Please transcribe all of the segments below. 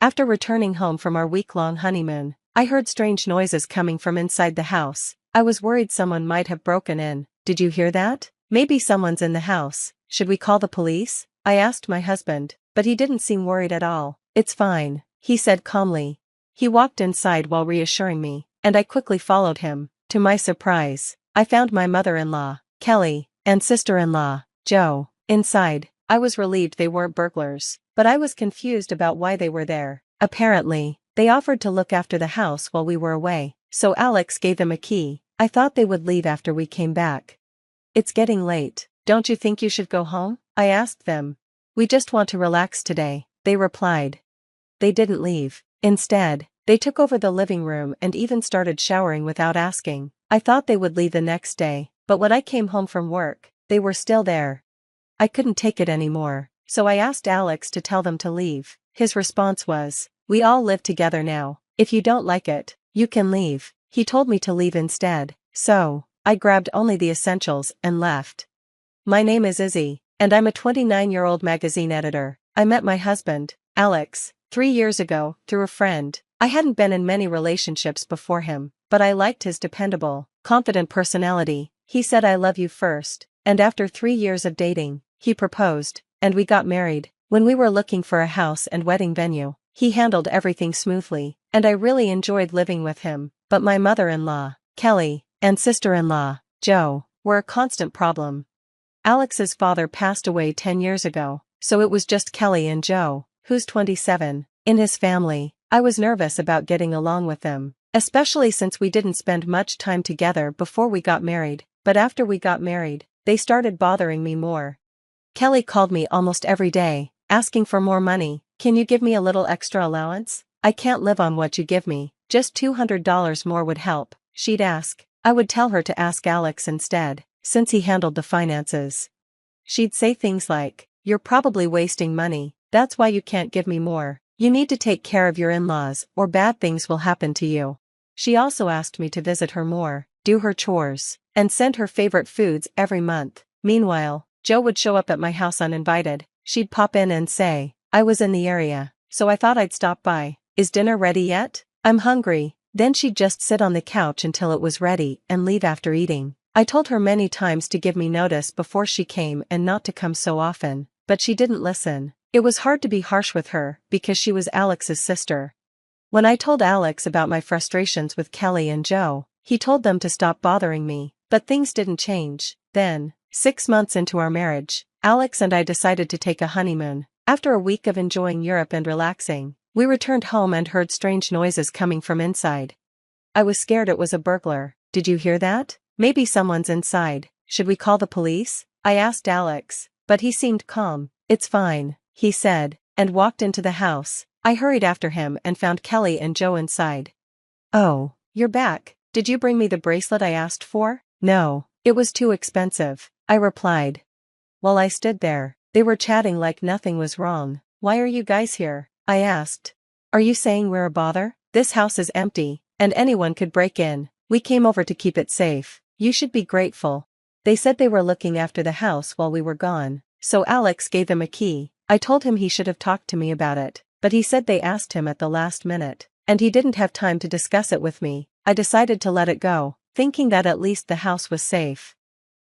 After returning home from our week-long honeymoon, I heard strange noises coming from inside the house. I was worried someone might have broken in. Did you hear that? Maybe someone's in the house. Should we call the police? I asked my husband, but he didn't seem worried at all. It's fine, he said calmly. He walked inside while reassuring me, and I quickly followed him. To my surprise, I found my mother-in-law, Kelly, and sister-in-law, Joe, inside. I was relieved they weren't burglars, but I was confused about why they were there. Apparently, they offered to look after the house while we were away, so Alex gave them a key. I thought they would leave after we came back. It's getting late. Don't you think you should go home? I asked them. We just want to relax today, they replied. They didn't leave. Instead, they took over the living room and even started showering without asking. I thought they would leave the next day, but when I came home from work, they were still there. I couldn't take it anymore, so I asked Alex to tell them to leave. His response was, "We all live together now. If you don't like it, you can leave." He told me to leave instead, so I grabbed only the essentials and left. My name is Izzy, and I'm a 29-year-old magazine editor. I met my husband, Alex, 3 years ago, through a friend. I hadn't been in many relationships before him, but I liked his dependable, confident personality. He said I love you first, and after 3 years of dating, he proposed, and we got married. When we were looking for a house and wedding venue, he handled everything smoothly, and I really enjoyed living with him. But my mother-in-law, Kelly, and sister-in-law, Joe, were a constant problem. Alex's father passed away 10 years ago, so it was just Kelly and Joe, who's 27, in his family. I was nervous about getting along with them, especially since we didn't spend much time together before we got married, but after we got married, they started bothering me more. Kelly called me almost every day, asking for more money. "Can you give me a little extra allowance? I can't live on what you give me, just $200 more would help," she'd ask. I would tell her to ask Alex instead, since he handled the finances. She'd say things like, "You're probably wasting money, that's why you can't give me more. You need to take care of your in-laws or bad things will happen to you." She also asked me to visit her more, do her chores, and send her favorite foods every month. Meanwhile, Joe would show up at my house uninvited. She'd pop in and say, "I was in the area, so I thought I'd stop by. Is dinner ready yet? I'm hungry." Then she'd just sit on the couch until it was ready and leave after eating. I told her many times to give me notice before she came and not to come so often, but she didn't listen. It was hard to be harsh with her because she was Alex's sister. When I told Alex about my frustrations with Kelly and Joe, he told them to stop bothering me, but things didn't change. Then, 6 months into our marriage, Alex and I decided to take a honeymoon. After a week of enjoying Europe and relaxing, we returned home and heard strange noises coming from inside. I was scared it was a burglar. "Did you hear that? Maybe someone's inside. Should we call the police?" I asked Alex, but he seemed calm. "It's fine," he said, and walked into the house. I hurried after him and found Kelly and Joe inside. "Oh, you're back. Did you bring me the bracelet I asked for?" "No, it was too expensive," I replied. While I stood there, they were chatting like nothing was wrong. "Why are you guys here?" I asked. "Are you saying we're a bother? This house is empty, and anyone could break in. We came over to keep it safe. You should be grateful." They said they were looking after the house while we were gone, so Alex gave them a key. I told him he should have talked to me about it, but he said they asked him at the last minute, and he didn't have time to discuss it with me. I decided to let it go, thinking that at least the house was safe.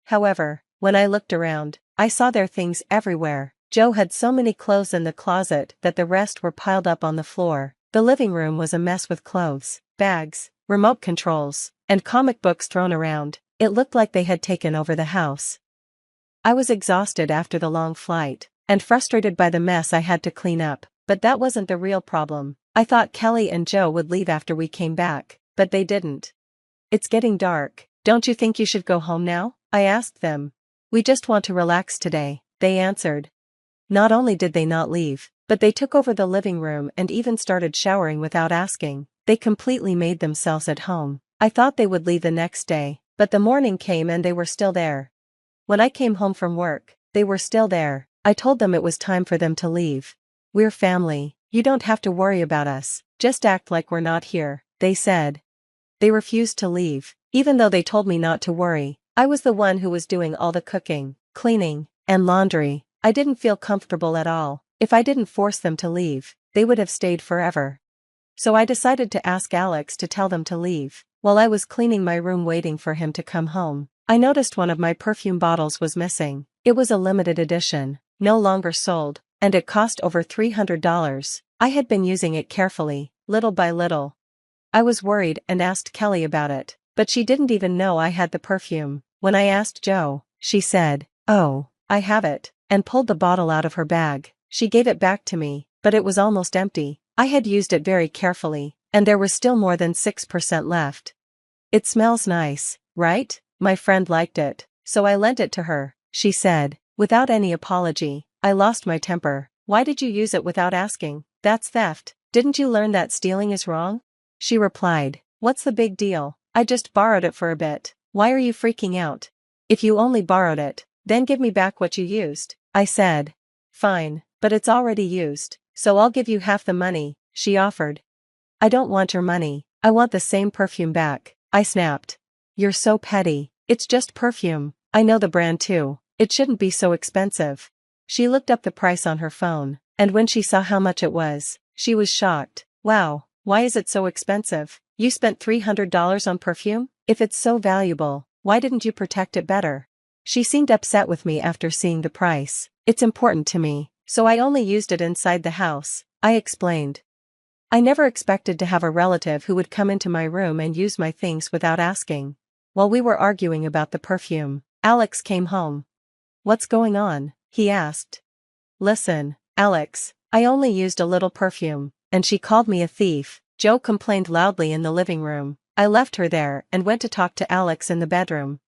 However, when I looked around, I saw their things everywhere. Joe had so many clothes in the closet that the rest were piled up on the floor. The living room was a mess with clothes, bags, remote controls, and comic books thrown around. It looked like they had taken over the house. I was exhausted after the long flight, and frustrated by the mess I had to clean up, but that wasn't the real problem. I thought Kelly and Joe would leave after we came back, but they didn't. "It's getting dark. Don't you think you should go home now?" I asked them. "We just want to relax today," they answered. Not only did they not leave, but they took over the living room and even started showering without asking. They completely made themselves at home. I thought they would leave the next day, but the morning came and they were still there. When I came home from work, they were still there. I told them it was time for them to leave. "We're family. You don't have to worry about us. Just act like we're not here," they said. They refused to leave, even though they told me not to worry. I was the one who was doing all the cooking, cleaning, and laundry. I didn't feel comfortable at all. If I didn't force them to leave, they would have stayed forever. So I decided to ask Alex to tell them to leave. While I was cleaning my room waiting for him to come home, I noticed one of my perfume bottles was missing. It was a limited edition, no longer sold, and it cost over $300. I had been using it carefully, little by little. I was worried and asked Kelly about it, but she didn't even know I had the perfume. When I asked Jo, she said, "Oh, I have it," and pulled the bottle out of her bag. She gave it back to me, but it was almost empty. I had used it very carefully, and there was still more than 6% left. "It smells nice, right?" My friend liked it, so I lent it to her, she said. Without any apology, I lost my temper. "Why did you use it without asking? That's theft. Didn't you learn that stealing is wrong?" She replied, "What's the big deal? I just borrowed it for a bit. Why are you freaking out? If you only borrowed it, then give me back what you used." I said, "Fine, but it's already used, so I'll give you half the money," she offered. "I don't want your money, I want the same perfume back," I snapped. "You're so petty. It's just perfume. I know the brand too. It shouldn't be so expensive." She looked up the price on her phone, and when she saw how much it was, she was shocked. "Wow, why is it so expensive? You spent $300 on perfume? If it's so valuable, why didn't you protect it better?" She seemed upset with me after seeing the price. "It's important to me, so I only used it inside the house," I explained. I never expected to have a relative who would come into my room and use my things without asking. While we were arguing about the perfume, Alex came home. "What's going on?" he asked. "Listen, Alex, I only used a little perfume, and she called me a thief." Jo complained loudly in the living room. I left her there and went to talk to Alex in the bedroom.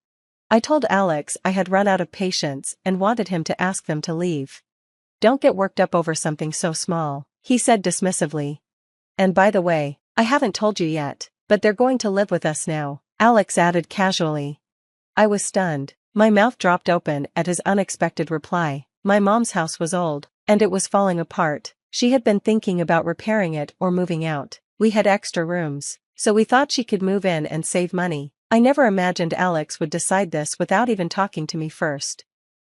I told Alex I had run out of patience and wanted him to ask them to leave. "Don't get worked up over something so small," he said dismissively. "And by the way, I haven't told you yet, but they're going to live with us now," Alex added casually. I was stunned. My mouth dropped open at his unexpected reply. My mom's house was old, and it was falling apart. She had been thinking about repairing it or moving out. We had extra rooms, so we thought she could move in and save money. I never imagined Alex would decide this without even talking to me first.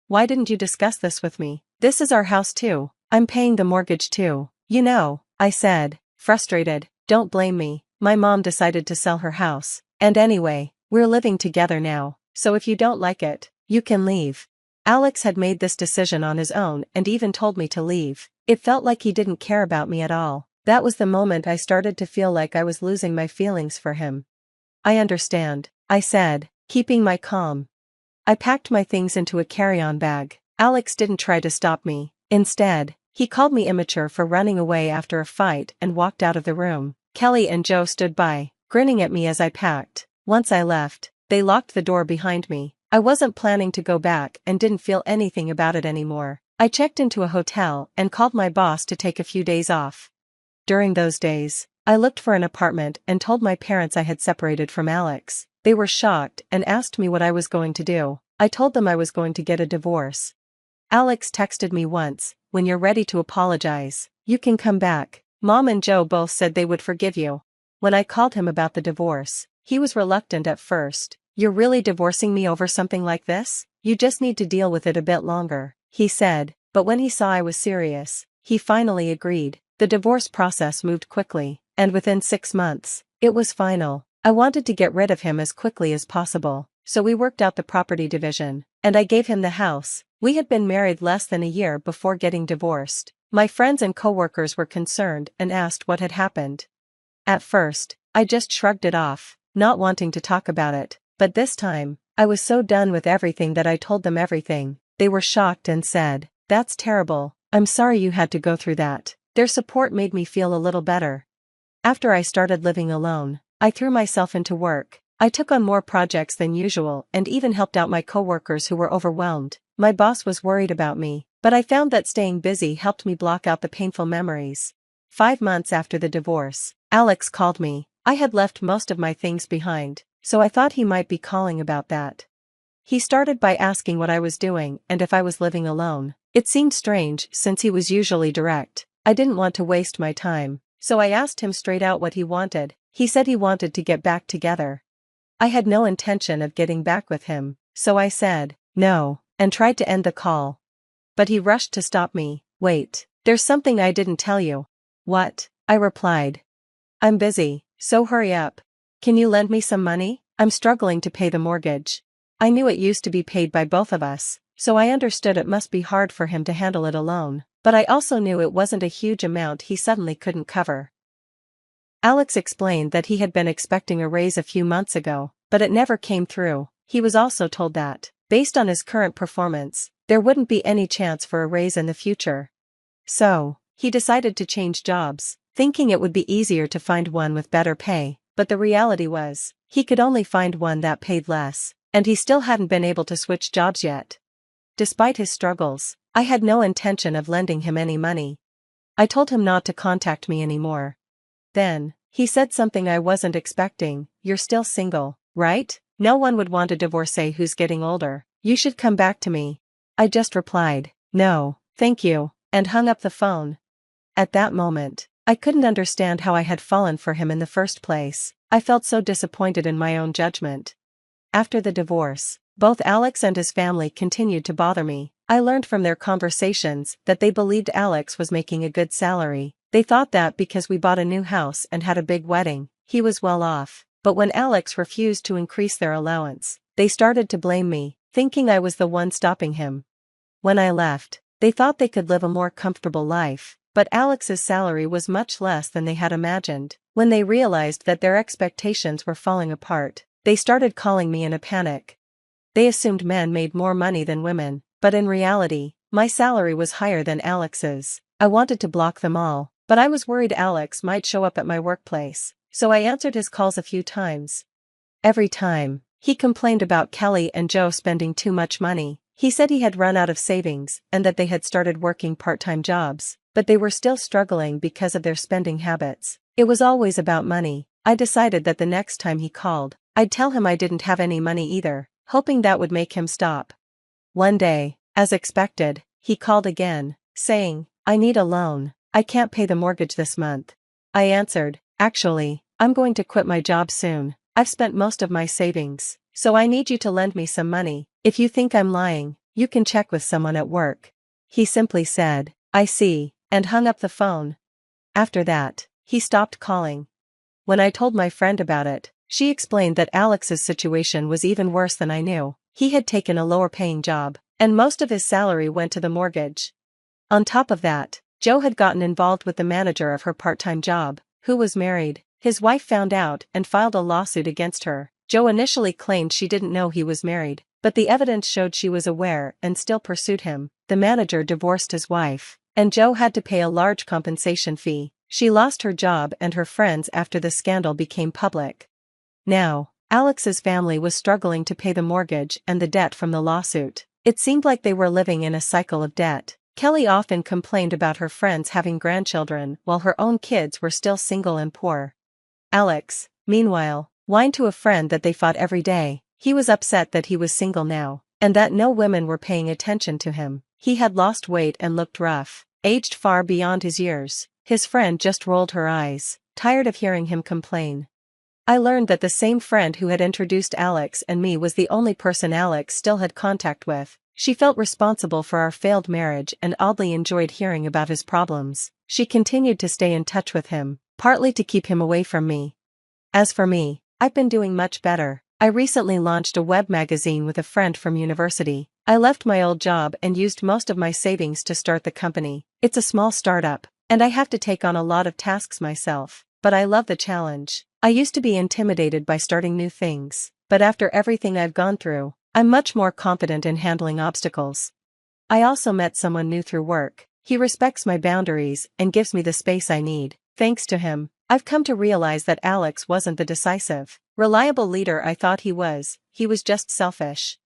"Why didn't you discuss this with me? This is our house too. I'm paying the mortgage too, you know," I said, frustrated. "Don't blame me. My mom decided to sell her house, and anyway, we're living together now, so if you don't like it, you can leave." Alex had made this decision on his own and even told me to leave. It felt like he didn't care about me at all. That was the moment I started to feel like I was losing my feelings for him. "I understand," I said, keeping my calm. I packed my things into a carry-on bag. Alex didn't try to stop me. Instead, he called me immature for running away after a fight and walked out of the room. Kelly and Jo stood by, grinning at me as I packed. Once I left, they locked the door behind me. I wasn't planning to go back and didn't feel anything about it anymore. I checked into a hotel and called my boss to take a few days off. During those days, I looked for an apartment and told my parents I had separated from Alex. They were shocked and asked me what I was going to do. I told them I was going to get a divorce. Alex texted me once, "When you're ready to apologize, you can come back." Mom and Jo both said they would forgive you. When I called him about the divorce, he was reluctant at first. "You're really divorcing me over something like this? You just need to deal with it a bit longer," he said, but when he saw I was serious, he finally agreed. The divorce process moved quickly, and within 6 months, it was final. I wanted to get rid of him as quickly as possible, so we worked out the property division, and I gave him the house. We had been married less than a year before getting divorced. My friends and coworkers were concerned and asked what had happened. At first, I just shrugged it off, not wanting to talk about it, but this time, I was so done with everything that I told them everything. They were shocked and said, "That's terrible. I'm sorry you had to go through that." Their support made me feel a little better. After I started living alone, I threw myself into work. I took on more projects than usual and even helped out my coworkers who were overwhelmed. My boss was worried about me, but I found that staying busy helped me block out the painful memories. 5 months after the divorce, Alex called me. I had left most of my things behind, so I thought he might be calling about that. He started by asking what I was doing and if I was living alone. It seemed strange since he was usually direct. I didn't want to waste my time, so I asked him straight out what he wanted. He said he wanted to get back together. I had no intention of getting back with him, so I said, no, and tried to end the call. But he rushed to stop me. "Wait, there's something I didn't tell you." What? I replied. I'm busy, so hurry up. Can you lend me some money? I'm struggling to pay the mortgage. I knew it used to be paid by both of us, so I understood it must be hard for him to handle it alone, but I also knew it wasn't a huge amount he suddenly couldn't cover. Alex explained that he had been expecting a raise a few months ago, but it never came through. He was also told that, based on his current performance, there wouldn't be any chance for a raise in the future. So, he decided to change jobs, thinking it would be easier to find one with better pay, but the reality was, he could only find one that paid less, and he still hadn't been able to switch jobs yet. Despite his struggles, I had no intention of lending him any money. I told him not to contact me anymore. Then, he said something I wasn't expecting. You're still single, right? No one would want a divorcee who's getting older. You should come back to me. I just replied, no, thank you, and hung up the phone. At that moment, I couldn't understand how I had fallen for him in the first place. I felt so disappointed in my own judgment. After the divorce, both Alex and his family continued to bother me. I learned from their conversations that they believed Alex was making a good salary. They thought that because we bought a new house and had a big wedding, he was well off. But when Alex refused to increase their allowance, they started to blame me, thinking I was the one stopping him. When I left, they thought they could live a more comfortable life, but Alex's salary was much less than they had imagined. When they realized that their expectations were falling apart, they started calling me in a panic. They assumed men made more money than women, but in reality, my salary was higher than Alex's. I wanted to block them all, but I was worried Alex might show up at my workplace, so I answered his calls a few times. Every time, he complained about Kelly and Joe spending too much money. He said he had run out of savings and that they had started working part-time jobs, but they were still struggling because of their spending habits. It was always about money. I decided that the next time he called, I'd tell him I didn't have any money either, hoping that would make him stop. One day, as expected, he called again, saying, I need a loan. I can't pay the mortgage this month. I answered, actually, I'm going to quit my job soon. I've spent most of my savings, so I need you to lend me some money. If you think I'm lying, you can check with someone at work. He simply said, I see, and hung up the phone. After that, he stopped calling. When I told my friend about it, she explained that Alex's situation was even worse than I knew. He had taken a lower-paying job, and most of his salary went to the mortgage. On top of that, Joe had gotten involved with the manager of her part-time job, who was married. His wife found out and filed a lawsuit against her. Joe initially claimed she didn't know he was married, but the evidence showed she was aware and still pursued him. The manager divorced his wife, and Joe had to pay a large compensation fee. She lost her job and her friends after the scandal became public. Now, Alex's family was struggling to pay the mortgage and the debt from the lawsuit. It seemed like they were living in a cycle of debt. Kelly often complained about her friends having grandchildren while her own kids were still single and poor. Alex, meanwhile, whined to a friend that they fought every day. He was upset that he was single now, and that no women were paying attention to him. He had lost weight and looked rough, aged far beyond his years. His friend just rolled her eyes, tired of hearing him complain. I learned that the same friend who had introduced Alex and me was the only person Alex still had contact with. She felt responsible for our failed marriage and oddly enjoyed hearing about his problems. She continued to stay in touch with him, partly to keep him away from me. As for me, I've been doing much better. I recently launched a web magazine with a friend from university. I left my old job and used most of my savings to start the company. It's a small startup, and I have to take on a lot of tasks myself, but I love the challenge. I used to be intimidated by starting new things, but after everything I've gone through, I'm much more confident in handling obstacles. I also met someone new through work. He respects my boundaries and gives me the space I need. Thanks to him, I've come to realize that Alex wasn't the decisive, reliable leader I thought he was just selfish.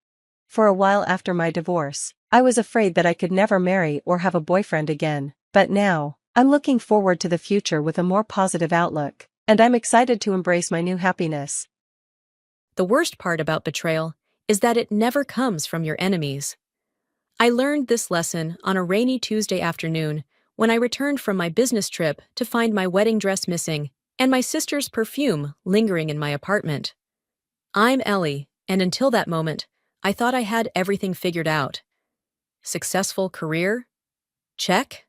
For a while after my divorce, I was afraid that I could never marry or have a boyfriend again, but now, I'm looking forward to the future with a more positive outlook, and I'm excited to embrace my new happiness. The worst part about betrayal is that it never comes from your enemies. I learned this lesson on a rainy Tuesday afternoon when I returned from my business trip to find my wedding dress missing and my sister's perfume lingering in my apartment. I'm Ellie, and until that moment, I thought I had everything figured out. Successful career? Check.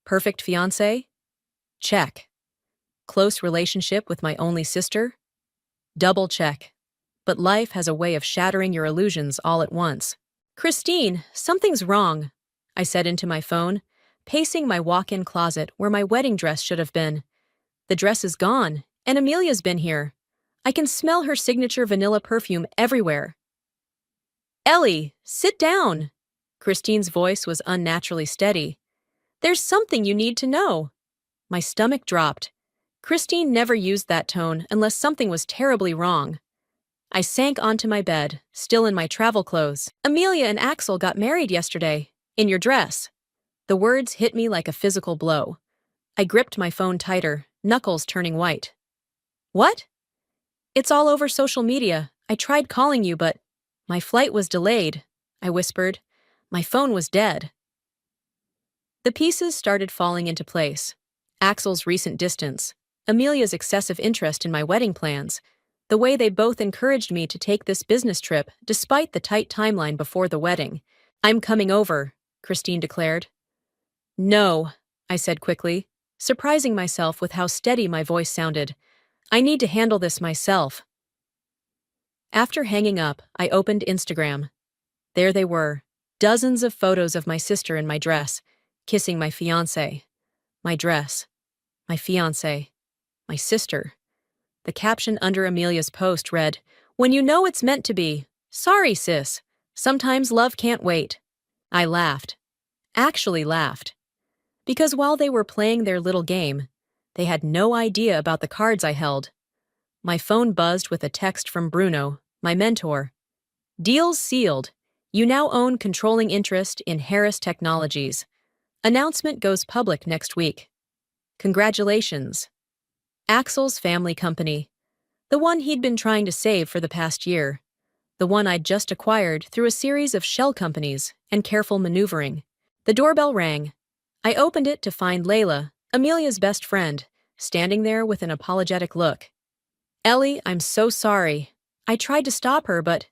Perfect fiancé? Check. Close relationship with my only sister? Double check. But life has a way of shattering your illusions all at once. Christine, something's wrong, I said into my phone, pacing my walk-in closet where my wedding dress should have been. The dress is gone, and Amelia's been here. I can smell her signature vanilla perfume everywhere. Ellie, sit down. Christine's voice was unnaturally steady. There's something you need to know. My stomach dropped. Christine never used that tone unless something was terribly wrong. I sank onto my bed, still in my travel clothes. Amelia and Axel got married yesterday, in your dress. The words hit me like a physical blow. I gripped my phone tighter, knuckles turning white. What? It's all over social media. I tried calling you, but my flight was delayed, I whispered. My phone was dead. The pieces started falling into place. Axel's recent distance, Amelia's excessive interest in my wedding plans, the way they both encouraged me to take this business trip despite the tight timeline before the wedding. I'm coming over, Christine declared. No, I said quickly, surprising myself with how steady my voice sounded. I need to handle this myself. After hanging up, I opened Instagram. There they were, dozens of photos of my sister in my dress, kissing my fiancé. My dress. My fiancé. My sister. The caption under Amelia's post read, "When you know it's meant to be. Sorry, sis. Sometimes love can't wait." I laughed. Actually laughed. Because while they were playing their little game, they had no idea about the cards I held. My phone buzzed with a text from Bruno, my mentor. Deals sealed. You now own controlling interest in Harris Technologies. Announcement goes public next week. Congratulations. Axel's family company. The one he'd been trying to save for the past year. The one I'd just acquired through a series of shell companies and careful maneuvering. The doorbell rang. I opened it to find Layla, Amelia's best friend, standing there with an apologetic look. Ellie, I'm so sorry. I tried to stop her, but...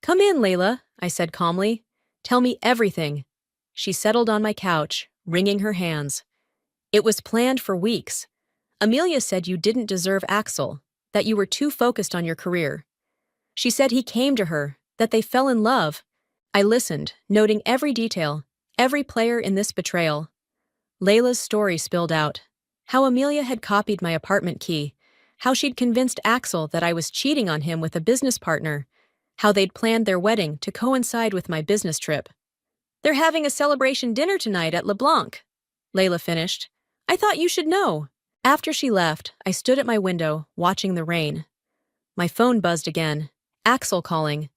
Come in, Layla, I said calmly. Tell me everything. She settled on my couch, wringing her hands. It was planned for weeks. Amelia said you didn't deserve Axel, that you were too focused on your career. She said he came to her, that they fell in love. I listened, noting every detail, every player in this betrayal. Layla's story spilled out. How Amelia had copied my apartment key, how she'd convinced Axel that I was cheating on him with a business partner, how they'd planned their wedding to coincide with my business trip. They're having a celebration dinner tonight at LeBlanc, Layla finished. I thought you should know. After she left, I stood at my window, watching the rain. My phone buzzed again. Axel calling.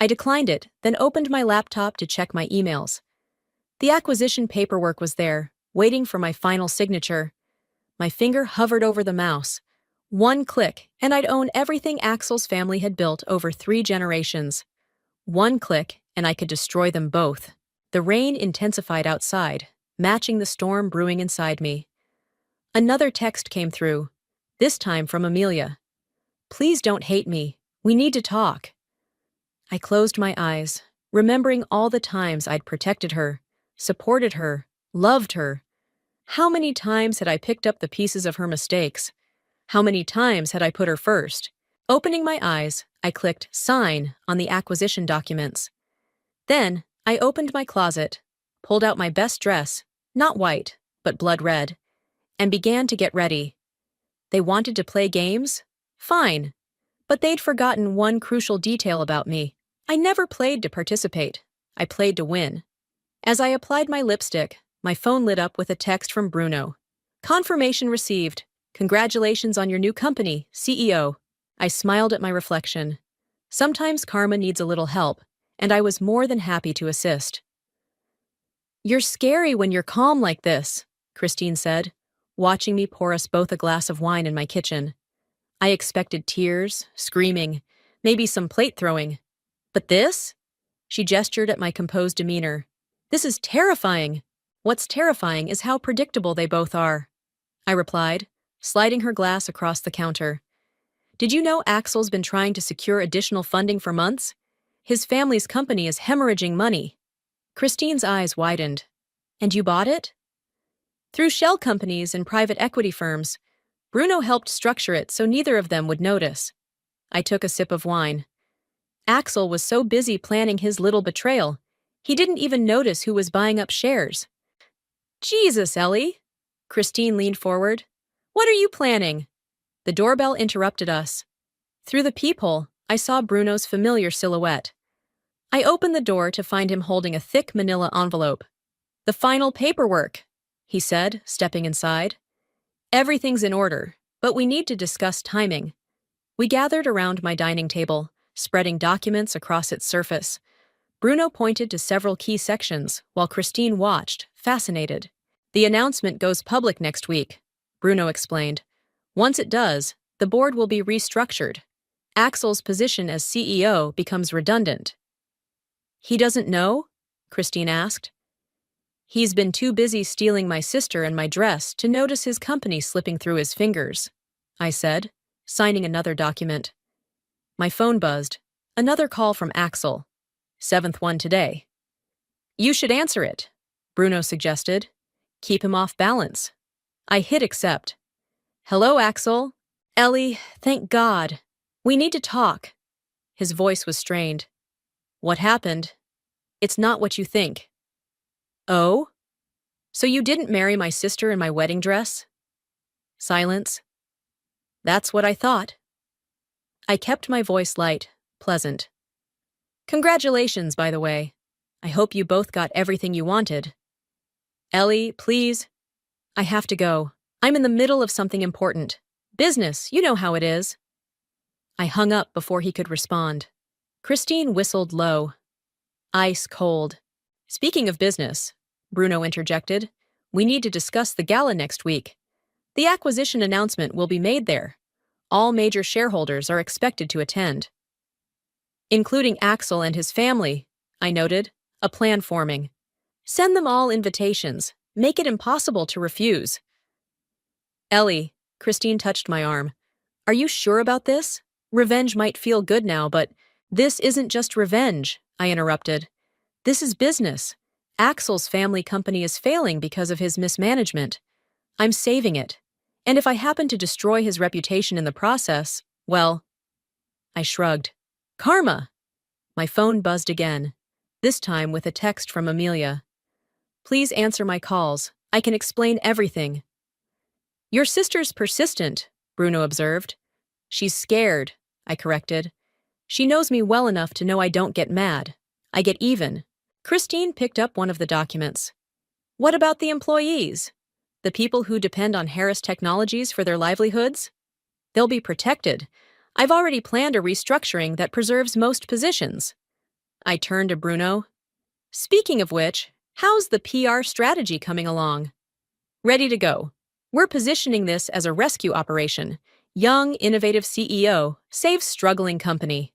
I declined it, then opened my laptop to check my emails. The acquisition paperwork was there, waiting for my final signature. My finger hovered over the mouse. One click, and I'd own everything Axel's family had built over 3 generations. One click, and I could destroy them both. The rain intensified outside, matching the storm brewing inside me. Another text came through, this time from Amelia. Please don't hate me. We need to talk. I closed my eyes, remembering all the times I'd protected her, supported her, loved her. How many times had I picked up the pieces of her mistakes? How many times had I put her first? Opening my eyes, I clicked Sign on the acquisition documents. Then, I opened my closet, pulled out my best dress, not white, but blood red, and began to get ready. They wanted to play games? Fine. But they'd forgotten one crucial detail about me. I never played to participate. I played to win. As I applied my lipstick, my phone lit up with a text from Bruno. Confirmation received. Congratulations on your new company, CEO. I smiled at my reflection. Sometimes karma needs a little help, and I was more than happy to assist. You're scary when you're calm like this, Christine said, watching me pour us both a glass of wine in my kitchen. I expected tears, screaming, maybe some plate throwing. But this? She gestured at my composed demeanor. This is terrifying. What's terrifying is how predictable they both are, I replied, sliding her glass across the counter. Did you know Axel's been trying to secure additional funding for months? His family's company is hemorrhaging money. Christine's eyes widened. And you bought it? Through shell companies and private equity firms, Bruno helped structure it so neither of them would notice. I took a sip of wine. Axel was so busy planning his little betrayal, he didn't even notice who was buying up shares. Jesus, Ellie! Christine leaned forward. What are you planning? The doorbell interrupted us. Through the peephole, I saw Bruno's familiar silhouette. I opened the door to find him holding a thick manila envelope. The final paperwork, he said, stepping inside. Everything's in order, but we need to discuss timing. We gathered around my dining table, spreading documents across its surface. Bruno pointed to several key sections, while Christine watched, fascinated. The announcement goes public next week, Bruno explained. Once it does, the board will be restructured. Axel's position as CEO becomes redundant. He doesn't know? Christine asked. He's been too busy stealing my sister and my dress to notice his company slipping through his fingers, I said, signing another document. My phone buzzed. Another call from Axel. 7th one today. You should answer it, Bruno suggested. Keep him off balance. I hit accept. Hello, Axel. Ellie, thank God. We need to talk. His voice was strained. What happened? It's not what you think. Oh? So you didn't marry my sister in my wedding dress? Silence. That's what I thought. I kept my voice light, pleasant. Congratulations, by the way. I hope you both got everything you wanted. Ellie, please. I have to go. I'm in the middle of something important. Business, you know how it is. I hung up before he could respond. Christine whistled low. Ice cold. Speaking of business, Bruno interjected, we need to discuss the gala next week. The acquisition announcement will be made there. All major shareholders are expected to attend. Including Axel and his family, I noted, a plan forming. Send them all invitations. Make it impossible to refuse. Ellie, Christine touched my arm. Are you sure about this? Revenge might feel good now, but this isn't just revenge, I interrupted. This is business. Axel's family company is failing because of his mismanagement. I'm saving it. And if I happen to destroy his reputation in the process, well, I shrugged. Karma! My phone buzzed again, this time with a text from Amelia. Please answer my calls. I can explain everything. Your sister's persistent, Bruno observed. She's scared, I corrected. She knows me well enough to know I don't get mad. I get even. Christine picked up one of the documents. What about the employees? The people who depend on Harris Technologies for their livelihoods? They'll be protected. I've already planned a restructuring that preserves most positions. I turned to Bruno. Speaking of which, how's the PR strategy coming along? Ready to go. We're positioning this as a rescue operation. Young, innovative CEO saves struggling company.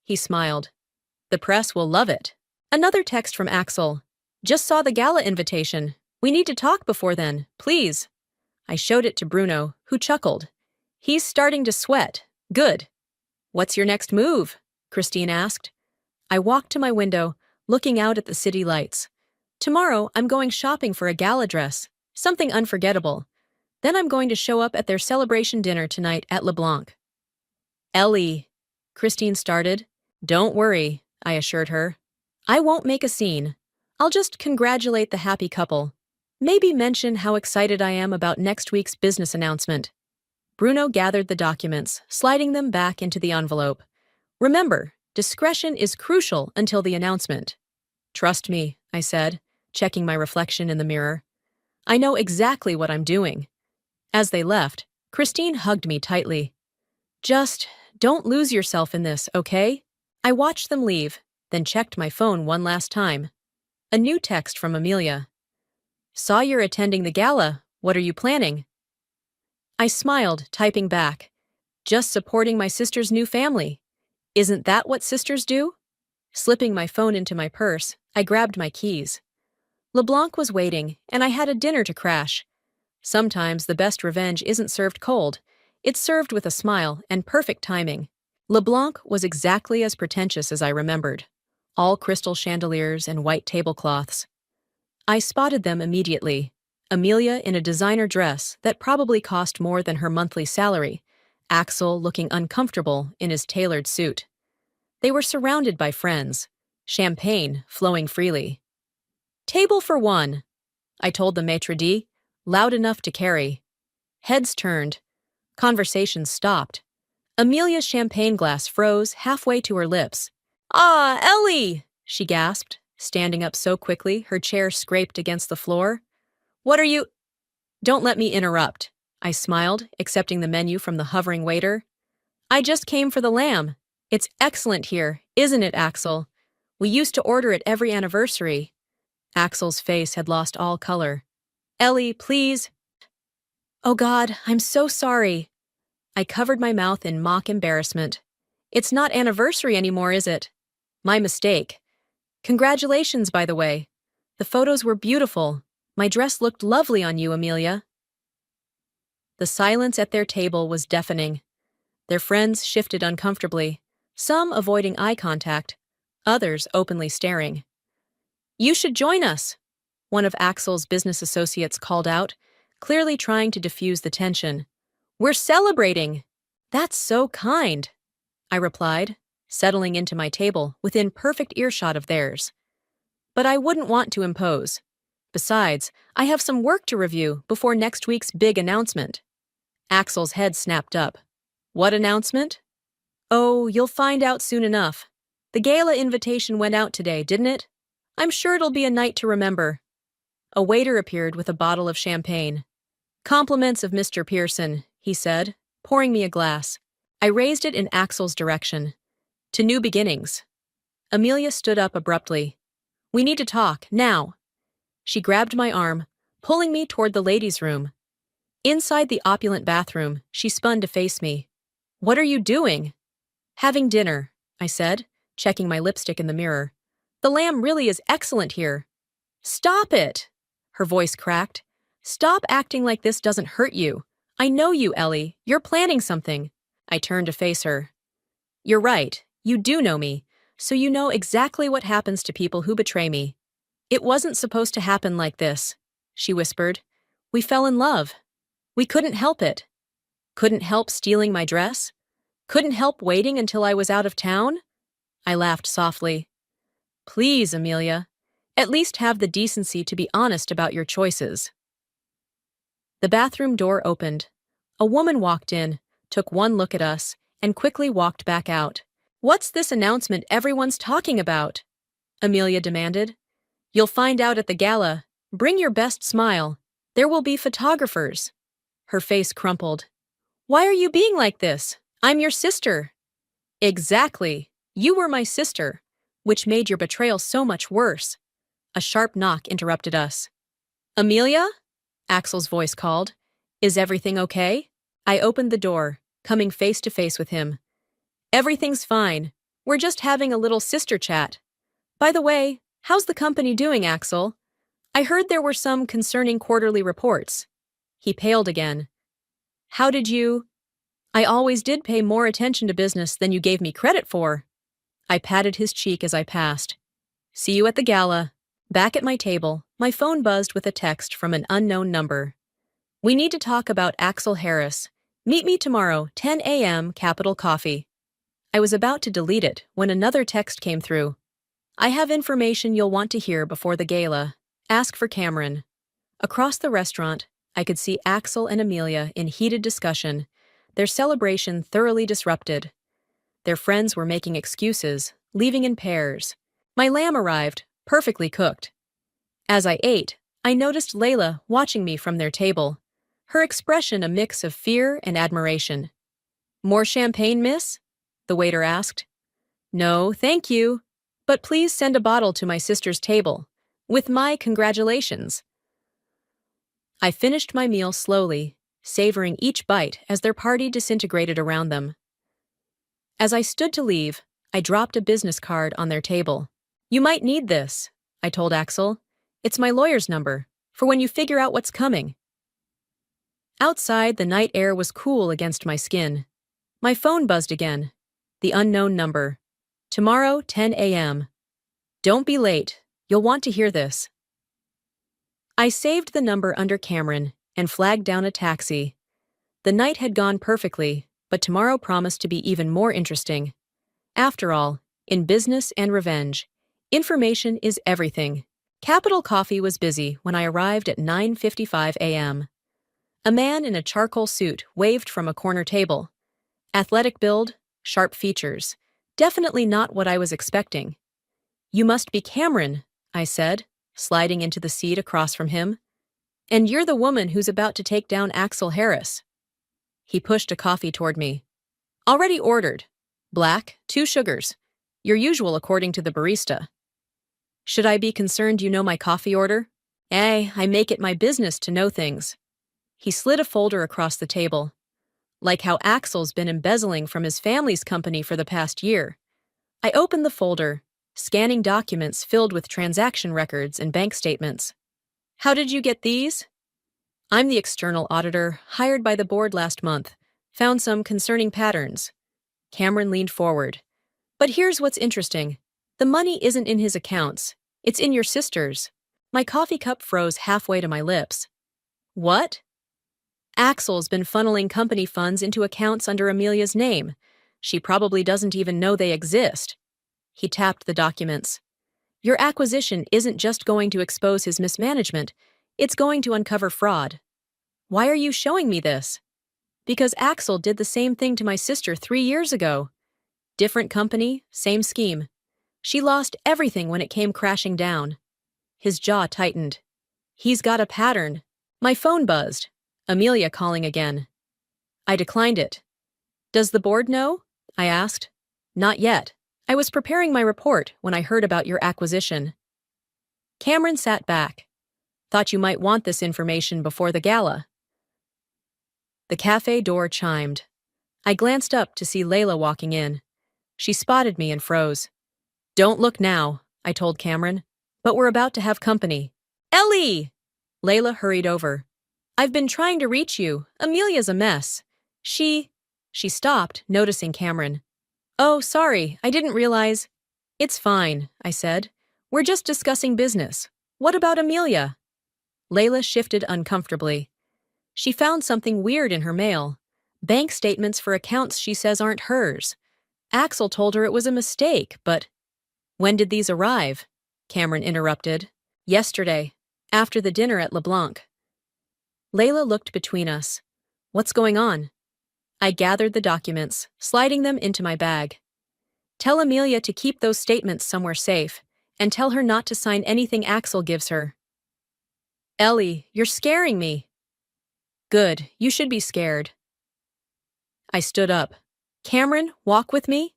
He smiled. The press will love it. Another text from Axel. Just saw the gala invitation. We need to talk before then, please. I showed it to Bruno, who chuckled. He's starting to sweat. Good. What's your next move? Christine asked. I walked to my window, looking out at the city lights. Tomorrow, I'm going shopping for a gala dress, something unforgettable. Then I'm going to show up at their celebration dinner tonight at LeBlanc. Ellie, Christine started. Don't worry, I assured her. I won't make a scene. I'll just congratulate the happy couple. Maybe mention how excited I am about next week's business announcement. Bruno gathered the documents, sliding them back into the envelope. Remember, discretion is crucial until the announcement. Trust me, I said, checking my reflection in the mirror. I know exactly what I'm doing. As they left, Christine hugged me tightly. Just don't lose yourself in this, okay? I watched them leave, then checked my phone one last time. A new text from Amelia. Saw you're attending the gala. What are you planning? I smiled, typing back. Just supporting my sister's new family. Isn't that what sisters do? Slipping my phone into my purse, I grabbed my keys. LeBlanc was waiting, and I had a dinner to crash. Sometimes the best revenge isn't served cold. It's served with a smile and perfect timing. LeBlanc was exactly as pretentious as I remembered. All crystal chandeliers and white tablecloths. I spotted them immediately. Amelia in a designer dress that probably cost more than her monthly salary, Axel looking uncomfortable in his tailored suit. They were surrounded by friends, champagne flowing freely. "Table for one," I told the maitre d', loud enough to carry. Heads turned. Conversations stopped. Amelia's champagne glass froze halfway to her lips. "Ah, Ellie!" she gasped, standing up so quickly her chair scraped against the floor. "What are you—" "Don't let me interrupt," I smiled, accepting the menu from the hovering waiter. "I just came for the lamb. It's excellent here, isn't it, Axel? We used to order it every anniversary." Axel's face had lost all color. "Ellie, please." "Oh God, I'm so sorry." I covered my mouth in mock embarrassment. "It's not anniversary anymore, is it? My mistake. Congratulations, by the way. The photos were beautiful. My dress looked lovely on you, Amelia." The silence at their table was deafening. Their friends shifted uncomfortably, some avoiding eye contact, others openly staring. "You should join us," one of Axel's business associates called out, clearly trying to diffuse the tension. "We're celebrating." "That's so kind," I replied, settling into my table within perfect earshot of theirs. "But I wouldn't want to impose. Besides, I have some work to review before next week's big announcement." Axel's head snapped up. "What announcement?" "Oh, you'll find out soon enough. The gala invitation went out today, didn't it? I'm sure it'll be a night to remember." A waiter appeared with a bottle of champagne. "Compliments of Mr. Pearson," he said, pouring me a glass. I raised it in Axel's direction. "To new beginnings." Amelia stood up abruptly. "We need to talk, now." She grabbed my arm, pulling me toward the ladies' room. Inside the opulent bathroom, she spun to face me. "What are you doing?" "Having dinner," I said, checking my lipstick in the mirror. "The lamb really is excellent here." "Stop it!" Her voice cracked. "Stop acting like this doesn't hurt you. I know you, Ellie. You're planning something." I turned to face her. "You're right. You do know me, so you know exactly what happens to people who betray me." "It wasn't supposed to happen like this," she whispered. "We fell in love. We couldn't help it. Couldn't help stealing my dress? Couldn't help waiting until I was out of town?" I laughed softly. "Please, Amelia, at least have the decency to be honest about your choices." The bathroom door opened. A woman walked in, took one look at us, and quickly walked back out. "What's this announcement everyone's talking about?" Amelia demanded. "You'll find out at the gala. Bring your best smile. There will be photographers." Her face crumpled. "Why are you being like this? I'm your sister." "Exactly. You were my sister, which made your betrayal so much worse." A sharp knock interrupted us. "Amelia?" Axel's voice called. "Is everything okay?" I opened the door, coming face to face with him. "Everything's fine. We're just having a little sister chat. By the way, how's the company doing, Axel? I heard there were some concerning quarterly reports." He paled again. "How did you—" "I always did pay more attention to business than you gave me credit for." I patted his cheek as I passed. "See you at the gala." Back at my table, my phone buzzed with a text from an unknown number. "We need to talk about Axel Harris. Meet me tomorrow, 10 a.m., Capital Coffee." I was about to delete it when another text came through. "I have information you'll want to hear before the gala. Ask for Cameron." Across the restaurant, I could see Axel and Amelia in heated discussion, their celebration thoroughly disrupted. Their friends were making excuses, leaving in pairs. My lamb arrived, perfectly cooked. As I ate, I noticed Layla watching me from their table, her expression a mix of fear and admiration. "More champagne, miss?" the waiter asked. "No, thank you. But please send a bottle to my sister's table, with my congratulations." I finished my meal slowly, savoring each bite as their party disintegrated around them. As I stood to leave, I dropped a business card on their table. "You might need this," I told Axel. "It's my lawyer's number, for when you figure out what's coming." Outside, the night air was cool against my skin. My phone buzzed again. The unknown number. "Tomorrow, 10 a.m. Don't be late. You'll want to hear this." I saved the number under Cameron and flagged down a taxi. The night had gone perfectly, but tomorrow promised to be even more interesting. After all, in business and revenge, information is everything. Capital Coffee was busy when I arrived at 9:55 a.m. A man in a charcoal suit waved from a corner table. Athletic build, sharp features. Definitely not what I was expecting. "You must be Cameron," I said, sliding into the seat across from him. "And you're the woman who's about to take down Axel Harris." He pushed a coffee toward me. "Already ordered. Black, 2 sugars. Your usual according to the barista." "Should I be concerned you know my coffee order?" I make it my business to know things." He slid a folder across the table. "Like how Axel's been embezzling from his family's company for the past year." I opened the folder, scanning documents filled with transaction records and bank statements. "How did you get these?" "I'm the external auditor, hired by the board last month. Found some concerning patterns." Cameron leaned forward. "But here's what's interesting. The money isn't in his accounts. It's in your sister's." My coffee cup froze halfway to my lips. "What?" "Axel's been funneling company funds into accounts under Amelia's name. She probably doesn't even know they exist." He tapped the documents. "Your acquisition isn't just going to expose his mismanagement, it's going to uncover fraud." "Why are you showing me this?" "Because Axel did the same thing to my sister 3 years ago. Different company, same scheme. She lost everything when it came crashing down." His jaw tightened. "He's got a pattern." My phone buzzed. Amelia calling again. I declined it. "Does the board know?" I asked. "Not yet. I was preparing my report when I heard about your acquisition." Cameron sat back. "Thought you might want this information before the gala." The cafe door chimed. I glanced up to see Layla walking in. She spotted me and froze. "Don't look now," I told Cameron, "but we're about to have company." "Ellie!" Layla hurried over. "I've been trying to reach you. Amelia's a mess. She stopped, noticing Cameron. "Oh, sorry, I didn't realize." "It's fine," I said. "We're just discussing business. What about Amelia?" Layla shifted uncomfortably. She found something weird in her mail. Bank statements for accounts she says aren't hers. Axel told her it was a mistake, but— "When did these arrive?" Cameron interrupted. "Yesterday, after the dinner at LeBlanc." Layla looked between us. "What's going on?" I gathered the documents, sliding them into my bag. "Tell Amelia to keep those statements somewhere safe, and tell her not to sign anything Axel gives her." "Ellie, you're scaring me." "Good, you should be scared." I stood up. "Cameron, walk with me?"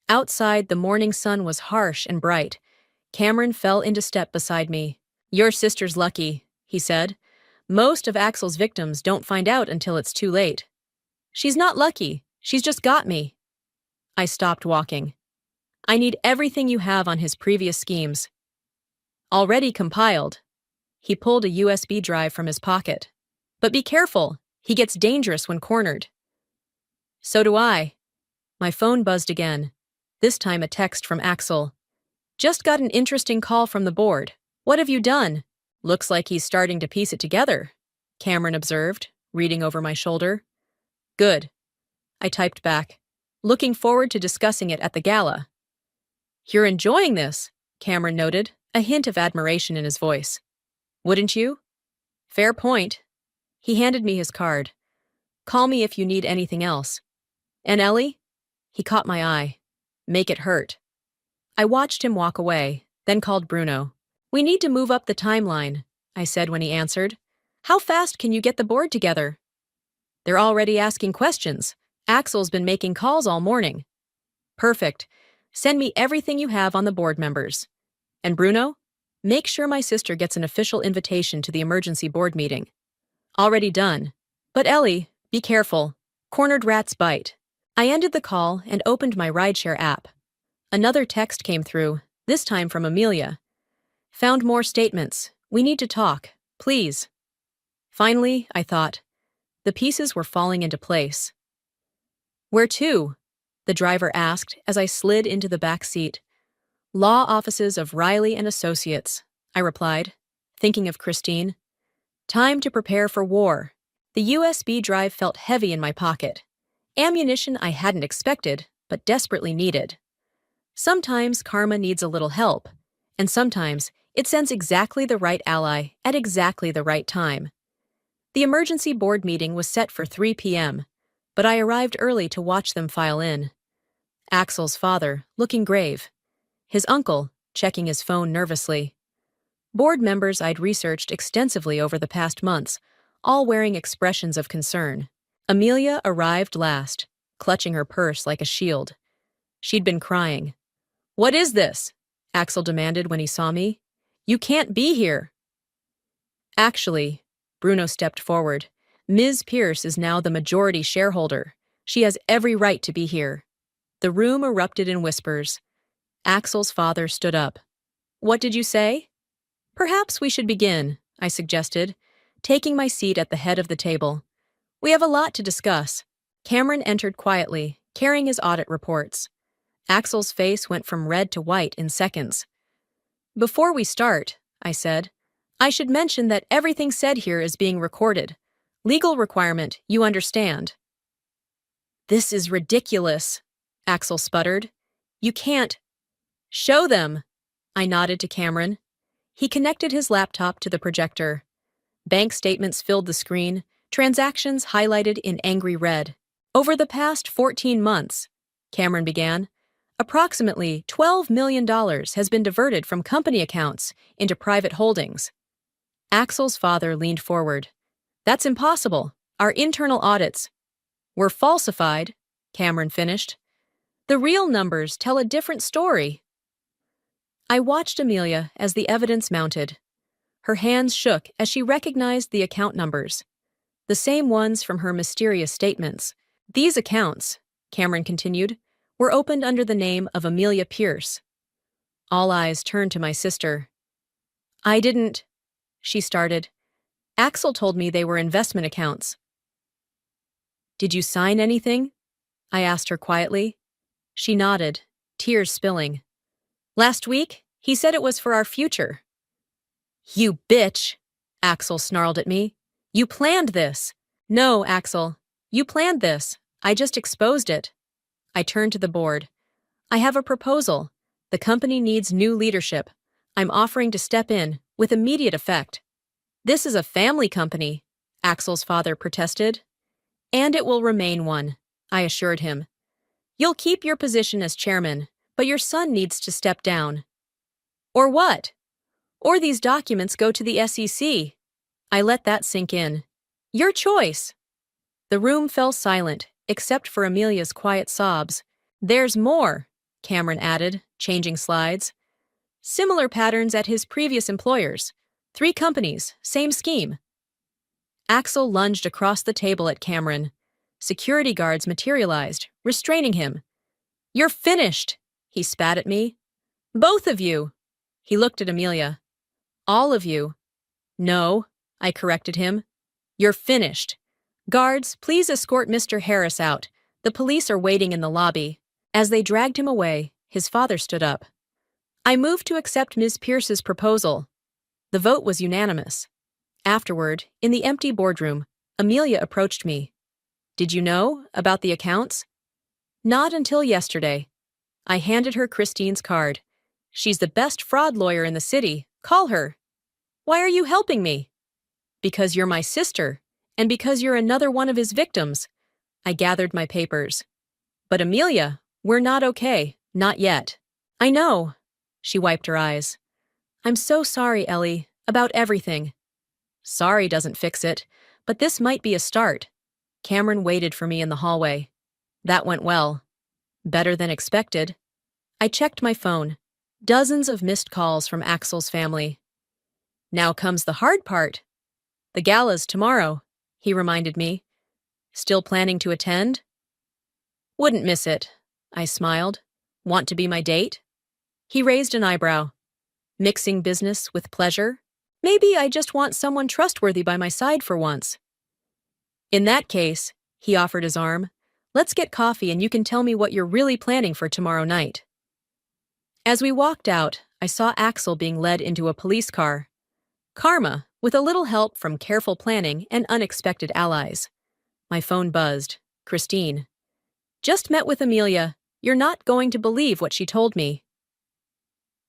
Outside, the morning sun was harsh and bright. Cameron fell into step beside me. "Your sister's lucky," he said. "Most of Axel's victims don't find out until it's too late." "She's not lucky. She's just got me." I stopped walking. "I need everything you have on his previous schemes." "Already compiled." He pulled a USB drive from his pocket. "But be careful. He gets dangerous when cornered." "So do I." My phone buzzed again. This time a text from Axel. "Just got an interesting call from the board. What have you done?" "Looks like he's starting to piece it together," Cameron observed, reading over my shoulder. "Good." I typed back. "Looking forward to discussing it at the gala." "You're enjoying this," Cameron noted, a hint of admiration in his voice. "Wouldn't you?" "Fair point." He handed me his card. "Call me if you need anything else." "And Ellie?" He caught my eye. "Make it hurt." I watched him walk away, then called Bruno. "We need to move up the timeline," I said when he answered. "How fast can you get the board together?" "They're already asking questions. Axel's been making calls all morning." "Perfect. Send me everything you have on the board members. And Bruno, make sure my sister gets an official invitation to the emergency board meeting." "Already done. But Ellie, be careful. Cornered rats bite." I ended the call and opened my rideshare app. Another text came through, this time from Amelia. "Found more statements. We need to talk. Please." Finally, I thought. The pieces were falling into place. "Where to?" the driver asked as I slid into the back seat. "Law offices of Riley and Associates," I replied. thinking of Christine. Time to prepare for war. The USB drive felt heavy in my pocket. Ammunition I hadn't expected, but desperately needed. Sometimes karma needs a little help, and sometimes it sends exactly the right ally at exactly the right time. The emergency board meeting was set for 3 p.m., but I arrived early to watch them file in. Axel's father, looking grave. His uncle, checking his phone nervously. Board members I'd researched extensively over the past months, all wearing expressions of concern. Amelia arrived last, clutching her purse like a shield. She'd been crying. "What is this?" Axel demanded when he saw me. "You can't be here." Actually, Bruno stepped forward. Ms. Pierce is now the majority shareholder. She has every right to be here. The room erupted in whispers. Axel's father stood up. "What did you say?" "Perhaps we should begin," I suggested, taking my seat at the head of the table. "We have a lot to discuss." Cameron entered quietly, carrying his audit reports. Axel's face went from red to white in seconds. "Before we start," I said, "I should mention that everything said here is being recorded. Legal requirement, you understand." "This is ridiculous," Axel sputtered. "You can't." "Show them." I nodded to Cameron. He connected his laptop to the projector. Bank statements filled the screen, transactions highlighted in angry red. "Over the past 14 months," Cameron began, "approximately $12 million has been diverted from company accounts into private holdings." Axel's father leaned forward. "That's impossible. Our internal audits were falsified," Cameron finished. "The real numbers tell a different story." I watched Amelia as the evidence mounted. Her hands shook as she recognized the account numbers, the same ones from her mysterious statements. "These accounts," Cameron continued, "were opened under the name of Amelia Pierce." All eyes turned to my sister. "I didn't," she started. "Axel told me they were investment accounts." "Did you sign anything?" I asked her quietly. She nodded, tears spilling. "Last week, he said it was for our future." "You bitch," Axel snarled at me. "You planned this." "No, Axel. You planned this. I just exposed it." I turned to the board. "I have a proposal. The company needs new leadership. I'm offering to step in, with immediate effect." "This is a family company," Axel's father protested. "And it will remain one," I assured him. "You'll keep your position as chairman, but your son needs to step down." "Or what?" "Or these documents go to the SEC." I let that sink in. "Your choice." The room fell silent, except for Amelia's quiet sobs. "There's more," Cameron added, changing slides. "Similar patterns at his previous employers. 3 companies, same scheme." Axel lunged across the table at Cameron. Security guards materialized, restraining him. "You're finished," he spat at me. "Both of you." He looked at Amelia. "All of you." "No," I corrected him. "You're finished. Guards, please escort Mr. Harris out. The police are waiting in the lobby." As they dragged him away, his father stood up. I moved to accept Ms. Pierce's proposal. The vote was unanimous. Afterward, in the empty boardroom, Amelia approached me. "Did you know about the accounts?" "Not until yesterday." I handed her Christine's card. "She's the best fraud lawyer in the city. Call her." "Why are you helping me?" "Because you're my sister, and because you're another one of his victims." I gathered my papers. "But Amelia, we're not okay. Not yet." "I know." She wiped her eyes. "I'm so sorry, Ellie, about everything." "Sorry doesn't fix it, but this might be a start." Cameron waited for me in the hallway. "That went well." "Better than expected." I checked my phone. Dozens of missed calls from Axel's family. "Now comes the hard part." "The gala's tomorrow," he reminded me. "Still planning to attend?" "Wouldn't miss it," I smiled. "Want to be my date?" He raised an eyebrow. "Mixing business with pleasure? Maybe I just want someone trustworthy by my side for once." "In that case," he offered his arm, "let's get coffee and you can tell me what you're really planning for tomorrow night." As we walked out, I saw Axel being led into a police car. Karma, with a little help from careful planning and unexpected allies. My phone buzzed. Christine. Just met with Amelia. You're not going to believe what she told me.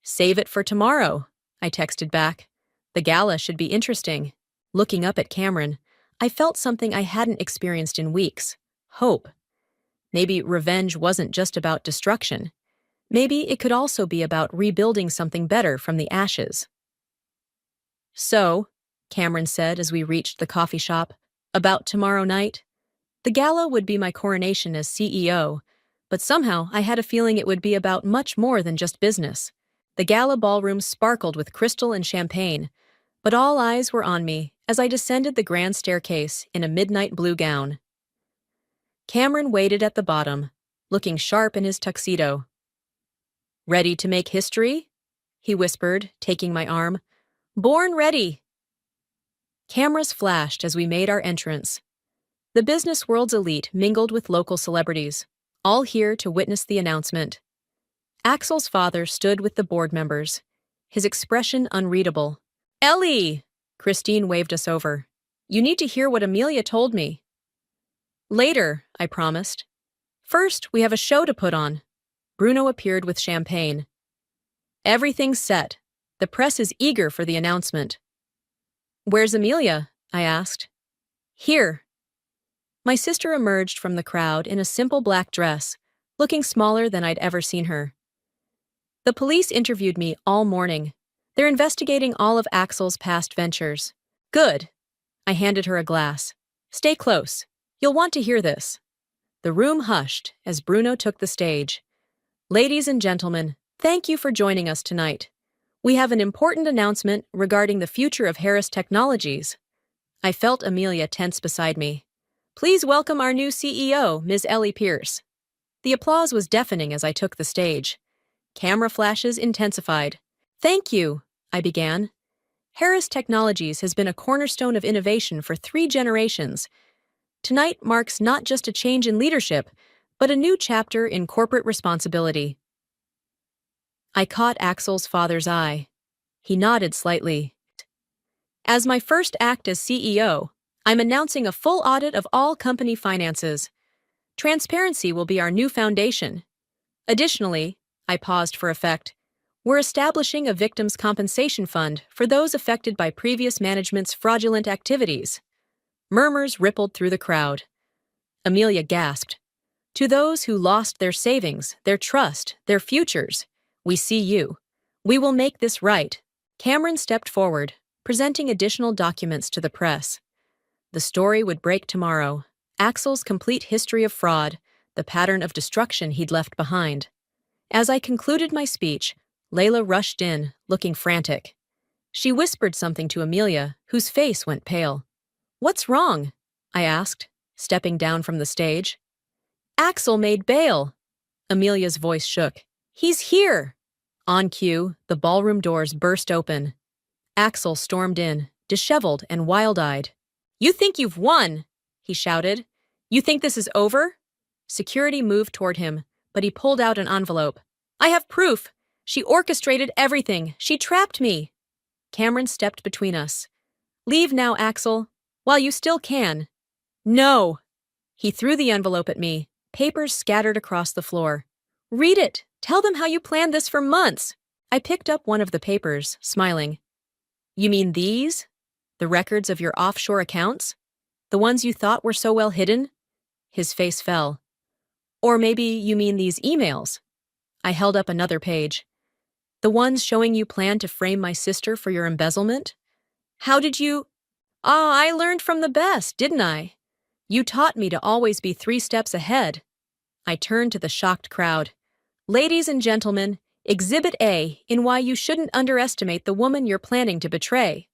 Save it for tomorrow, I texted back. The gala should be interesting. Looking up at Cameron, I felt something I hadn't experienced in weeks. Hope. Maybe revenge wasn't just about destruction. Maybe it could also be about rebuilding something better from the ashes. So, Cameron said as we reached the coffee shop, about tomorrow night? The gala would be my coronation as CEO, but somehow I had a feeling it would be about much more than just business. The gala ballroom sparkled with crystal and champagne, but all eyes were on me as I descended the grand staircase in a midnight blue gown. Cameron waited at the bottom, looking sharp in his tuxedo. Ready to make history? He whispered, taking my arm. Born ready. Cameras flashed as we made our entrance. The business world's elite mingled with local celebrities, all here to witness the announcement. Axel's father stood with the board members, his expression unreadable. Ellie! Christine waved us over. You need to hear what Amelia told me. Later, I promised. First, we have a show to put on. Bruno appeared with champagne. Everything's set. The press is eager for the announcement. Where's Amelia? I asked. Here. My sister emerged from the crowd in a simple black dress, looking smaller than I'd ever seen her. The police interviewed me all morning. They're investigating all of Axel's past ventures. Good. I handed her a glass. Stay close. You'll want to hear this. The room hushed as Bruno took the stage. Ladies and gentlemen, thank you for joining us tonight. We have an important announcement regarding the future of Harris Technologies. I felt Amelia tense beside me. Please welcome our new CEO, Ms. Ellie Pierce. The applause was deafening as I took the stage. Camera flashes intensified. Thank you, I began. Harris Technologies has been a cornerstone of innovation for 3 generations. Tonight marks not just a change in leadership, but a new chapter in corporate responsibility. I caught Axel's father's eye. He nodded slightly. As my first act as CEO, I'm announcing a full audit of all company finances. Transparency will be our new foundation. Additionally, I paused for effect, we're establishing a victims' compensation fund for those affected by previous management's fraudulent activities. Murmurs rippled through the crowd. Amelia gasped. To those who lost their savings, their trust, their futures, we see you. We will make this right. Cameron stepped forward, presenting additional documents to the press. The story would break tomorrow. Axel's complete history of fraud, the pattern of destruction he'd left behind. As I concluded my speech, Layla rushed in, looking frantic. She whispered something to Amelia, whose face went pale. What's wrong? I asked, stepping down from the stage. Axel made bail. Amelia's voice shook. He's here! On cue, the ballroom doors burst open. Axel stormed in, disheveled and wild-eyed. You think you've won, he shouted. You think this is over? Security moved toward him, but he pulled out an envelope. I have proof. She orchestrated everything. She trapped me. Cameron stepped between us. Leave now, Axel, while you still can. No. He threw the envelope at me, papers scattered across the floor. Read it. Tell them how you planned this for months. I picked up one of the papers, smiling. You mean these? The records of your offshore accounts? The ones you thought were so well hidden? His face fell. Or maybe you mean these emails? I held up another page. The ones showing you planned to frame my sister for your embezzlement? How did you... I learned from the best, didn't I? You taught me to always be 3 steps ahead. I turned to the shocked crowd. Ladies and gentlemen, Exhibit A in why you shouldn't underestimate the woman you're planning to betray.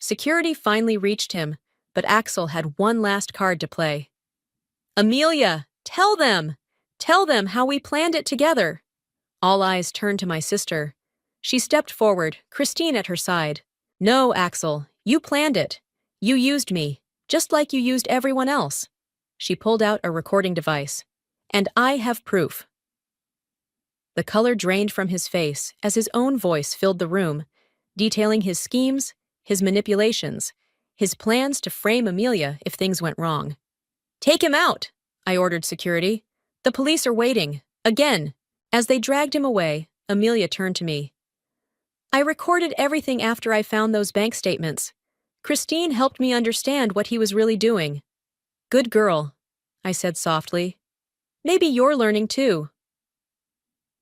Security finally reached him, but Axel had one last card to play. Amelia, tell them! Tell them how we planned it together. All eyes turned to my sister. She stepped forward, Christine at her side. No, Axel, you planned it. You used me, just like you used everyone else. She pulled out a recording device. And I have proof. The color drained from his face as his own voice filled the room, detailing his schemes, his manipulations, his plans to frame Amelia if things went wrong. "Take him out," I ordered security. "The police are waiting. Again." As they dragged him away, Amelia turned to me. "I recorded everything after I found those bank statements. Christine helped me understand what he was really doing." "Good girl," I said softly. "Maybe you're learning too."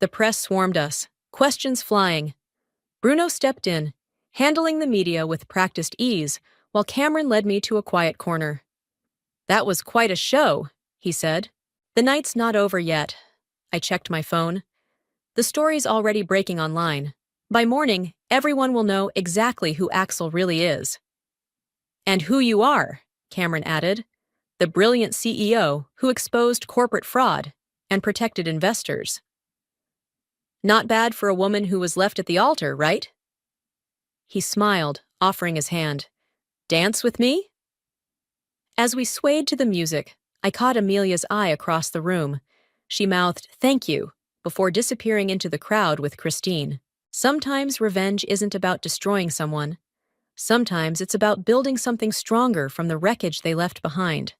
The press swarmed us, questions flying. Bruno stepped in, handling the media with practiced ease, while Cameron led me to a quiet corner. "That was quite a show," he said. "The night's not over yet." I checked my phone. "The story's already breaking online. By morning, everyone will know exactly who Axel really is." "And who you are," Cameron added. "The brilliant CEO who exposed corporate fraud and protected investors." "Not bad for a woman who was left at the altar, right?" He smiled, offering his hand. "Dance with me?" As we swayed to the music, I caught Amelia's eye across the room. She mouthed, "Thank you," before disappearing into the crowd with Christine. Sometimes revenge isn't about destroying someone. Sometimes it's about building something stronger from the wreckage they left behind.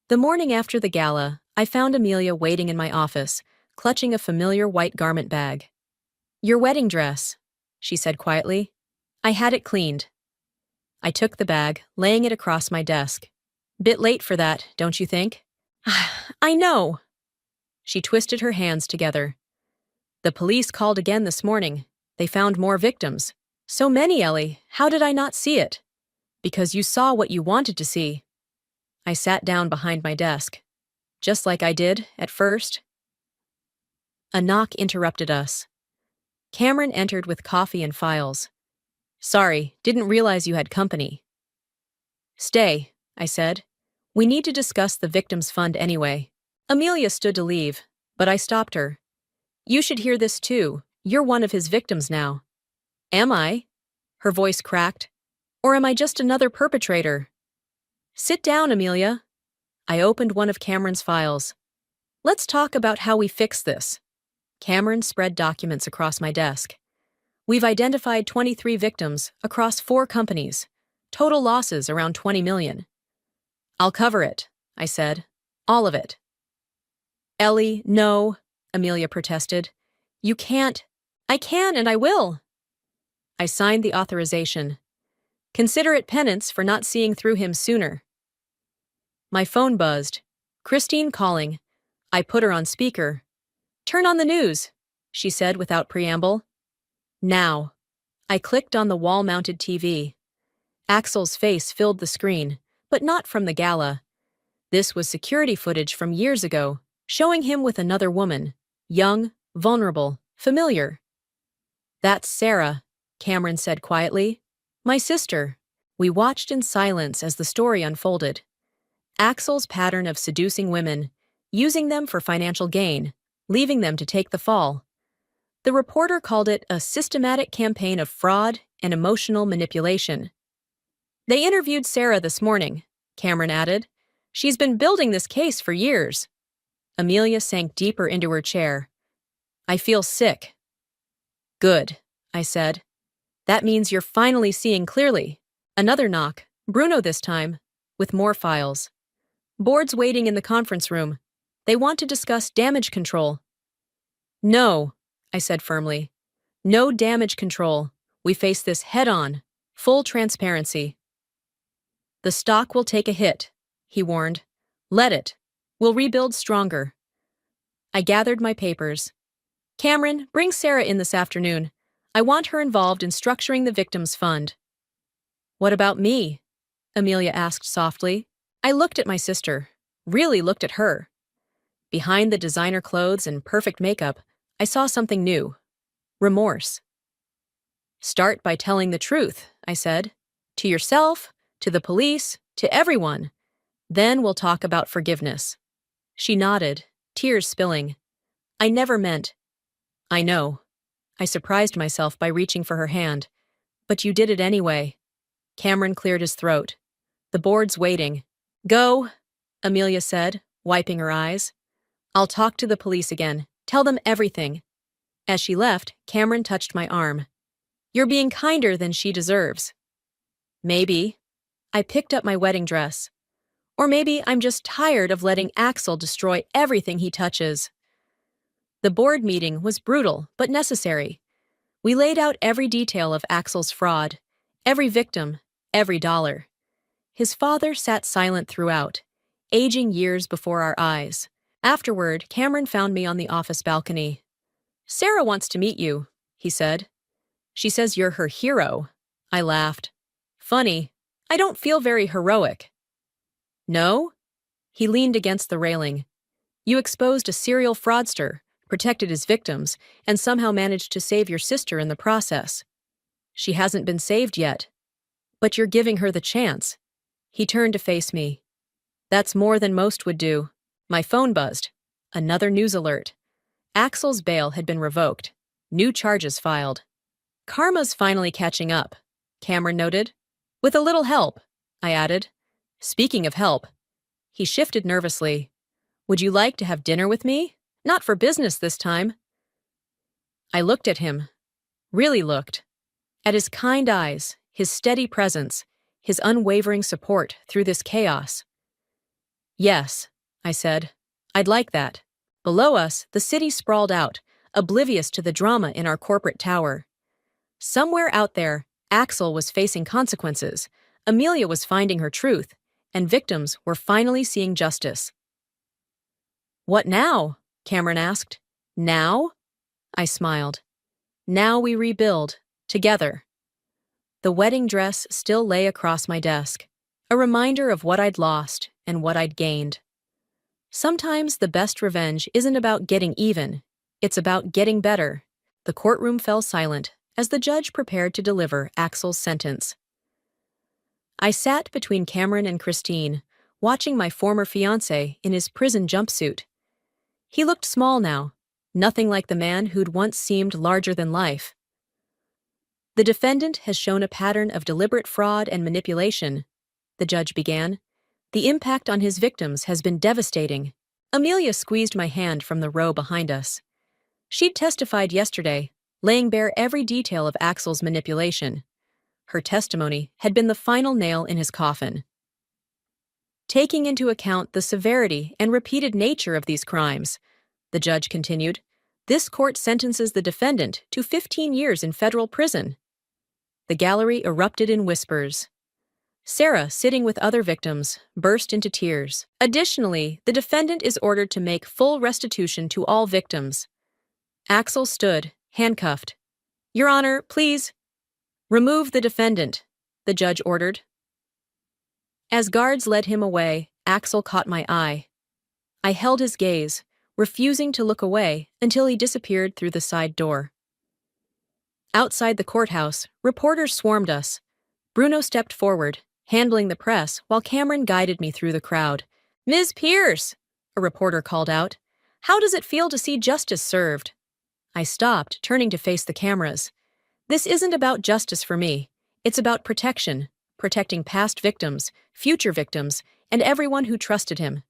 The morning after the gala, I found Amelia waiting in my office, clutching a familiar white garment bag. "Your wedding dress," she said quietly. "I had it cleaned." I took the bag, laying it across my desk. "Bit late for that, don't you think?" "I know." She twisted her hands together. "The police called again this morning. They found more victims. So many, Ellie. How did I not see it?" "Because you saw what you wanted to see." I sat down behind my desk. "Just like I did at first." A knock interrupted us. Cameron entered with coffee and files. "Sorry, didn't realize you had company." "Stay," I said. "We need to discuss the victims' fund anyway." Amelia stood to leave, but I stopped her. "You should hear this too. You're one of his victims now." "Am I?" Her voice cracked. "Or am I just another perpetrator?" "Sit down, Amelia." I opened one of Cameron's files. "Let's talk about how we fix this." Cameron spread documents across my desk. "We've identified 23 victims across 4 companies. Total losses around 20 million. "I'll cover it," I said. "All of it." "Ellie, no," Amelia protested. "You can't." "I can and I will." I signed the authorization. Consider it penance for not seeing through him sooner. My phone buzzed. Christine calling. I put her on speaker. "Turn on the news," she said without preamble. "Now." I clicked on the wall-mounted TV. Axel's face filled the screen, but not from the gala. This was security footage from years ago, showing him with another woman. Young, vulnerable, familiar. "That's Sarah," Cameron said quietly. "My sister." We watched in silence as the story unfolded. Axel's pattern of seducing women, using them for financial gain, leaving them to take the fall. The reporter called it a systematic campaign of fraud and emotional manipulation. "They interviewed Sarah this morning," Cameron added. "She's been building this case for years." Amelia sank deeper into her chair. "I feel sick." "Good," I said. "That means you're finally seeing clearly." Another knock, Bruno this time, with more files. "Board's waiting in the conference room. They want to discuss damage control." "No," I said firmly. "No damage control. We face this head-on. Full transparency." "The stock will take a hit," he warned. "Let it. We'll rebuild stronger." I gathered my papers. "Cameron, bring Sarah in this afternoon. I want her involved in structuring the victims' fund." "What about me?" Amelia asked softly. I looked at my sister, really looked at her. Behind the designer clothes and perfect makeup, I saw something new. Remorse. "Start by telling the truth," I said. "To yourself, to the police, to everyone. Then we'll talk about forgiveness." She nodded, tears spilling. "I never meant." "I know." I surprised myself by reaching for her hand. "But you did it anyway." Cameron cleared his throat. "The board's waiting." "Go," Amelia said, wiping her eyes. "I'll talk to the police again. Tell them everything." As she left, Cameron touched my arm. You're being kinder than she deserves. Maybe. I picked up my wedding dress. Or maybe I'm just tired of letting Axel destroy everything he touches. The board meeting was brutal, but necessary. We laid out every detail of Axel's fraud, every victim, every dollar. His father sat silent throughout, aging years before our eyes. Afterward, Cameron found me on the office balcony. "Sarah wants to meet you," he said. "She says you're her hero." I laughed. "Funny, I don't feel very heroic." "No?" He leaned against the railing. "You exposed a serial fraudster, protected his victims, and somehow managed to save your sister in the process. She hasn't been saved yet. But you're giving her the chance." He turned to face me. "That's more than most would do." My phone buzzed. Another news alert. Axel's bail had been revoked. New charges filed. "Karma's finally catching up," Cameron noted. "With a little help," I added. "Speaking of help." He shifted nervously. "Would you like to have dinner with me? Not for business this time." I looked at him. Really looked. At his kind eyes, his steady presence, his unwavering support through this chaos. "Yes," I said. "I'd like that." Below us, the city sprawled out, oblivious to the drama in our corporate tower. Somewhere out there, Axel was facing consequences, Amelia was finding her truth, and victims were finally seeing justice. "What now?" Cameron asked. "Now?" I smiled. "Now we rebuild, together." The wedding dress still lay across my desk, a reminder of what I'd lost and what I'd gained. Sometimes the best revenge isn't about getting even, it's about getting better. The courtroom fell silent as the judge prepared to deliver Axel's sentence. I sat between Cameron and Christine, watching my former fiancé in his prison jumpsuit. He looked small now, nothing like the man who'd once seemed larger than life. "The defendant has shown a pattern of deliberate fraud and manipulation," the judge began. "The impact on his victims has been devastating." Amelia squeezed my hand from the row behind us. She'd testified yesterday, laying bare every detail of Axel's manipulation. Her testimony had been the final nail in his coffin. "Taking into account the severity and repeated nature of these crimes," the judge continued, "this court sentences the defendant to 15 years in federal prison." The gallery erupted in whispers. Sarah, sitting with other victims, burst into tears. Additionally, the defendant is ordered to make full restitution to all victims. Axel stood, handcuffed. "Your Honor, please." "Remove the defendant," the judge ordered. As guards led him away, Axel caught my eye. I held his gaze, refusing to look away until he disappeared through the side door. Outside the courthouse, reporters swarmed us. Bruno stepped forward, handling the press while Cameron guided me through the crowd. "Ms. Pierce," a reporter called out, "how does it feel to see justice served?" I stopped, turning to face the cameras. This isn't about justice for me. It's about protection, protecting past victims, future victims, and everyone who trusted him.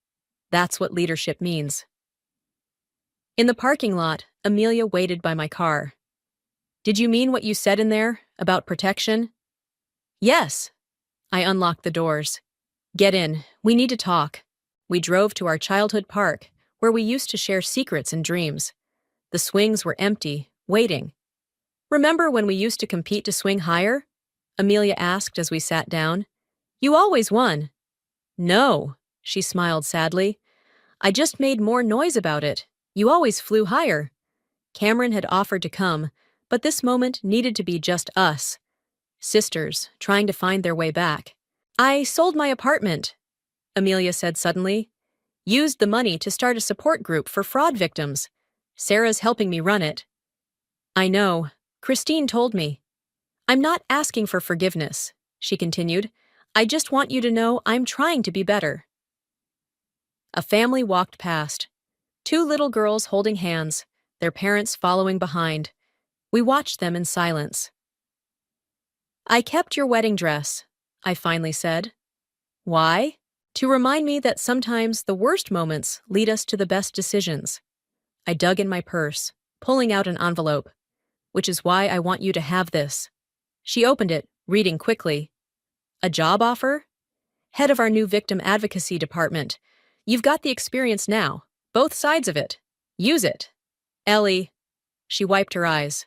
That's what leadership means. In the parking lot, Amelia waited by my car. "Did you mean what you said in there, about protection?" "Yes." I unlocked the doors. "Get in, we need to talk." We drove to our childhood park, where we used to share secrets and dreams. The swings were empty, waiting. "Remember when we used to compete to swing higher?" Amelia asked as we sat down. "You always won." "No," she smiled sadly. "I just made more noise about it. You always flew higher." Cameron had offered to come, but this moment needed to be just us. Sisters, trying to find their way back. "I sold my apartment," Amelia said suddenly. "Used the money to start a support group for fraud victims. Sarah's helping me run it." "I know. Christine told me." "I'm not asking for forgiveness," she continued. "I just want you to know I'm trying to be better." A family walked past. 2 little girls holding hands, their parents following behind. We watched them in silence. "I kept your wedding dress," I finally said. "Why?" "To remind me that sometimes the worst moments lead us to the best decisions." I dug in my purse, pulling out an envelope. "Which is why I want you to have this." She opened it, reading quickly. A job offer? Head of our new victim advocacy department. You've got the experience now, both sides of it. Use it. Ellie. She wiped her eyes.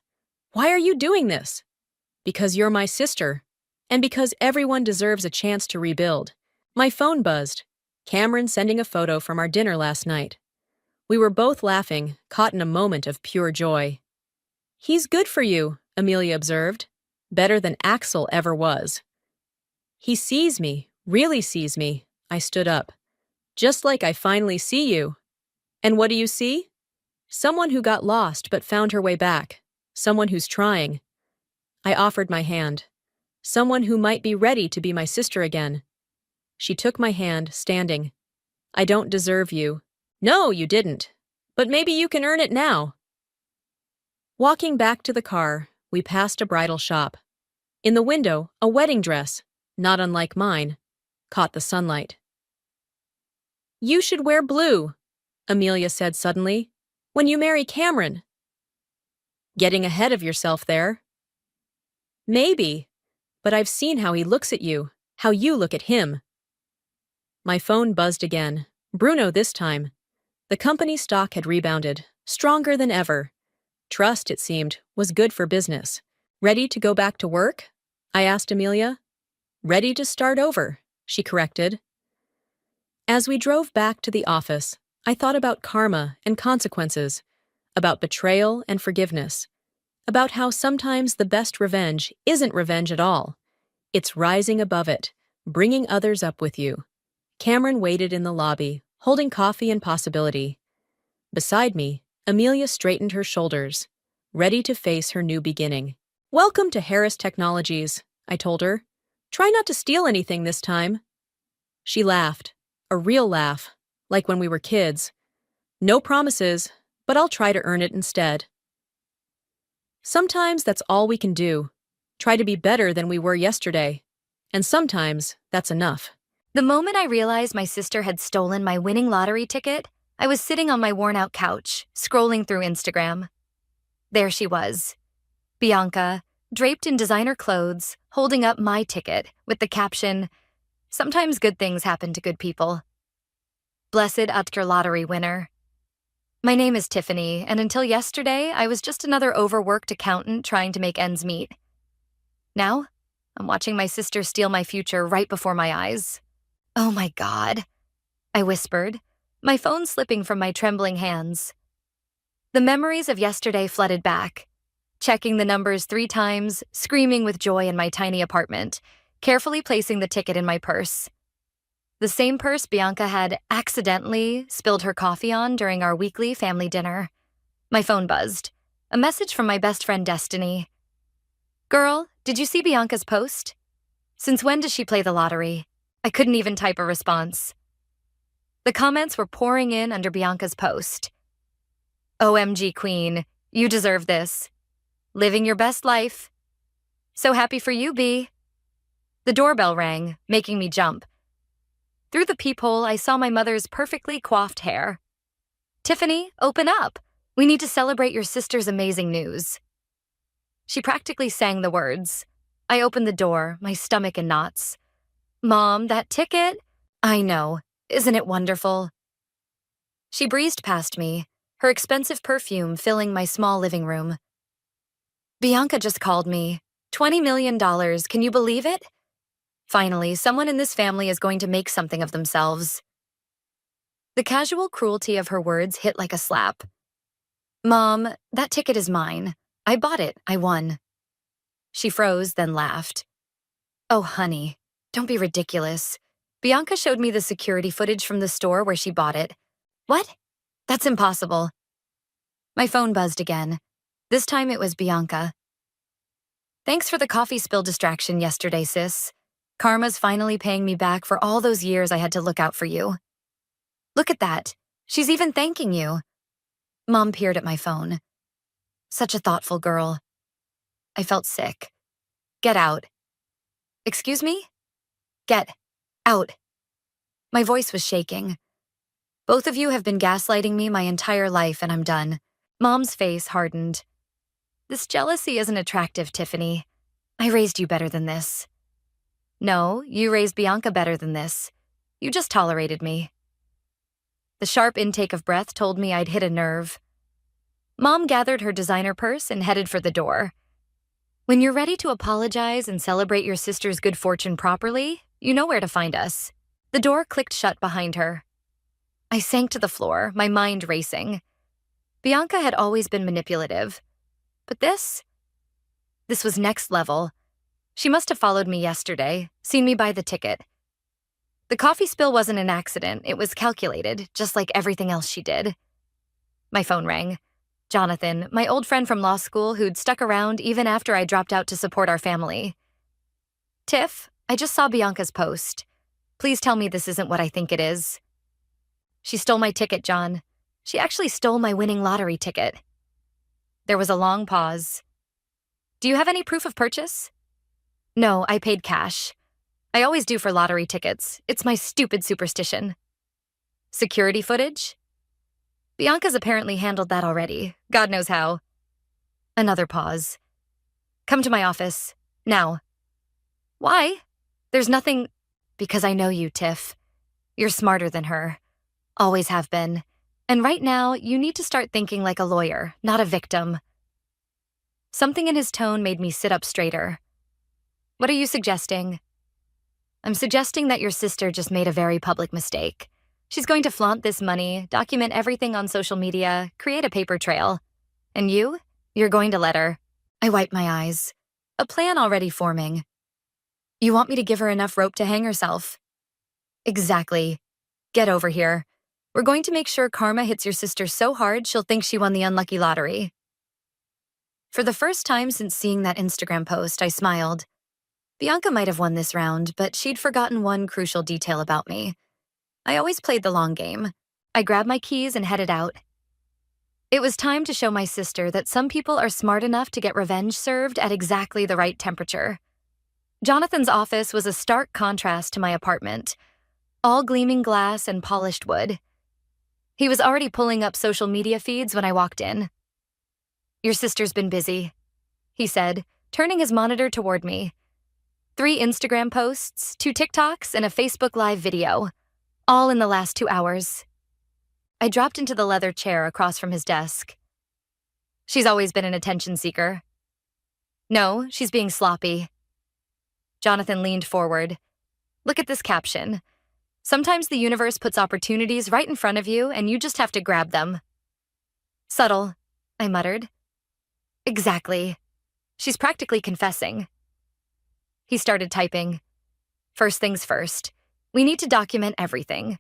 Why are you doing this? Because you're my sister. And because everyone deserves a chance to rebuild. My phone buzzed. Cameron sending a photo from our dinner last night. We were both laughing, caught in a moment of pure joy. He's good for you, Amelia observed. Better than Axel ever was. He sees me, really sees me. I stood up. Just like I finally see you. And what do you see? Someone who got lost but found her way back. Someone who's trying. I offered my hand. Someone who might be ready to be my sister again. She took my hand, standing. I don't deserve you. No, you didn't. But maybe you can earn it now. Walking back to the car, we passed a bridal shop. In the window, a wedding dress, not unlike mine, caught the sunlight. You should wear blue, Amelia said suddenly, when you marry Cameron. Getting ahead of yourself there. Maybe, but I've seen how he looks at you, how you look at him. My phone buzzed again, Bruno this time. The company stock had rebounded, stronger than ever. Trust, it seemed, was good for business. Ready to go back to work? I asked Amelia. Ready to start over, she corrected. As we drove back to the office, I thought about karma and consequences, about betrayal and forgiveness, about how sometimes the best revenge isn't revenge at all. It's rising above it, bringing others up with you. Cameron waited in the lobby, holding coffee and possibility. Beside me, Amelia straightened her shoulders, ready to face her new beginning. Welcome to Harris Technologies, I told her. Try not to steal anything this time. She laughed, a real laugh, like when we were kids. No promises, but I'll try to earn it instead. Sometimes that's all we can do, try to be better than we were yesterday. And sometimes that's enough. The moment I realized my sister had stolen my winning lottery ticket, I was sitting on my worn-out couch, scrolling through Instagram. There she was, Bianca, draped in designer clothes, holding up my ticket with the caption, "Sometimes good things happen to good people. Blessed Utker lottery winner." My name is Tiffany, and until yesterday, I was just another overworked accountant trying to make ends meet. Now, I'm watching my sister steal my future right before my eyes. Oh my God, I whispered, my phone slipping from my trembling hands. The memories of yesterday flooded back, checking the numbers 3 times, screaming with joy in my tiny apartment, carefully placing the ticket in my purse. The same purse Bianca had accidentally spilled her coffee on during our weekly family dinner. My phone buzzed. A message from my best friend Destiny. "Girl, did you see Bianca's post? Since when does she play the lottery?" I couldn't even type a response. The comments were pouring in under Bianca's post. "OMG Queen, you deserve this. Living your best life. So happy for you, B." The doorbell rang, making me jump. Through the peephole, I saw my mother's perfectly coiffed hair. "Tiffany, open up. We need to celebrate your sister's amazing news." She practically sang the words. I opened the door, my stomach in knots. "Mom, that ticket?" "I know. Isn't it wonderful?" She breezed past me, her expensive perfume filling my small living room. "Bianca just called me. $20 million, can you believe it? Finally, someone in this family is going to make something of themselves." The casual cruelty of her words hit like a slap. "Mom, that ticket is mine. I bought it. I won." She froze, then laughed. "Oh, honey, don't be ridiculous. Bianca showed me the security footage from the store where she bought it." "What? That's impossible." My phone buzzed again. This time it was Bianca. "Thanks for the coffee spill distraction yesterday, sis. Karma's finally paying me back for all those years I had to look out for you. Look at that. She's even thanking you." Mom peered at my phone. Such a thoughtful girl. I felt sick. "Get out." "Excuse me?" "Get out." My voice was shaking. "Both of you have been gaslighting me my entire life, and I'm done." Mom's face hardened. "This jealousy isn't attractive, Tiffany. I raised you better than this. No, you raised Bianca better than this. You just tolerated me. The sharp intake of breath told me I'd hit a nerve. Mom gathered her designer purse and headed for the door. When you're ready to apologize and celebrate your sister's good fortune properly, you know where to find us. The door clicked shut behind her. I sank to the floor, my mind racing. Bianca had always been manipulative. But this was next level. She must have followed me yesterday, seen me buy the ticket. The coffee spill wasn't an accident, it was calculated, just like everything else she did. My phone rang. Jonathan, my old friend from law school who'd stuck around even after I dropped out to support our family. Tiff, I just saw Bianca's post. Please tell me this isn't what I think it is. She stole my ticket, John. She actually stole my winning lottery ticket. There was a long pause. Do you have any proof of purchase? No, I paid cash. I always do for lottery tickets. It's my stupid superstition. Security footage? Bianca's apparently handled that already. God knows how. Another pause. Come to my office. Now. Why? There's nothing... Because I know you, Tiff. You're smarter than her. Always have been. And right now, you need to start thinking like a lawyer, not a victim. Something in his tone made me sit up straighter. What are you suggesting? I'm suggesting that your sister just made a very public mistake. She's going to flaunt this money, document everything on social media, create a paper trail. And you're going to let her. I wiped my eyes. A plan already forming. You want me to give her enough rope to hang herself? Exactly. Get over here. We're going to make sure karma hits your sister so hard she'll think she won the unlucky lottery. For the first time since seeing that Instagram post, I smiled. Bianca might have won this round, but she'd forgotten one crucial detail about me. I always played the long game. I grabbed my keys and headed out. It was time to show my sister that some people are smart enough to get revenge served at exactly the right temperature. Jonathan's office was a stark contrast to my apartment, all gleaming glass and polished wood. He was already pulling up social media feeds when I walked in. Your sister's been busy, he said, turning his monitor toward me. 3 Instagram posts, 2 TikToks, and a Facebook Live video, all in the last 2 hours. I dropped into the leather chair across from his desk. She's always been an attention seeker. No, she's being sloppy. Jonathan leaned forward. Look at this caption. Sometimes the universe puts opportunities right in front of you and you just have to grab them. Subtle, I muttered. Exactly. She's practically confessing. He started typing. First things first. We need to document everything.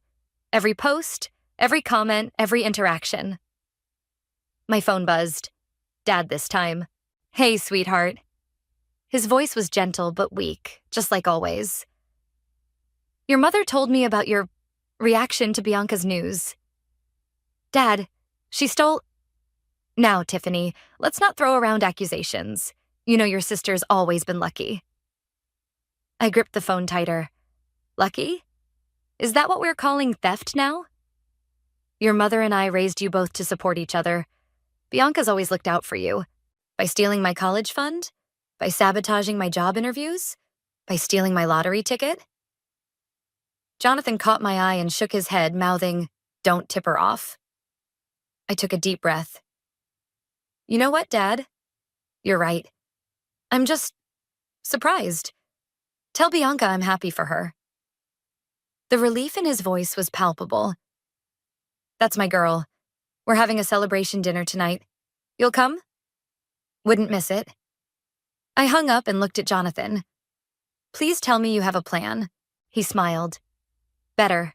Every post, every comment, every interaction. My phone buzzed. Dad this time. Hey, sweetheart. His voice was gentle but weak, just like always. Your mother told me about your reaction to Bianca's news. Dad, she stole... Now, Tiffany, let's not throw around accusations. You know your sister's always been lucky. I gripped the phone tighter. Lucky? Is that what we're calling theft now? Your mother and I raised you both to support each other. Bianca's always looked out for you. By stealing my college fund? By sabotaging my job interviews? By stealing my lottery ticket? Jonathan caught my eye and shook his head, mouthing, "Don't tip her off." I took a deep breath. You know what, Dad? You're right. I'm just surprised. Tell Bianca I'm happy for her. The relief in his voice was palpable. That's my girl. We're having a celebration dinner tonight. You'll come? Wouldn't miss it. I hung up and looked at Jonathan. Please tell me you have a plan. He smiled. Better.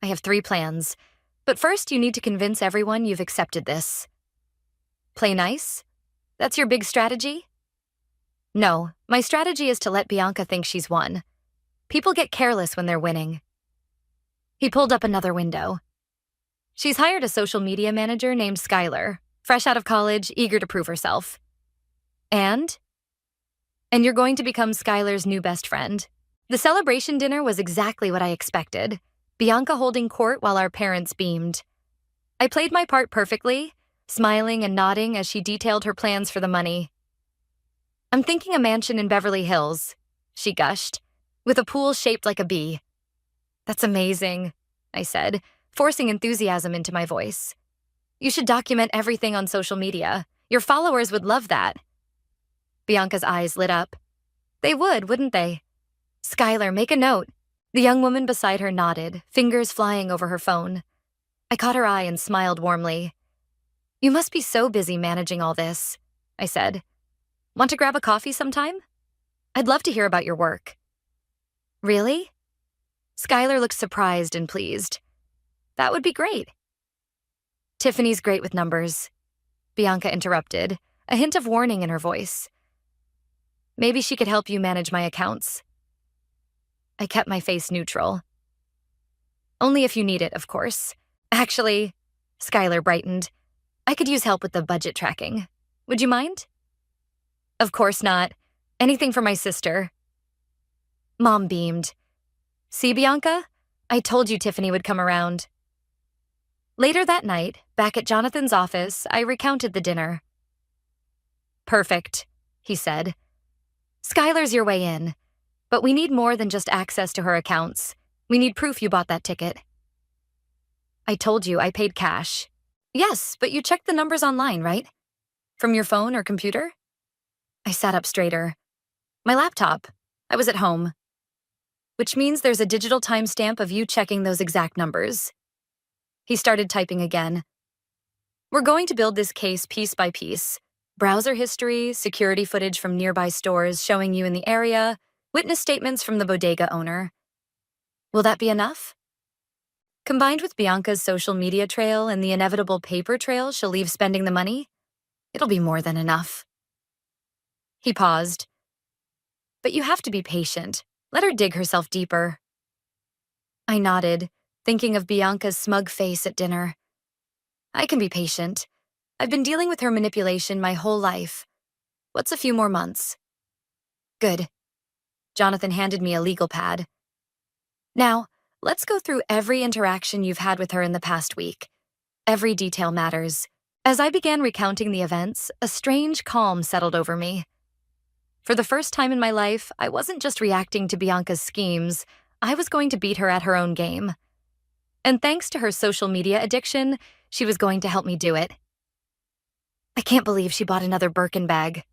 I have 3 plans. But first you need to convince everyone you've accepted this. Play nice? That's your big strategy? No, my strategy is to let Bianca think she's won. People get careless when they're winning. He pulled up another window. She's hired a social media manager named Skylar, fresh out of college, eager to prove herself. And you're going to become Skylar's new best friend. The celebration dinner was exactly what I expected, Bianca holding court while our parents beamed. I played my part perfectly, smiling and nodding as she detailed her plans for the money. I'm thinking a mansion in Beverly Hills, she gushed, with a pool shaped like a bee. That's amazing, I said, forcing enthusiasm into my voice. You should document everything on social media. Your followers would love that. Bianca's eyes lit up. They would, wouldn't they? Skylar, make a note. The young woman beside her nodded, fingers flying over her phone. I caught her eye and smiled warmly. You must be so busy managing all this, I said. Want to grab a coffee sometime? I'd love to hear about your work. Really? Skylar looked surprised and pleased. That would be great. Tiffany's great with numbers, Bianca interrupted, a hint of warning in her voice. Maybe she could help you manage my accounts. I kept my face neutral. Only if you need it, of course. Actually, Skylar brightened, I could use help with the budget tracking. Would you mind? Of course not. Anything for my sister. Mom beamed. See, Bianca? I told you Tiffany would come around. Later that night, back at Jonathan's office, I recounted the dinner. Perfect, he said. Skylar's your way in, but we need more than just access to her accounts. We need proof you bought that ticket. I told you I paid cash. Yes, but you checked the numbers online, right? From your phone or computer? I sat up straighter. My laptop. I was at home. Which means there's a digital timestamp of you checking those exact numbers. He started typing again. We're going to build this case piece by piece. Browser history, security footage from nearby stores showing you in the area, witness statements from the bodega owner. Will that be enough? Combined with Bianca's social media trail and the inevitable paper trail she'll leave spending the money, it'll be more than enough. He paused. But you have to be patient. Let her dig herself deeper. I nodded, thinking of Bianca's smug face at dinner. I can be patient. I've been dealing with her manipulation my whole life. What's a few more months? Good. Jonathan handed me a legal pad. Now, let's go through every interaction you've had with her in the past week. Every detail matters. As I began recounting the events, a strange calm settled over me. For the first time in my life, I wasn't just reacting to Bianca's schemes, I was going to beat her at her own game. And thanks to her social media addiction, she was going to help me do it. I can't believe she bought another Birkin bag.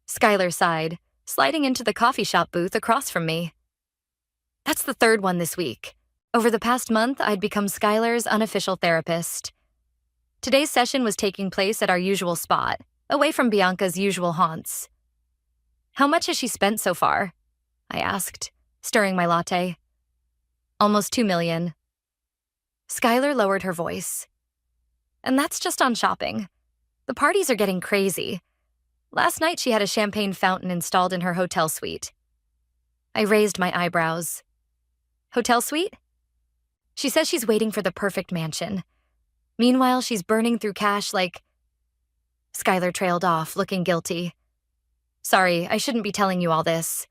Skylar sighed, sliding into the coffee shop booth across from me. That's the third one this week. Over the past month, I'd become Skylar's unofficial therapist. Today's session was taking place at our usual spot, away from Bianca's usual haunts. How much has she spent so far? I asked, stirring my latte. Almost $2 million. Skylar lowered her voice. And that's just on shopping. The parties are getting crazy. Last night she had a champagne fountain installed in her hotel suite. I raised my eyebrows. Hotel suite? She says she's waiting for the perfect mansion. Meanwhile, she's burning through cash like... Skylar trailed off, looking guilty. Sorry, I shouldn't be telling you all this.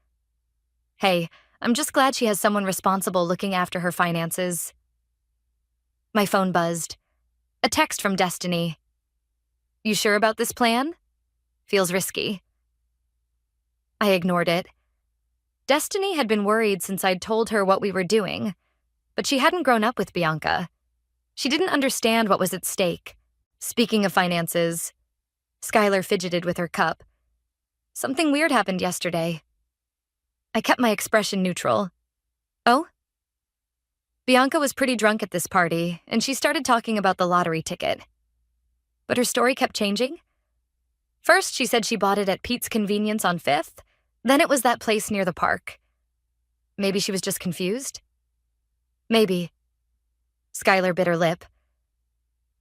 Hey, I'm just glad she has someone responsible looking after her finances. My phone buzzed. A text from Destiny. You sure about this plan? Feels risky. I ignored it. Destiny had been worried since I'd told her what we were doing, but she hadn't grown up with Bianca. She didn't understand what was at stake. Speaking of finances, Skylar fidgeted with her cup. Something weird happened yesterday. I kept my expression neutral. Oh? Bianca was pretty drunk at this party, and she started talking about the lottery ticket. But her story kept changing. First, she said she bought it at Pete's Convenience on 5th, then it was that place near the park. Maybe she was just confused? Maybe. Skylar bit her lip.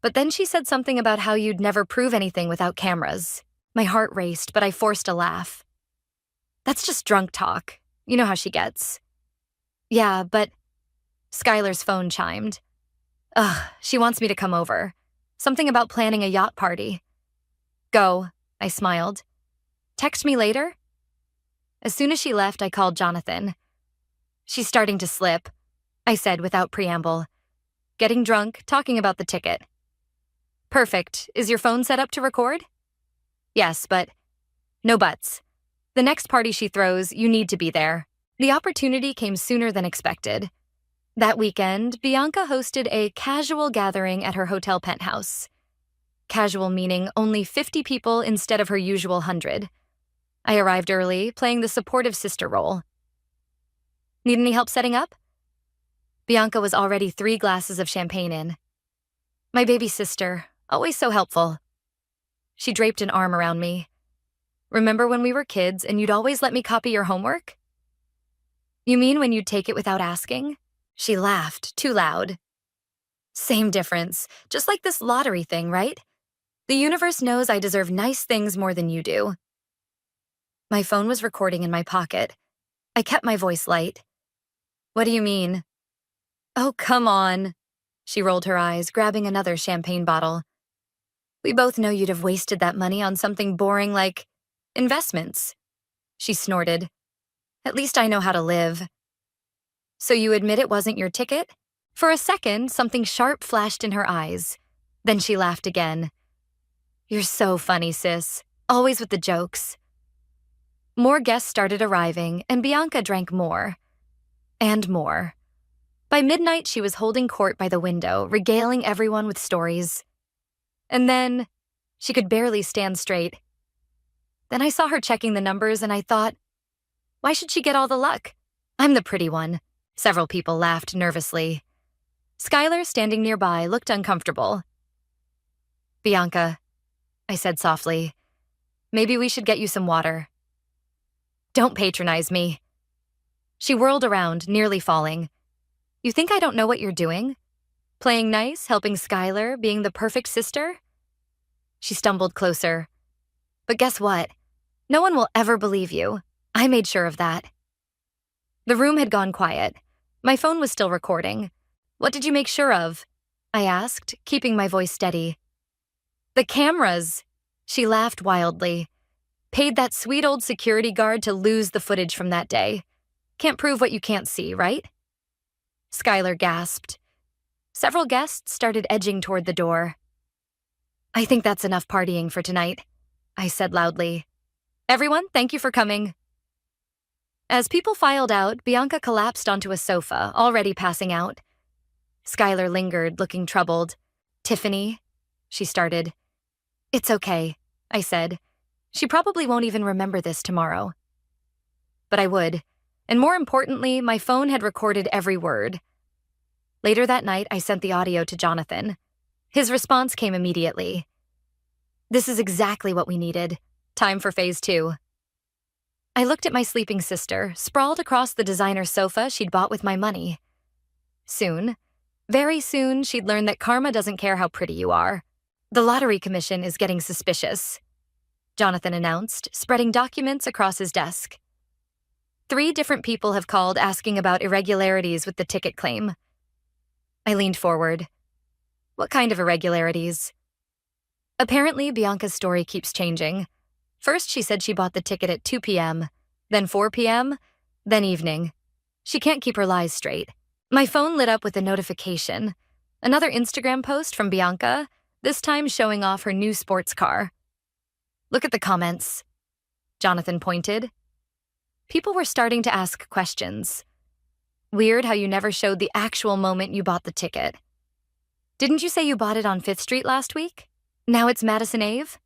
But then she said something about how you'd never prove anything without cameras. My heart raced, but I forced a laugh. That's just drunk talk. You know how she gets. Yeah, but... Skylar's phone chimed. Ugh, she wants me to come over. Something about planning a yacht party. Go, I smiled. Text me later? As soon as she left, I called Jonathan. She's starting to slip, I said without preamble. Getting drunk, talking about the ticket. Perfect. Is your phone set up to record? Yes, but... No buts. The next party she throws, you need to be there. The opportunity came sooner than expected. That weekend, Bianca hosted a casual gathering at her hotel penthouse. Casual meaning only 50 people instead of her usual 100. I arrived early, playing the supportive sister role. Need any help setting up? Bianca was already 3 glasses of champagne in. My baby sister, always so helpful. She draped an arm around me. Remember when we were kids and you'd always let me copy your homework? You mean when you'd take it without asking? She laughed, too loud. Same difference, just like this lottery thing, right? The universe knows I deserve nice things more than you do. My phone was recording in my pocket. I kept my voice light. What do you mean? Oh, come on. She rolled her eyes, grabbing another champagne bottle. We both know you'd have wasted that money on something boring like investments. She snorted. At least I know how to live. So you admit it wasn't your ticket? For a second, something sharp flashed in her eyes. Then she laughed again. You're so funny, sis. Always with the jokes. More guests started arriving, and Bianca drank more. And more. By midnight, she was holding court by the window, regaling everyone with stories. And then, she could barely stand straight. Then I saw her checking the numbers, and I thought, why should she get all the luck? I'm the pretty one. Several people laughed nervously. Skylar, standing nearby, looked uncomfortable. Bianca, I said softly, maybe we should get you some water. Don't patronize me. She whirled around, nearly falling. You think I don't know what you're doing? Playing nice, helping Skylar, being the perfect sister? She stumbled closer. But guess what? No one will ever believe you. I made sure of that. The room had gone quiet. My phone was still recording. What did you make sure of? I asked, keeping my voice steady. The cameras. She laughed wildly. Paid that sweet old security guard to lose the footage from that day. Can't prove what you can't see, right? Skylar gasped. Several guests started edging toward the door. I think that's enough partying for tonight, I said loudly. Everyone, thank you for coming. As people filed out, Bianca collapsed onto a sofa, already passing out. Skylar lingered, looking troubled. Tiffany, she started. It's okay, I said. She probably won't even remember this tomorrow. But I would. And more importantly, my phone had recorded every word. Later that night, I sent the audio to Jonathan. His response came immediately. This is exactly what we needed. Time for phase 2. I looked at my sleeping sister, sprawled across the designer sofa she'd bought with my money. Soon, very soon, she'd learn that karma doesn't care how pretty you are. The lottery commission is getting suspicious, Jonathan announced, spreading documents across his desk. 3 different people have called asking about irregularities with the ticket claim. I leaned forward. What kind of irregularities? Apparently, Bianca's story keeps changing. First, she said she bought the ticket at 2 p.m., then 4 p.m., then evening. She can't keep her lies straight. My phone lit up with a notification. Another Instagram post from Bianca, this time showing off her new sports car. Look at the comments. Jonathan pointed. People were starting to ask questions. Weird how you never showed the actual moment you bought the ticket. Didn't you say you bought it on 5th Street last week? Now it's Madison Ave?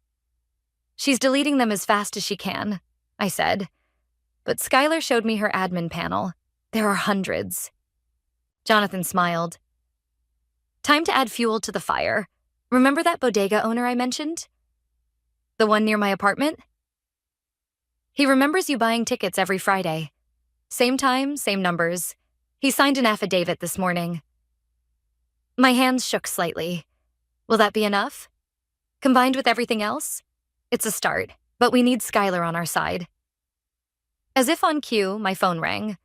She's deleting them as fast as she can, I said. But Skylar showed me her admin panel. There are hundreds. Jonathan smiled. Time to add fuel to the fire. Remember that bodega owner I mentioned? The one near my apartment? He remembers you buying tickets every Friday. Same time, same numbers. He signed an affidavit this morning. My hands shook slightly. Will that be enough? Combined with everything else? It's a start, but we need Skylar on our side. As if on cue, my phone rang.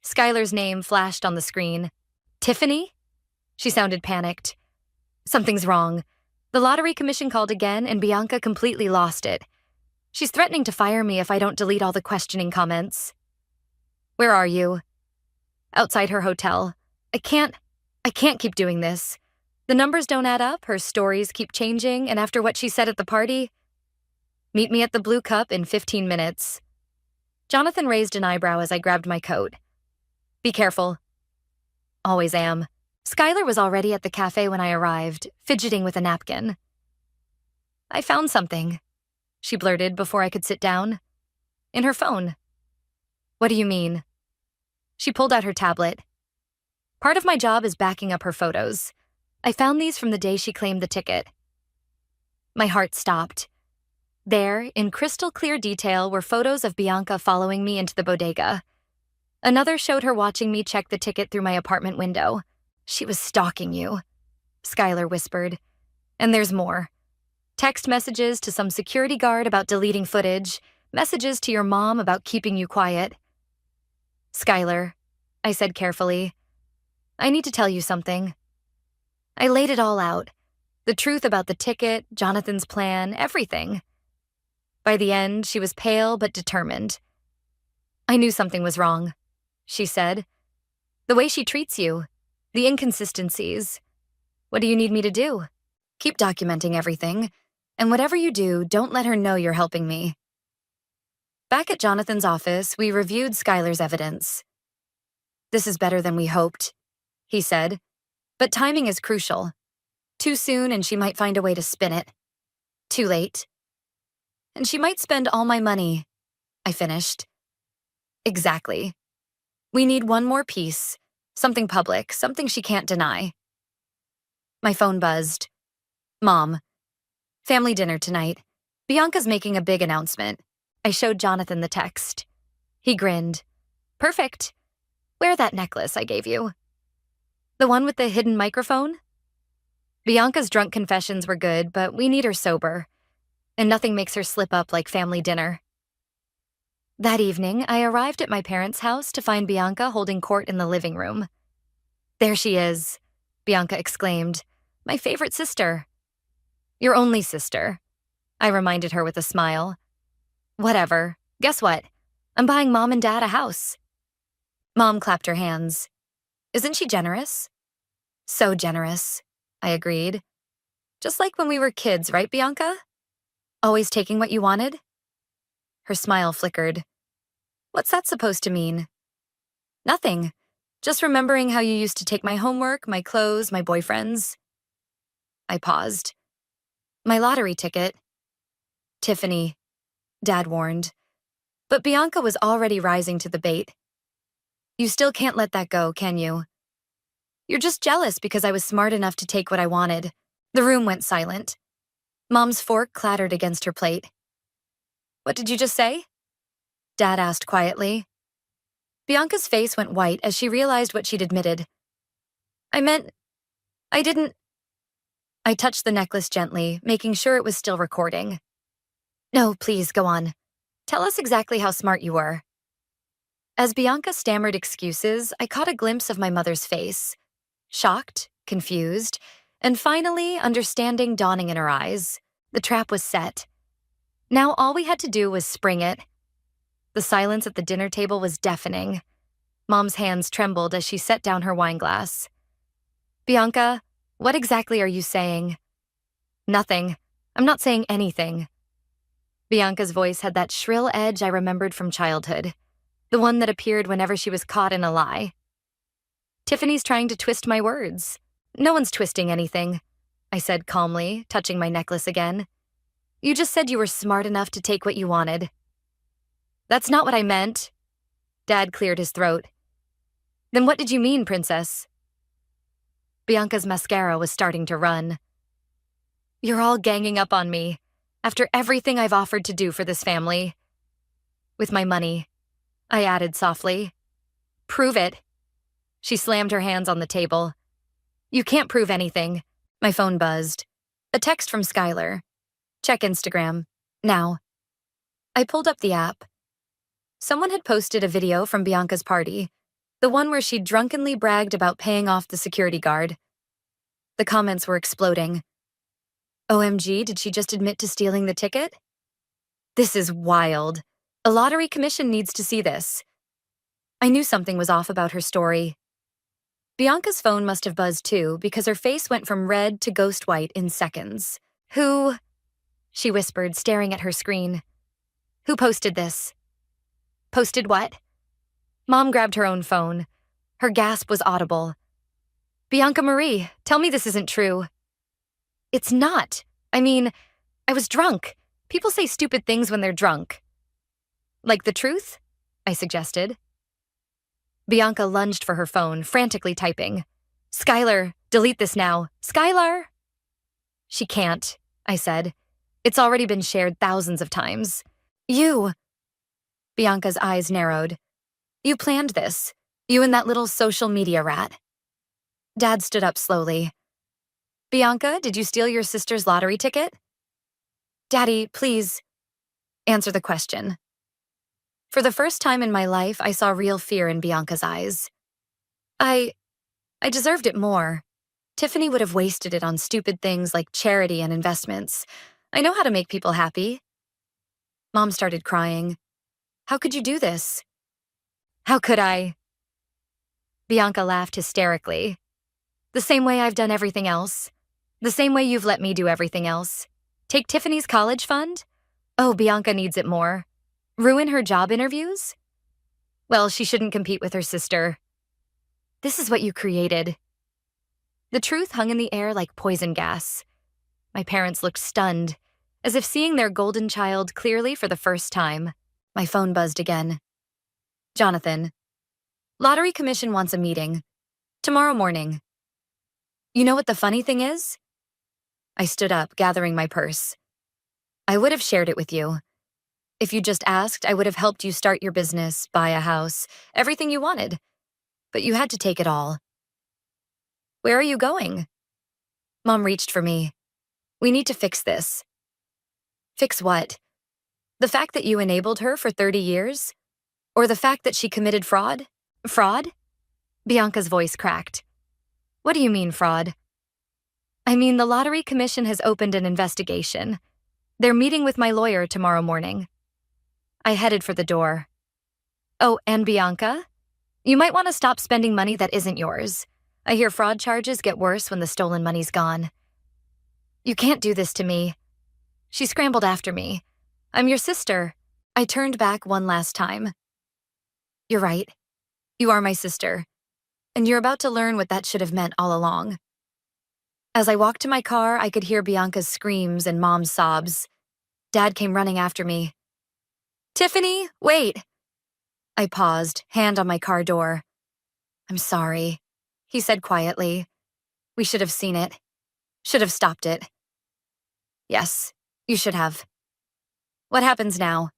Skylar's name flashed on the screen. Tiffany? She sounded panicked. Something's wrong. The lottery commission called again, and Bianca completely lost it. She's threatening to fire me if I don't delete all the questioning comments. Where are you? Outside her hotel. I can't keep doing this. The numbers don't add up, her stories keep changing, and after what she said at the party, meet me at the Blue Cup in 15 minutes. Jonathan raised an eyebrow as I grabbed my coat. Be careful. Always am. Skylar was already at the cafe when I arrived, fidgeting with a napkin. I found something, she blurted before I could sit down. In her phone. What do you mean? She pulled out her tablet. Part of my job is backing up her photos. I found these from the day she claimed the ticket. My heart stopped. There, in crystal clear detail, were photos of Bianca following me into the bodega. Another showed her watching me check the ticket through my apartment window. She was stalking you, Skylar whispered. And there's more. Text messages to some security guard about deleting footage, messages to your mom about keeping you quiet. Skylar, I said carefully, I need to tell you something. I laid it all out. The truth about the ticket, Jonathan's plan, everything. By the end, she was pale but determined. I knew something was wrong, she said. The way she treats you, the inconsistencies. What do you need me to do? Keep documenting everything, and whatever you do, don't let her know you're helping me. Back at Jonathan's office, we reviewed Skylar's evidence. This is better than we hoped, he said, but timing is crucial. Too soon and she might find a way to spin it. Too late. And she might spend all my money, I finished. Exactly. We need one more piece, something public, something she can't deny. My phone buzzed. Mom. Family dinner tonight. Bianca's making a big announcement. I showed Jonathan the text. He grinned. Perfect. Wear that necklace I gave you. The one with the hidden microphone? Bianca's drunk confessions were good, but we need her sober. And nothing makes her slip up like family dinner. That evening, I arrived at my parents' house to find Bianca holding court in the living room. There she is, Bianca exclaimed. My favorite sister. Your only sister, I reminded her with a smile. Whatever. Guess what? I'm buying Mom and Dad a house. Mom clapped her hands. Isn't she generous? So generous, I agreed. Just like when we were kids, right, Bianca? Always taking what you wanted? Her smile flickered. What's that supposed to mean? Nothing. Just remembering how you used to take my homework, my clothes, my boyfriends. I paused. My lottery ticket. Tiffany, Dad warned. But Bianca was already rising to the bait. You still can't let that go, can you? You're just jealous because I was smart enough to take what I wanted. The room went silent. Mom's fork clattered against her plate. What did you just say? Dad asked quietly. Bianca's face went white as she realized what she'd admitted. I didn't. I touched the necklace gently, making sure it was still recording. No, please, go on. Tell us exactly how smart you were. As Bianca stammered excuses, I caught a glimpse of my mother's face. Shocked, confused, and finally understanding dawning in her eyes. The trap was set. Now all we had to do was spring it. The silence at the dinner table was deafening. Mom's hands trembled as she set down her wineglass. Bianca, what exactly are you saying? Nothing. I'm not saying anything. Bianca's voice had that shrill edge I remembered from childhood, the one that appeared whenever she was caught in a lie. Tiffany's trying to twist my words. No one's twisting anything, I said calmly, touching my necklace again. You just said you were smart enough to take what you wanted. That's not what I meant. Dad cleared his throat. Then what did you mean, Princess? Bianca's mascara was starting to run. You're all ganging up on me, after everything I've offered to do for this family. With my money, I added softly. Prove it. She slammed her hands on the table. You can't prove anything. My phone buzzed. A text from Skylar. Check Instagram. Now. I pulled up the app. Someone had posted a video from Bianca's party, the one where she drunkenly bragged about paying off the security guard. The comments were exploding. OMG, did she just admit to stealing the ticket? This is wild. A lottery commission needs to see this. I knew something was off about her story. Bianca's phone must have buzzed too, because her face went from red to ghost white in seconds. Who? She whispered, staring at her screen. Who posted this? Posted what? Mom grabbed her own phone. Her gasp was audible. Bianca Marie, tell me this isn't true. It's not. I mean, I was drunk. People say stupid things when they're drunk. Like the truth? I suggested. Bianca lunged for her phone, frantically typing. Skylar, delete this now. Skylar! She can't, I said. It's already been shared thousands of times. You! Bianca's eyes narrowed. You planned this. You and that little social media rat. Dad stood up slowly. Bianca, did you steal your sister's lottery ticket? Daddy, please, answer the question. For the first time in my life, I saw real fear in Bianca's eyes. I deserved it more. Tiffany would have wasted it on stupid things like charity and investments. I know how to make people happy. Mom started crying. How could you do this? How could I? Bianca laughed hysterically. The same way I've done everything else. The same way you've let me do everything else. Take Tiffany's college fund? Oh, Bianca needs it more. Ruin her job interviews? Well, she shouldn't compete with her sister. This is what you created. The truth hung in the air like poison gas. My parents looked stunned, as if seeing their golden child clearly for the first time. My phone buzzed again. Jonathan. Lottery Commission wants a meeting. Tomorrow morning. You know what the funny thing is? I stood up, gathering my purse. I would have shared it with you. If you just asked, I would have helped you start your business, buy a house, everything you wanted. But you had to take it all. Where are you going? Mom reached for me. We need to fix this. Fix what? The fact that you enabled her for 30 years? Or the fact that she committed fraud? Fraud? Bianca's voice cracked. What do you mean, fraud? I mean, the Lottery Commission has opened an investigation. They're meeting with my lawyer tomorrow morning. I headed for the door. Oh, and Bianca? You might want to stop spending money that isn't yours. I hear fraud charges get worse when the stolen money's gone. You can't do this to me. She scrambled after me. I'm your sister. I turned back one last time. You're right. You are my sister. And you're about to learn what that should have meant all along. As I walked to my car, I could hear Bianca's screams and Mom's sobs. Dad came running after me. Tiffany, wait! I paused, hand on my car door. I'm sorry, he said quietly. We should have seen it. Should have stopped it. Yes, you should have. What happens now?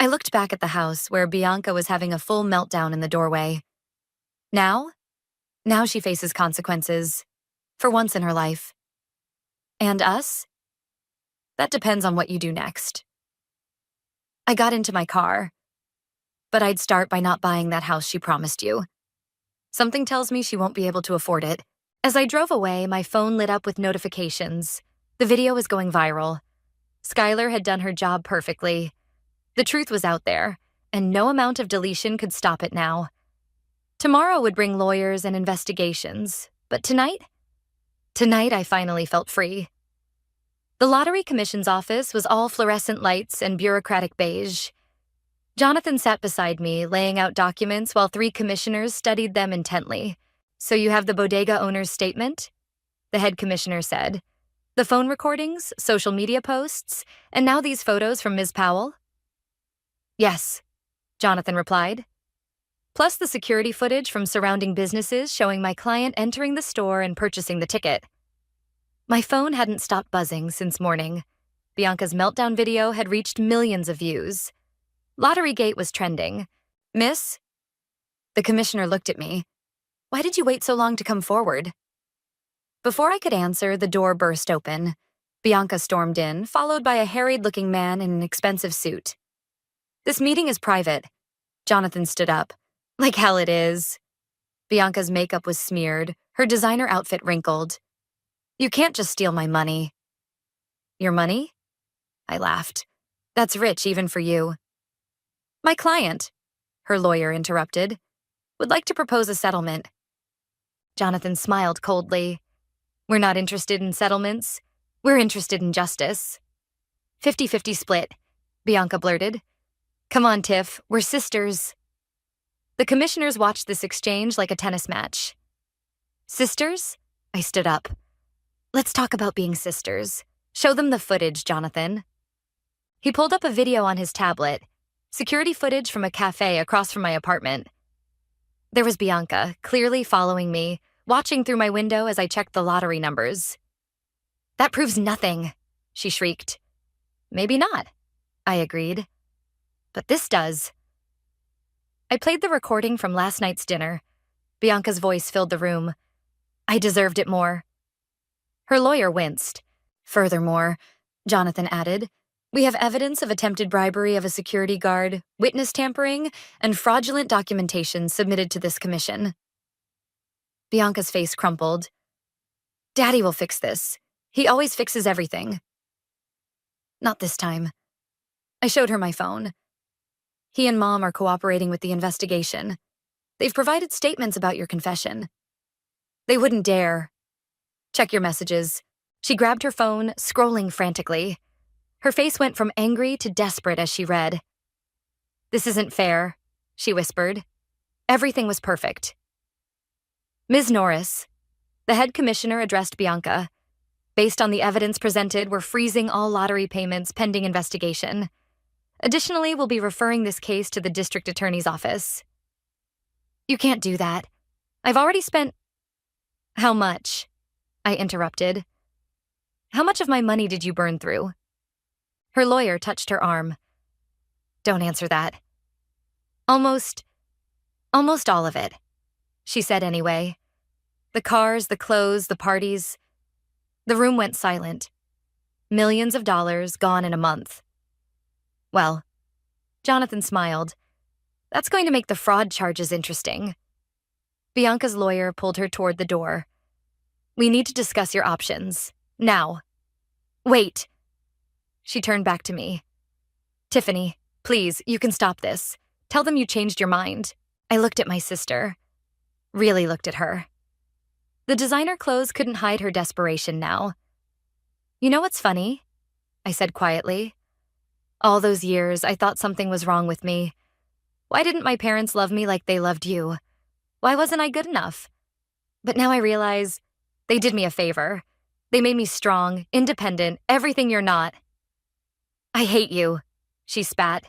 I looked back at the house where Bianca was having a full meltdown in the doorway. Now? Now she faces consequences. For once in her life. And us? That depends on what you do next. I got into my car. But I'd start by not buying that house she promised you. Something tells me she won't be able to afford it. As I drove away, my phone lit up with notifications. The video was going viral. Skylar had done her job perfectly. The truth was out there, and no amount of deletion could stop it now. Tomorrow would bring lawyers and investigations, but tonight I finally felt free. The Lottery Commission's office was all fluorescent lights and bureaucratic beige. Jonathan sat beside me, laying out documents while 3 commissioners studied them intently. So you have the bodega owner's statement? The head commissioner said. The phone recordings, social media posts, and now these photos from Ms. Powell? Yes, Jonathan replied. Plus the security footage from surrounding businesses showing my client entering the store and purchasing the ticket. My phone hadn't stopped buzzing since morning. Bianca's meltdown video had reached millions of views. Lotterygate was trending. Miss? The commissioner looked at me. Why did you wait so long to come forward? Before I could answer, the door burst open. Bianca stormed in, followed by a harried-looking man in an expensive suit. This meeting is private. Jonathan stood up. Like hell it is. Bianca's makeup was smeared, her designer outfit wrinkled. You can't just steal my money. Your money? I laughed. That's rich even for you. My client, her lawyer interrupted, would like to propose a settlement. Jonathan smiled coldly. We're not interested in settlements. We're interested in justice. 50-50 split, Bianca blurted. Come on, Tiff, we're sisters. The commissioners watched this exchange like a tennis match. Sisters? I stood up. Let's talk about being sisters. Show them the footage, Jonathan. He pulled up a video on his tablet, security footage from a cafe across from my apartment. There was Bianca, clearly following me, watching through my window as I checked the lottery numbers. That proves nothing, she shrieked. Maybe not, I agreed. But this does. I played the recording from last night's dinner. Bianca's voice filled the room. I deserved it more. Her lawyer winced. Furthermore, Jonathan added, we have evidence of attempted bribery of a security guard, witness tampering, and fraudulent documentation submitted to this commission. Bianca's face crumpled. Daddy will fix this. He always fixes everything. Not this time. I showed her my phone. He and Mom are cooperating with the investigation. They've provided statements about your confession. They wouldn't dare. Check your messages. She grabbed her phone, scrolling frantically. Her face went from angry to desperate as she read. This isn't fair, she whispered. Everything was perfect. Ms. Norris, the head commissioner addressed Bianca. Based on the evidence presented, we're freezing all lottery payments pending investigation. Additionally, we'll be referring this case to the district attorney's office. You can't do that. I've already spent... How much? I interrupted. How much of my money did you burn through? Her lawyer touched her arm. Don't answer that. Almost all of it, she said anyway. The cars, the clothes, the parties. The room went silent. Millions of dollars gone in a month. Well, Jonathan smiled. That's going to make the fraud charges interesting. Bianca's lawyer pulled her toward the door. We need to discuss your options. Now. Wait. She turned back to me. Tiffany, please, you can stop this. Tell them you changed your mind. I looked at my sister. Really looked at her. The designer clothes couldn't hide her desperation now. You know what's funny? I said quietly. All those years, I thought something was wrong with me. Why didn't my parents love me like they loved you? Why wasn't I good enough? But now I realize they did me a favor. They made me strong, independent, everything you're not. I hate you, she spat.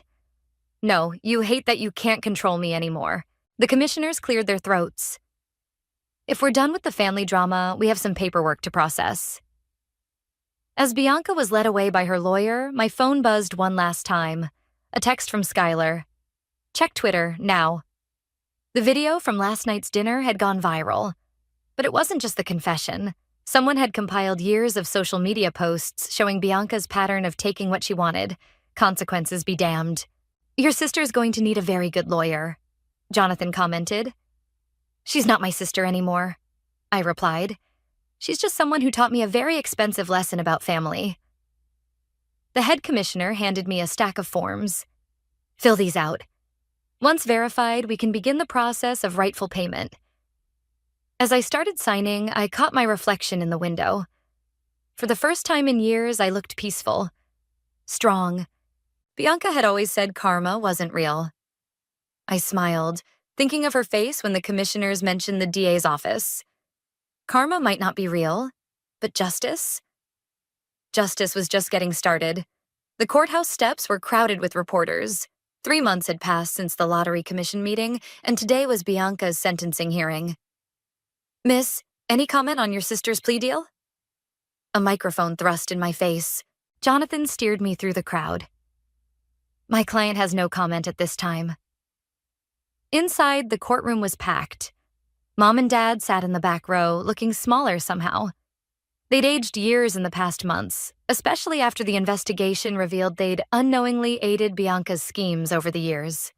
No, you hate that you can't control me anymore. The commissioners cleared their throats. If we're done with the family drama, we have some paperwork to process. As Bianca was led away by her lawyer, my phone buzzed one last time. A text from Skylar. Check Twitter, now. The video from last night's dinner had gone viral. But it wasn't just the confession. Someone had compiled years of social media posts showing Bianca's pattern of taking what she wanted. Consequences be damned. Your sister's going to need a very good lawyer, Jonathan commented. She's not my sister anymore, I replied. She's just someone who taught me a very expensive lesson about family. The head commissioner handed me a stack of forms. Fill these out. Once verified, we can begin the process of rightful payment. As I started signing, I caught my reflection in the window. For the first time in years, I looked peaceful. Strong. Bianca had always said karma wasn't real. I smiled, thinking of her face when the commissioners mentioned the DA's office. Karma might not be real, but justice? Justice was just getting started. The courthouse steps were crowded with reporters. 3 months had passed since the lottery commission meeting, and today was Bianca's sentencing hearing. Miss, any comment on your sister's plea deal? A microphone thrust in my face. Jonathan steered me through the crowd. My client has no comment at this time. Inside, the courtroom was packed. Mom and Dad sat in the back row, looking smaller somehow. They'd aged years in the past months, especially after the investigation revealed they'd unknowingly aided Bianca's schemes over the years.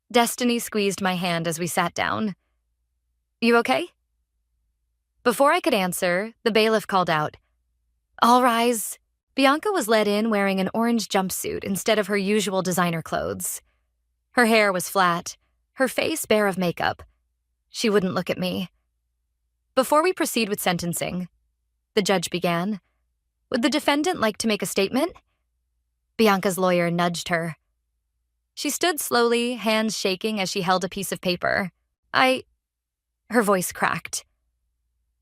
Destiny squeezed my hand as we sat down. You okay? Before I could answer, the bailiff called out. All rise. Bianca was led in wearing an orange jumpsuit instead of her usual designer clothes. Her hair was flat, her face bare of makeup. She wouldn't look at me. Before we proceed with sentencing, the judge began, would the defendant like to make a statement? Bianca's lawyer nudged her. She stood slowly, hands shaking as she held a piece of paper. Her voice cracked.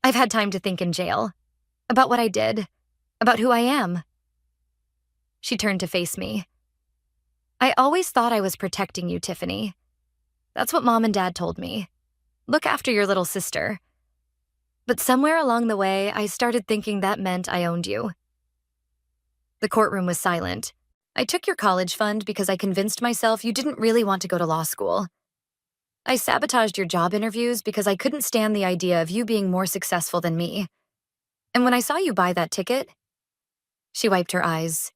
I've had time to think in jail. About what I did. About who I am. She turned to face me. I always thought I was protecting you, Tiffany. That's what Mom and Dad told me. Look after your little sister. But somewhere along the way, I started thinking that meant I owned you. The courtroom was silent. I took your college fund because I convinced myself you didn't really want to go to law school. I sabotaged your job interviews because I couldn't stand the idea of you being more successful than me. And when I saw you buy that ticket, she wiped her eyes.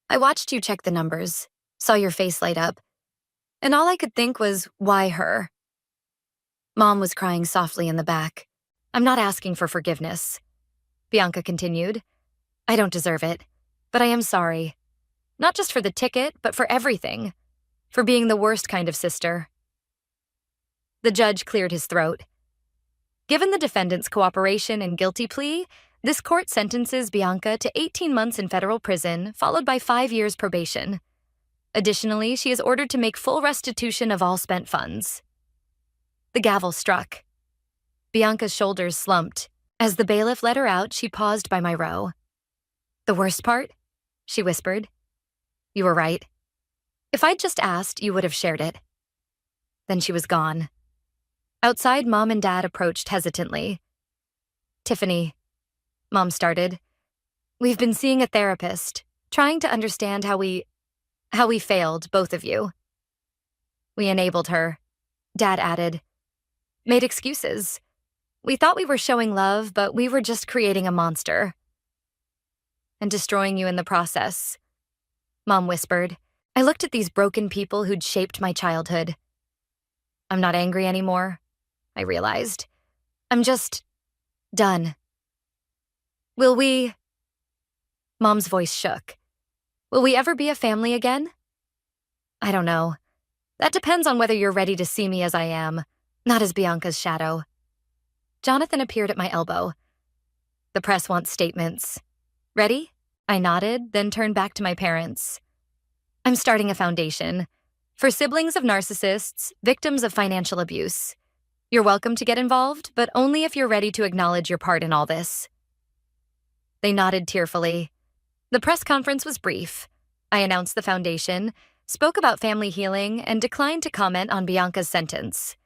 I watched you check the numbers, saw your face light up, and all I could think was, why her? Mom was crying softly in the back. I'm not asking for forgiveness. Bianca continued. I don't deserve it, but I am sorry. Not just for the ticket, but for everything. For being the worst kind of sister. The judge cleared his throat. Given the defendant's cooperation and guilty plea, this court sentences Bianca to 18 months in federal prison, followed by 5 years probation. Additionally, she is ordered to make full restitution of all spent funds. The gavel struck. Bianca's shoulders slumped. As the bailiff let her out, she paused by my row. The worst part? She whispered. You were right. If I'd just asked, you would have shared it. Then she was gone. Outside, Mom and Dad approached hesitantly. Tiffany, Mom started. We've been seeing a therapist, trying to understand how we failed, both of you. We enabled her, Dad added. Made excuses. We thought we were showing love, but we were just creating a monster. And destroying you in the process. Mom whispered. I looked at these broken people who'd shaped my childhood. I'm not angry anymore, I realized. I'm just done. Will we? Mom's voice shook. Will we ever be a family again? I don't know. That depends on whether you're ready to see me as I am, not as Bianca's shadow. Jonathan appeared at my elbow. The press wants statements. Ready? I nodded, then turned back to my parents. I'm starting a foundation for siblings of narcissists, victims of financial abuse. You're welcome to get involved, but only if you're ready to acknowledge your part in all this. They nodded tearfully. The press conference was brief. I announced the foundation, spoke about family healing, and declined to comment on Bianca's sentence.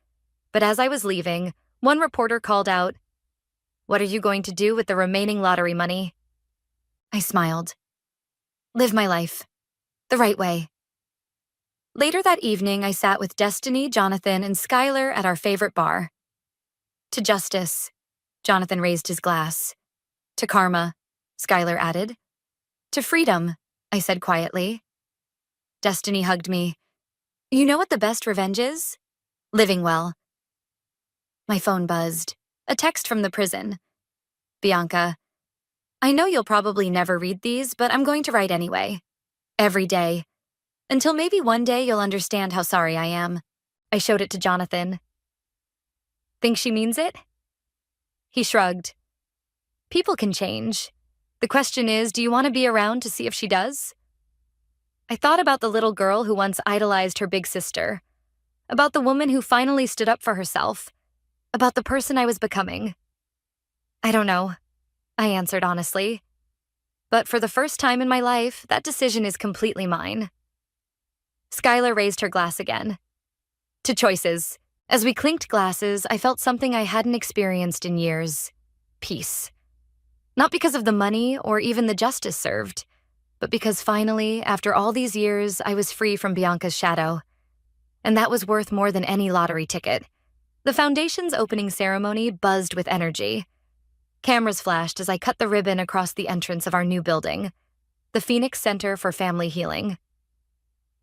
But as I was leaving, one reporter called out, What are you going to do with the remaining lottery money? I smiled. Live my life. The right way. Later that evening, I sat with Destiny, Jonathan, and Skylar at our favorite bar. To justice, Jonathan raised his glass. To karma, Skylar added. To freedom, I said quietly. Destiny hugged me. You know what the best revenge is? Living well. My phone buzzed. A text from the prison. Bianca, I know you'll probably never read these, but I'm going to write anyway. Every day. Until maybe one day you'll understand how sorry I am. I showed it to Jonathan. Think she means it? He shrugged. People can change. The question is, do you want to be around to see if she does? I thought about the little girl who once idolized her big sister. About the woman who finally stood up for herself. About the person I was becoming. I don't know, I answered honestly. But for the first time in my life, that decision is completely mine. Skylar raised her glass again. To choices. As we clinked glasses, I felt something I hadn't experienced in years. Peace. Not because of the money or even the justice served, but because finally, after all these years, I was free from Bianca's shadow. And that was worth more than any lottery ticket. The foundation's opening ceremony buzzed with energy. Cameras flashed as I cut the ribbon across the entrance of our new building, the Phoenix Center for Family Healing.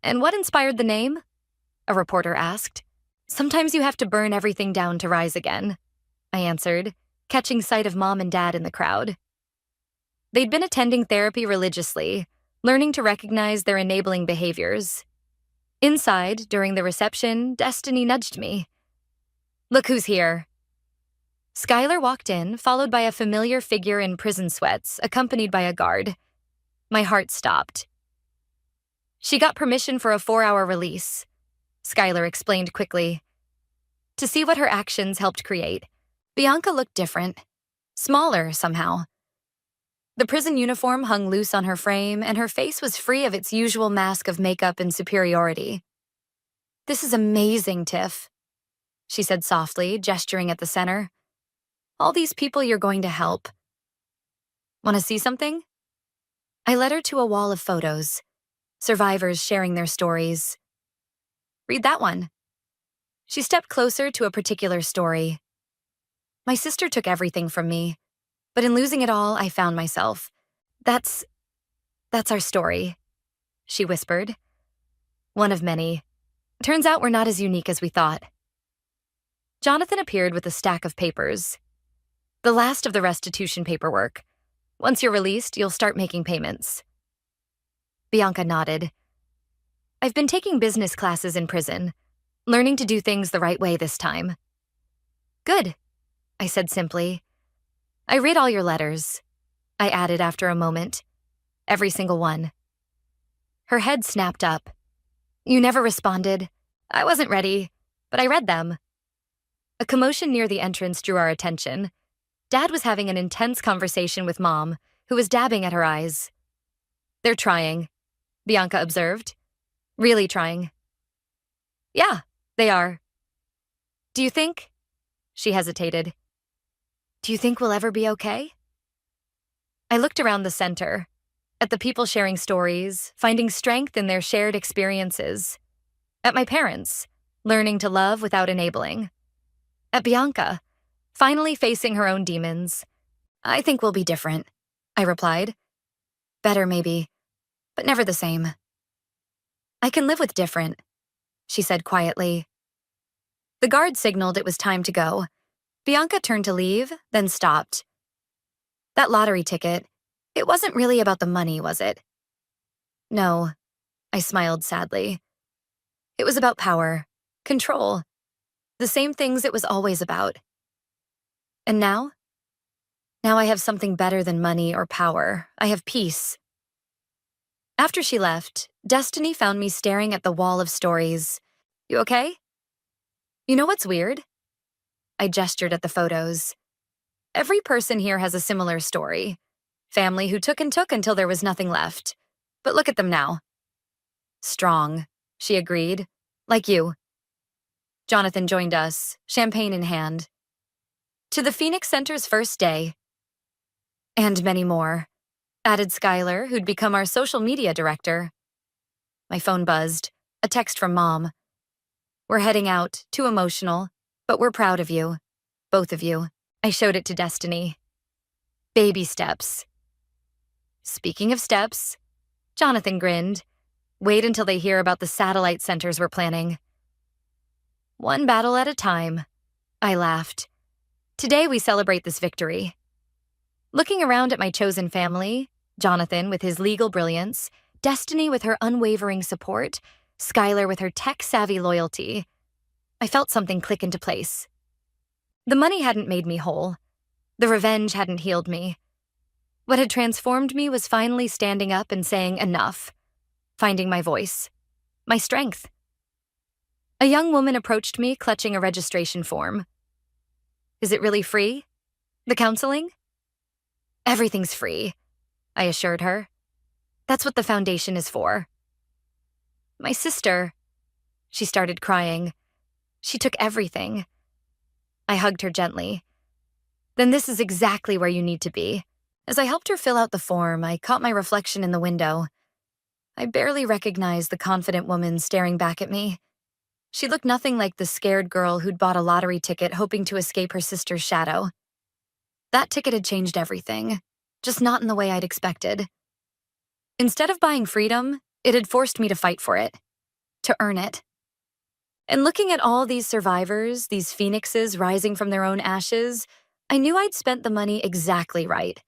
And what inspired the name? A reporter asked. Sometimes you have to burn everything down to rise again, I answered, catching sight of Mom and Dad in the crowd. They'd been attending therapy religiously, learning to recognize their enabling behaviors. Inside, during the reception, Destiny nudged me. Look who's here. Skylar walked in, followed by a familiar figure in prison sweats, accompanied by a guard. My heart stopped. She got permission for a 4-hour release, Skylar explained quickly. To see what her actions helped create, Bianca looked different, smaller somehow. The prison uniform hung loose on her frame, and her face was free of its usual mask of makeup and superiority. "This is amazing, Tiff," she said softly, gesturing at the center. "All these people you're going to help. Want to see something?" I led her to a wall of photos, survivors sharing their stories. "Read that one." She stepped closer to a particular story. "My sister took everything from me, but in losing it all, I found myself. That's our story," she whispered. "One of many. Turns out we're not as unique as we thought." Jonathan appeared with a stack of papers. "The last of the restitution paperwork. Once you're released, you'll start making payments." Bianca nodded. "I've been taking business classes in prison, learning to do things the right way this time." "Good," I said simply. "I read all your letters," I added after a moment. "Every single one." Her head snapped up. "You never responded. I wasn't ready, but I read them." A commotion near the entrance drew our attention. Dad was having an intense conversation with Mom, who was dabbing at her eyes. "They're trying," Bianca observed. "Really trying." "Yeah, they are." "Do you think?" She hesitated. "Do you think we'll ever be okay?" I looked around the center, at the people sharing stories, finding strength in their shared experiences. At my parents, learning to love without enabling. At Bianca, finally facing her own demons. "I think we'll be different," I replied. "Better, maybe, but never the same." "I can live with different," she said quietly. The guard signaled it was time to go. Bianca turned to leave, then stopped. "That lottery ticket, it wasn't really about the money, was it?" "No," I smiled sadly. "It was about power, control, the same things it was always about. And now? Now I have something better than money or power. I have peace." After she left, Destiny found me staring at the wall of stories. "You okay?" "You know what's weird?" I gestured at the photos. "Every person here has a similar story. Family who took and took until there was nothing left. But look at them now." "Strong," she agreed. "Like you." Jonathan joined us, champagne in hand. "To the Phoenix Center's first day." "And many more," added Skylar, who'd become our social media director. My phone buzzed, a text from Mom. "We're heading out, too emotional, but we're proud of you. Both of you." I showed it to Destiny. "Baby steps." Speaking of steps, Jonathan grinned. "Wait until they hear about the satellite centers we're planning." "One battle at a time," I laughed. "Today we celebrate this victory." Looking around at my chosen family, Jonathan with his legal brilliance, Destiny with her unwavering support, Skylar with her tech-savvy loyalty, I felt something click into place. The money hadn't made me whole. The revenge hadn't healed me. What had transformed me was finally standing up and saying enough, finding my voice, my strength. A young woman approached me, clutching a registration form. "Is it really free? The counseling?" "Everything's free," I assured her. "That's what the foundation is for." "My sister," she started crying. "She took everything." I hugged her gently. "Then this is exactly where you need to be." As I helped her fill out the form, I caught my reflection in the window. I barely recognized the confident woman staring back at me. She looked nothing like the scared girl who'd bought a lottery ticket hoping to escape her sister's shadow. That ticket had changed everything, just not in the way I'd expected. Instead of buying freedom, it had forced me to fight for it, to earn it. And looking at all these survivors, these phoenixes rising from their own ashes, I knew I'd spent the money exactly right.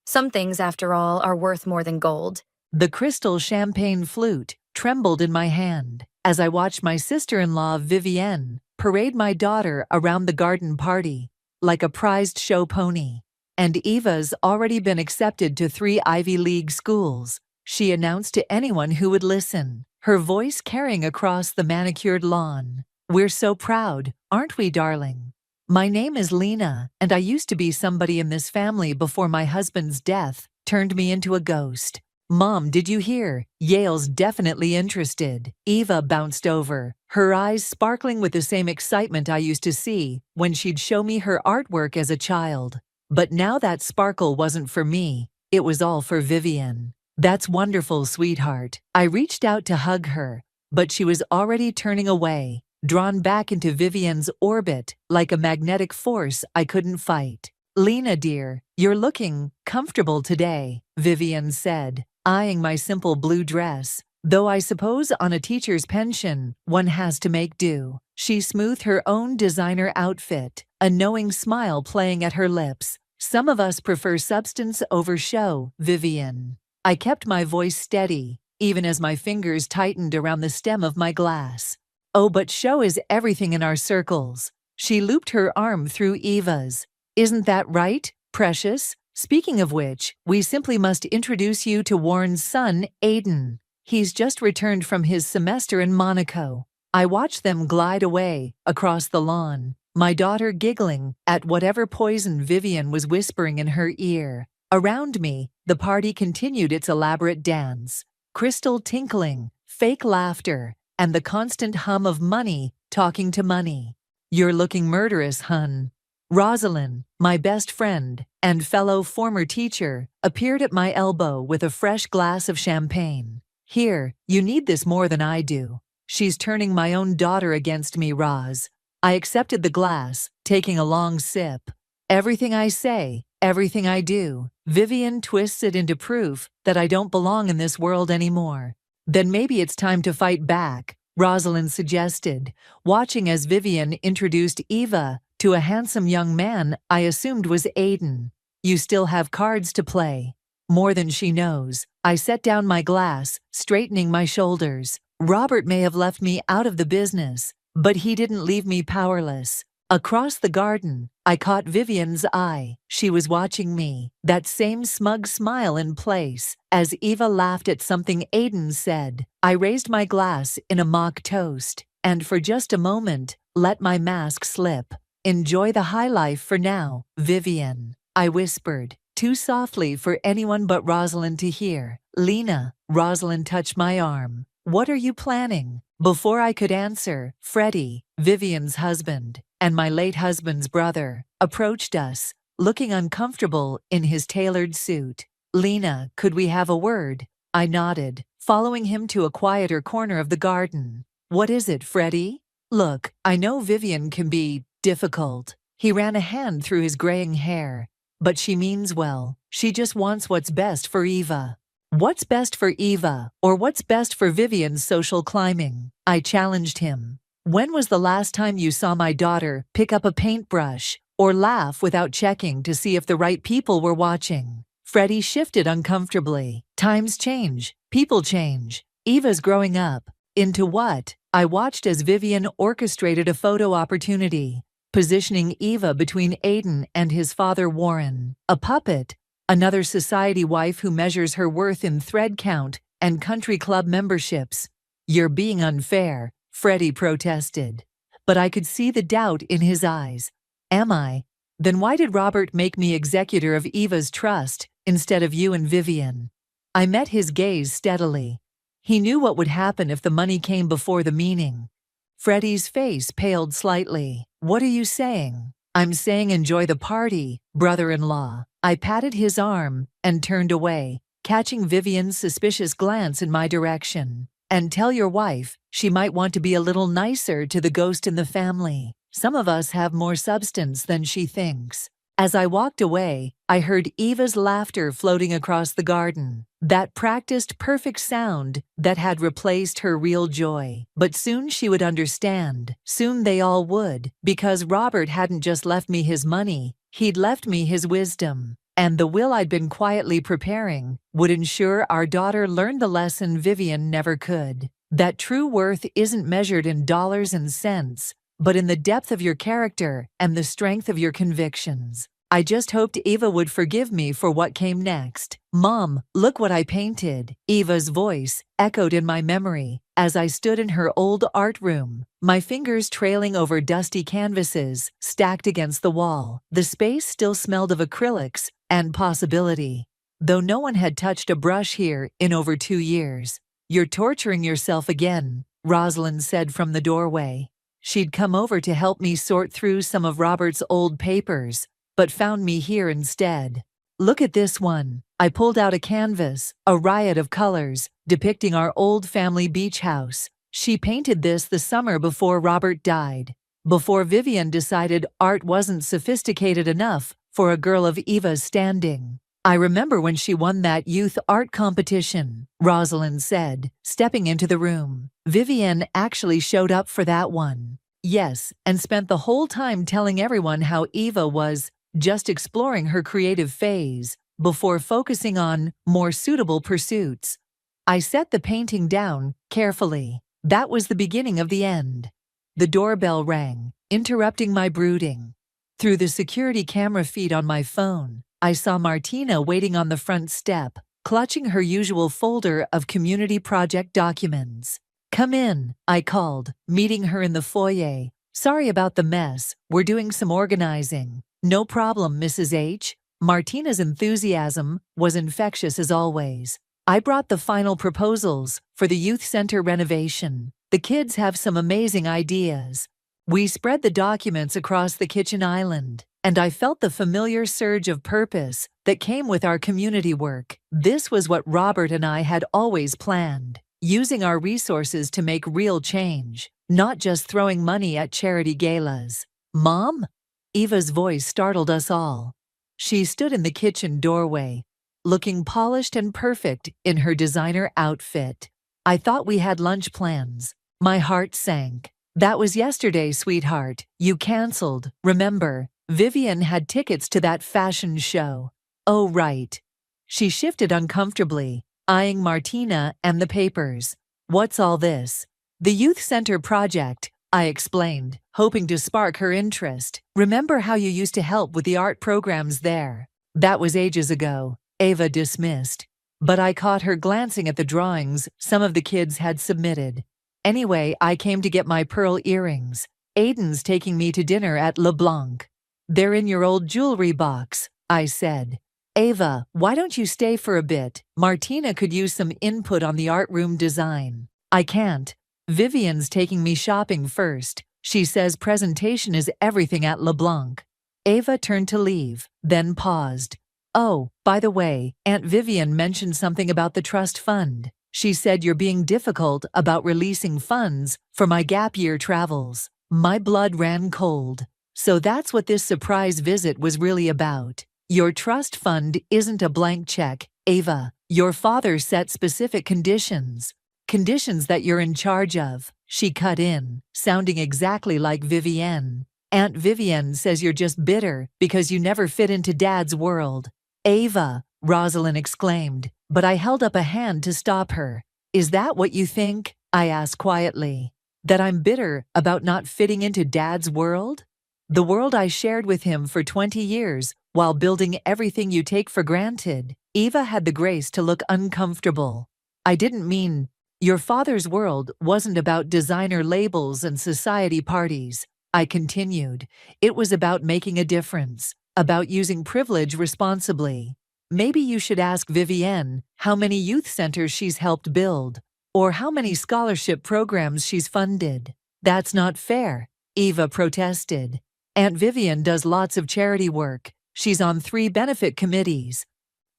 Some things, after all, are worth more than gold. The crystal champagne flute trembled in my hand as I watched my sister-in-law Vivienne parade my daughter around the garden party like a prized show pony. And Eva's already been accepted to 3 Ivy League schools. she announced to anyone who would listen, her voice carrying across the manicured lawn. "We're so proud, aren't we, darling? My name is Lena, and I used to be somebody in this family before my husband's death turned me into a ghost." "Mom, did you hear? Yale's definitely interested." Eva bounced over, her eyes sparkling with the same excitement I used to see when she'd show me her artwork as a child. But now that sparkle wasn't for me, it was all for Vivian. "That's wonderful, sweetheart." I reached out to hug her, but she was already turning away, drawn back into Vivian's orbit like a magnetic force I couldn't fight. "Lena dear, you're looking comfortable today," Vivian said, eyeing my simple blue dress. "Though I suppose on a teacher's pension, one has to make do." She smoothed her own designer outfit, a knowing smile playing at her lips. "Some of us prefer substance over show, Vivian." I kept my voice steady, even as my fingers tightened around the stem of my glass. "Oh, but show is everything in our circles." She looped her arm through Eva's. "Isn't that right, precious? Speaking of which, we simply must introduce you to Warren's son, Aiden. He's just returned from his semester in Monaco." I watched them glide away across the lawn, my daughter giggling at whatever poison Vivian was whispering in her ear. Around me, the party continued its elaborate dance, crystal tinkling, fake laughter, and the constant hum of money talking to money. "You're looking murderous, hun." Rosalind, my best friend and fellow former teacher, appeared at my elbow with a fresh glass of champagne. "Here, you need this more than I do." "She's turning my own daughter against me, Roz." I accepted the glass, taking a long sip. "Everything I say, everything I do." Vivian twists it into proof that I don't belong in this world anymore. "Then maybe it's time to fight back," Rosalind suggested, watching as Vivian introduced Eva to a handsome young man I assumed was Aiden. "You still have cards to play." More than she knows. I set down my glass, straightening my shoulders. Robert may have left me out of the business, but he didn't leave me powerless. Across the garden, I caught Vivian's eye. She was watching me, that same smug smile in place, as Eva laughed at something Aiden said. I raised my glass in a mock toast, and for just a moment, let my mask slip. "Enjoy the high life for now, Vivian," I whispered, too softly for anyone but Rosalind to hear. "Lena," Rosalind touched my arm. "What are you planning?" Before I could answer, Freddie, Vivian's husband, and my late husband's brother, approached us, looking uncomfortable in his tailored suit. "Lena, could we have a word?" I nodded, following him to a quieter corner of the garden. "What is it, Freddie?" "Look, I know Vivian can be difficult." He ran a hand through his graying hair. "But she means well. She just wants what's best for Eva." "What's best for Eva, or what's best for Vivian's social climbing?" I challenged him. "When was the last time you saw my daughter pick up a paintbrush or laugh without checking to see if the right people were watching?" Freddie shifted uncomfortably. "Times change. People change. Eva's growing up." "Into what?" I watched as Vivian orchestrated a photo opportunity, positioning Eva between Aiden and his father Warren. A puppet, another society wife who measures her worth in thread count and country club memberships. "You're being unfair," Freddie protested. But I could see the doubt in his eyes. "Am I? Then why did Robert make me executor of Eva's trust instead of you and Vivian?" I met his gaze steadily. He knew what would happen if the money came before the meaning. Freddie's face paled slightly. "What are you saying?" "I'm saying enjoy the party, brother-in-law." I patted his arm and turned away, catching Vivian's suspicious glance in my direction. "And tell your wife she might want to be a little nicer to the ghost in the family. Some of us have more substance than she thinks." As I walked away, I heard Eva's laughter floating across the garden, that practiced perfect sound that had replaced her real joy. But soon she would understand. Soon they all would, because Robert hadn't just left me his money, he'd left me his wisdom. And the will I'd been quietly preparing would ensure our daughter learned the lesson Vivian never could. That true worth isn't measured in dollars and cents, but in the depth of your character and the strength of your convictions. I just hoped Eva would forgive me for what came next. "Mom, look what I painted." Eva's voice echoed in my memory as I stood in her old art room, my fingers trailing over dusty canvases stacked against the wall. The space still smelled of acrylics and possibility, though no one had touched a brush here in over 2 years. "You're torturing yourself again," Rosalind said from the doorway. She'd come over to help me sort through some of Robert's old papers, but found me here instead. "Look at this one." I pulled out a canvas, a riot of colors, depicting our old family beach house. She painted this the summer before Robert died, before Vivian decided art wasn't sophisticated enough for a girl of Eva's standing. "I remember when she won that youth art competition," Rosalind said, stepping into the room. "Vivian actually showed up for that one." "Yes, and spent the whole time telling everyone how Eva was just exploring her creative phase before focusing on more suitable pursuits." I set the painting down carefully. That was the beginning of the end. The doorbell rang, interrupting my brooding. Through the security camera feed on my phone, I saw Martina waiting on the front step, clutching her usual folder of community project documents. "Come in," I called, meeting her in the foyer. "Sorry about the mess. We're doing some organizing." "No problem, Mrs. H." Martina's enthusiasm was infectious as always. "I brought the final proposals for the youth center renovation. The kids have some amazing ideas." We spread the documents across the kitchen island, and I felt the familiar surge of purpose that came with our community work. This was what Robert and I had always planned, using our resources to make real change, not just throwing money at charity galas. "Mom?" Eva's voice startled us all. She stood in the kitchen doorway, looking polished and perfect in her designer outfit. "I thought we had lunch plans." My heart sank. "That was yesterday, sweetheart. You canceled, remember? Vivian had tickets to that fashion show." "Oh, right." She shifted uncomfortably, eyeing Martina and the papers. "What's all this?" "The youth center project," I explained, hoping to spark her interest. "Remember how you used to help with the art programs there?" "That was ages ago," Ava dismissed. But I caught her glancing at the drawings some of the kids had submitted. "Anyway, I came to get my pearl earrings. Aiden's taking me to dinner at LeBlanc." "They're in your old jewelry box," I said. "Ava, why don't you stay for a bit? Martina could use some input on the art room design." "I can't. Vivian's taking me shopping first. She says presentation is everything at LeBlanc." Ava turned to leave, then paused. "Oh, by the way, Aunt Vivian mentioned something about the trust fund. She said you're being difficult about releasing funds for my gap year travels." My blood ran cold. So that's what this surprise visit was really about. "Your trust fund isn't a blank check, Ava. Your father set specific conditions. Conditions that you're in charge of." She cut in, sounding exactly like Vivienne. "Aunt Vivienne says you're just bitter because you never fit into Dad's world." "Ava," Rosalind exclaimed, but I held up a hand to stop her. "Is that what you think?" I asked quietly. "That I'm bitter about not fitting into Dad's world? The world I shared with him for 20 years while building everything you take for granted." Eva had the grace to look uncomfortable. "I didn't mean, your father's world wasn't about designer labels and society parties," I continued. "It was about making a difference, about using privilege responsibly. Maybe you should ask Vivienne how many youth centers she's helped build, or how many scholarship programs she's funded." "That's not fair," Eva protested. "Aunt Vivian does lots of charity work. She's on 3 benefit committees."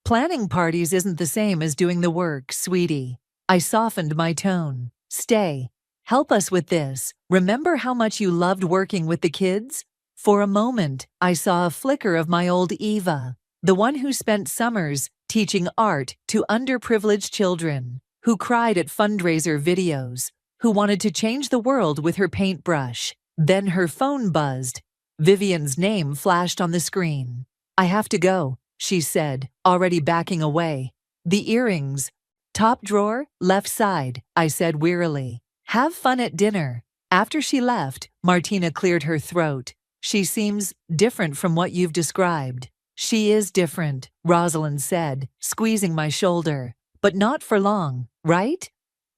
"Planning parties isn't the same as doing the work, sweetie." I softened my tone. "Stay. Help us with this. Remember how much you loved working with the kids?" For a moment, I saw a flicker of my old Eva, the one who spent summers teaching art to underprivileged children, who cried at fundraiser videos, who wanted to change the world with her paintbrush. Then her phone buzzed. Vivian's name flashed on the screen. "I have to go," she said, already backing away. "The earrings." "Top drawer, left side," I said wearily. "Have fun at dinner." After she left, Martina cleared her throat. "She seems different from what you've described." She is different, Rosalind said, squeezing my shoulder. But not for long, right?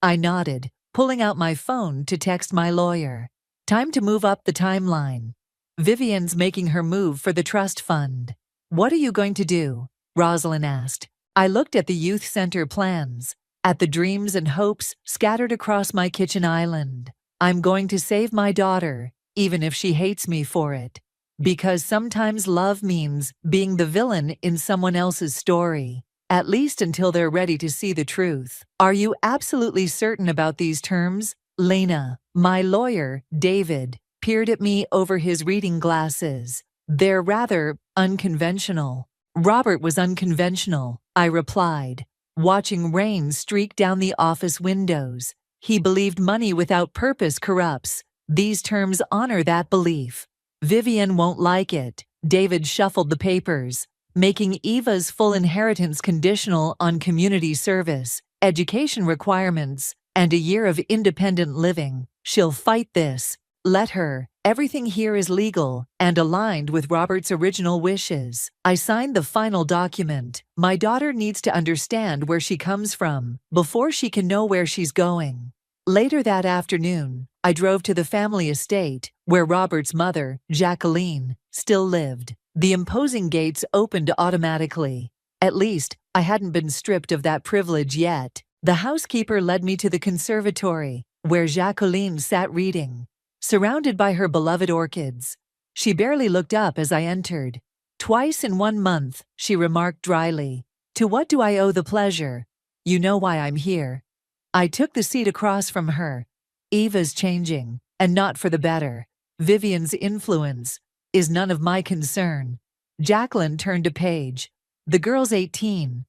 I nodded, pulling out my phone to text my lawyer. Time to move up the timeline. Vivian's making her move for the trust fund. What are you going to do? Rosalind asked. I looked at the youth center plans, at the dreams and hopes scattered across my kitchen island. I'm going to save my daughter, even if she hates me for it. Because sometimes love means being the villain in someone else's story. At least until they're ready to see the truth. Are you absolutely certain about these terms? Lena, my lawyer, David, peered at me over his reading glasses. They're rather unconventional. Robert was unconventional, I replied, watching rain streak down the office windows. He believed money without purpose corrupts. These terms honor that belief. Vivian won't like it. David shuffled the papers, making Eva's full inheritance conditional on community service, education requirements, and a year of independent living. She'll fight this. Let her. Everything here is legal and aligned with Robert's original wishes. I signed the final document. My daughter needs to understand where she comes from before she can know where she's going. Later that afternoon, I drove to the family estate where Robert's mother, Jacqueline, still lived. The imposing gates opened automatically. At least, I hadn't been stripped of that privilege yet. The housekeeper led me to the conservatory, where Jacqueline sat reading, surrounded by her beloved orchids. She barely looked up as I entered. Twice in 1 month, she remarked dryly. To what do I owe the pleasure? You know why I'm here. I took the seat across from her. Eva's changing, and not for the better. Vivian's influence is none of my concern. Jacqueline turned a page. The girl's 18.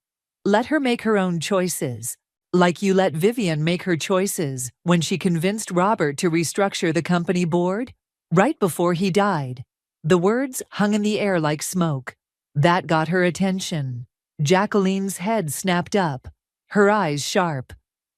Let her make her own choices. Like you let Vivian make her choices when she convinced Robert to restructure the company board? Right before he died. The words hung in the air like smoke. That got her attention. Jacqueline's head snapped up, her eyes sharp.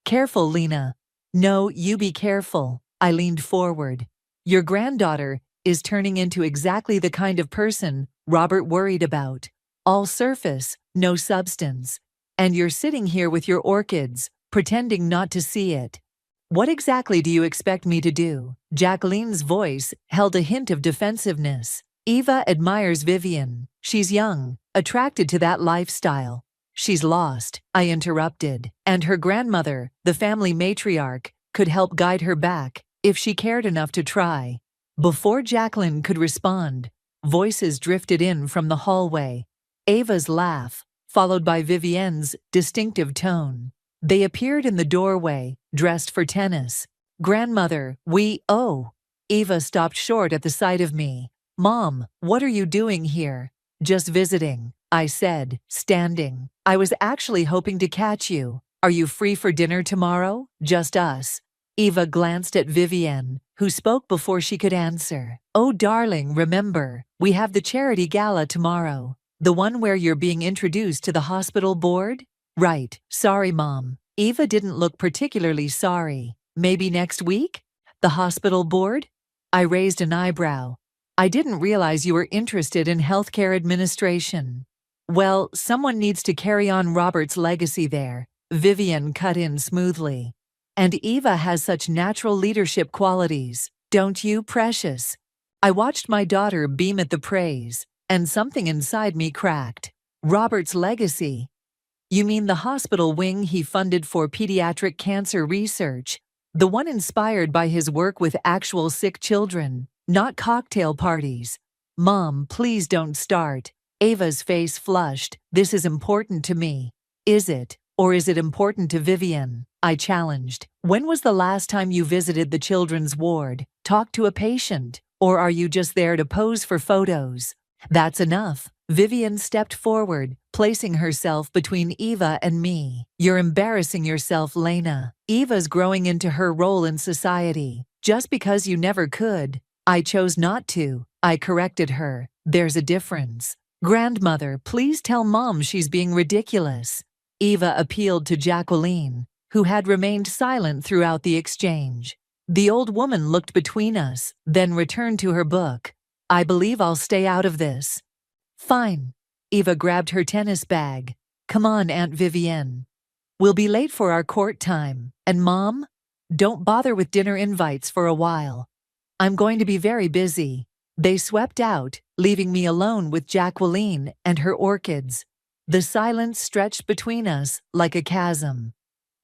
Careful, Lena. No, you be careful. I leaned forward. Your granddaughter is turning into exactly the kind of person Robert worried about. All surface, no substance. And you're sitting here with your orchids, pretending not to see it. What exactly do you expect me to do? Jacqueline's voice held a hint of defensiveness. Eva admires Vivian. She's young, attracted to that lifestyle. She's lost, I interrupted, and her grandmother, the family matriarch, could help guide her back if she cared enough to try. Before Jacqueline could respond, voices drifted in from the hallway. Ava's laugh, followed by Vivienne's distinctive tone. They appeared in the doorway, dressed for tennis. Grandmother, Eva stopped short at the sight of me. Mom, what are you doing here? Just visiting, I said, standing. I was actually hoping to catch you. Are you free for dinner tomorrow? Just us. Eva glanced at Vivienne, who spoke before she could answer. Oh, darling, remember, we have the charity gala tomorrow. The one where you're being introduced to the hospital board? Right. Sorry, Mom. Eva didn't look particularly sorry. Maybe next week? The hospital board? I raised an eyebrow. I didn't realize you were interested in healthcare administration. Well, someone needs to carry on Robert's legacy there. Vivian cut in smoothly. And Eva has such natural leadership qualities, don't you, precious? I watched my daughter beam at the praise, and something inside me cracked. Robert's legacy? You mean the hospital wing he funded for pediatric cancer research? The one inspired by his work with actual sick children, not cocktail parties. Mom, please don't start. Ava's face flushed. This is important to me. Is it? Or is it important to Vivian? I challenged. When was the last time you visited the children's ward, talked to a patient, or are you just there to pose for photos? That's enough. Vivian stepped forward, placing herself between Eva and me. You're embarrassing yourself, Lena. Eva's growing into her role in society. Just because you never could. I chose not to. I corrected her. There's a difference. Grandmother, please tell Mom she's being ridiculous. Eva appealed to Jacqueline, who had remained silent throughout the exchange. The old woman looked between us, then returned to her book. I believe I'll stay out of this. Fine. Eva grabbed her tennis bag. Come on, Aunt Vivienne. We'll be late for our court time. And Mom? Don't bother with dinner invites for a while. I'm going to be very busy. They swept out, leaving me alone with Jacqueline and her orchids. The silence stretched between us like a chasm.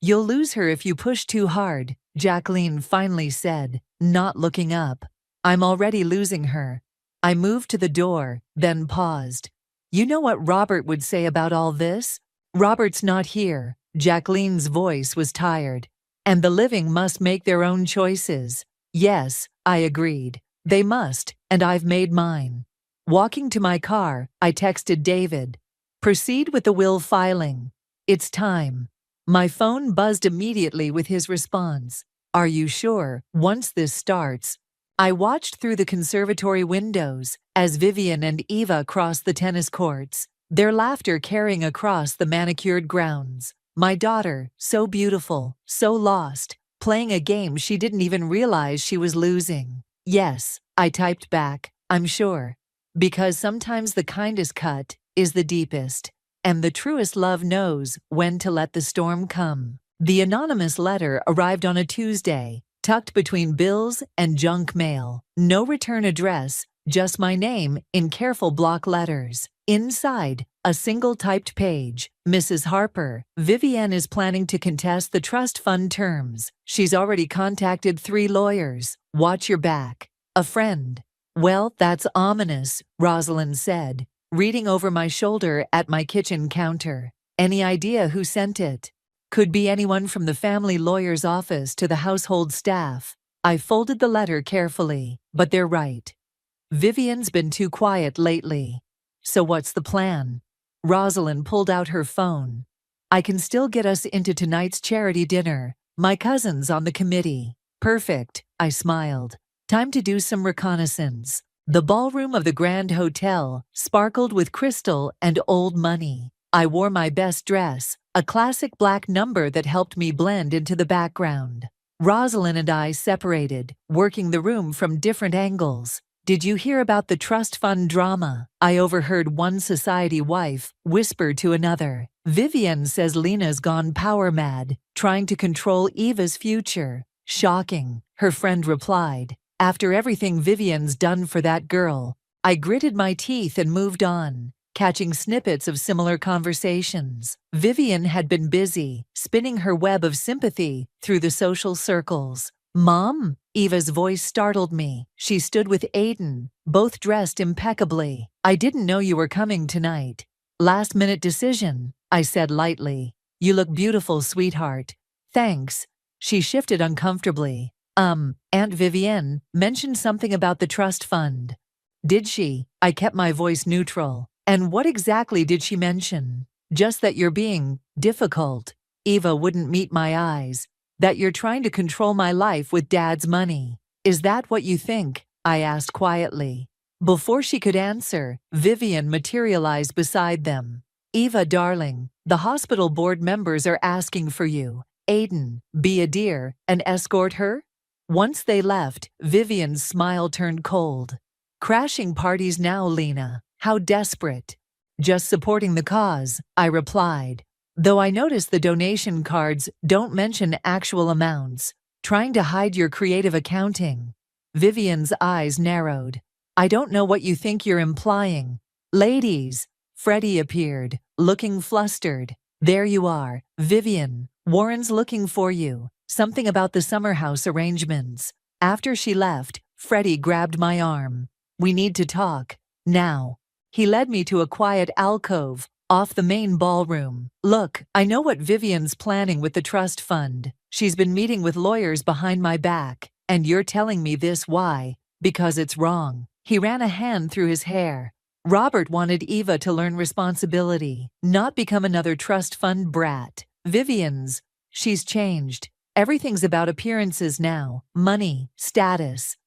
You'll lose her if you push too hard, Jacqueline finally said, not looking up. I'm already losing her. I moved to the door, then paused. You know what Robert would say about all this? Robert's not here. Jacqueline's voice was tired. And the living must make their own choices. Yes, I agreed. They must, and I've made mine. Walking to my car, I texted David. Proceed with the will filing. It's time. My phone buzzed immediately with his response. Are you sure? Once this starts. I watched through the conservatory windows as Vivian and Eva crossed the tennis courts, their laughter carrying across the manicured grounds. My daughter, so beautiful, so lost, playing a game she didn't even realize she was losing. Yes, I typed back, I'm sure. Because sometimes the kindest cut is the deepest, and the truest love knows when to let the storm come. The anonymous letter arrived on a Tuesday, tucked between bills and junk mail. No return address, just my name in careful block letters. Inside, a single typed page. Mrs. Harper, Vivienne is planning to contest the trust fund terms. She's already contacted 3 lawyers. Watch your back. A friend. Well, that's ominous, Rosalind said, reading over my shoulder at my kitchen counter. Any idea who sent it? Could be anyone from the family lawyer's office to the household staff. I folded the letter carefully, but they're right. Vivian's been too quiet lately. So what's the plan? Rosalind pulled out her phone. I can still get us into tonight's charity dinner. My cousin's on the committee. Perfect, I smiled. Time to do some reconnaissance. The ballroom of the Grand Hotel sparkled with crystal and old money. I wore my best dress, a classic black number that helped me blend into the background. Rosalind and I separated, working the room from different angles. Did you hear about the trust fund drama? I overheard one society wife whisper to another. Vivian says Lena's gone power mad, trying to control Eva's future. Shocking, her friend replied. After everything Vivian's done for that girl, I gritted my teeth and moved on, catching snippets of similar conversations. Vivian had been busy, spinning her web of sympathy through the social circles. Mom? Eva's voice startled me. She stood with Aiden, both dressed impeccably. I didn't know you were coming tonight. Last-minute decision, I said lightly. You look beautiful, sweetheart. Thanks. She shifted uncomfortably. Aunt Vivienne mentioned something about the trust fund. Did she? I kept my voice neutral. And what exactly did she mention? Just that you're being difficult. Eva wouldn't meet my eyes. That you're trying to control my life with Dad's money. Is that what you think? I asked quietly. Before she could answer, Vivian materialized beside them. Eva, darling, the hospital board members are asking for you. Aiden, be a dear and escort her? Once they left, Vivian's smile turned cold. Crashing parties now, Lena. How desperate. Just supporting the cause, I replied. Though I noticed the donation cards don't mention actual amounts. Trying to hide your creative accounting. Vivian's eyes narrowed. I don't know what you think you're implying. Ladies, Freddie appeared, looking flustered. There you are, Vivian. Warren's looking for you. Something about the summer house arrangements. After she left, Freddie grabbed my arm. We need to talk. Now. He led me to a quiet alcove, off the main ballroom. Look, I know what Vivian's planning with the trust fund. She's been meeting with lawyers behind my back. And you're telling me this why? Because it's wrong. He ran a hand through his hair. Robert wanted Eva to learn responsibility, not become another trust fund brat. She's changed. Everything's about appearances now, money, status.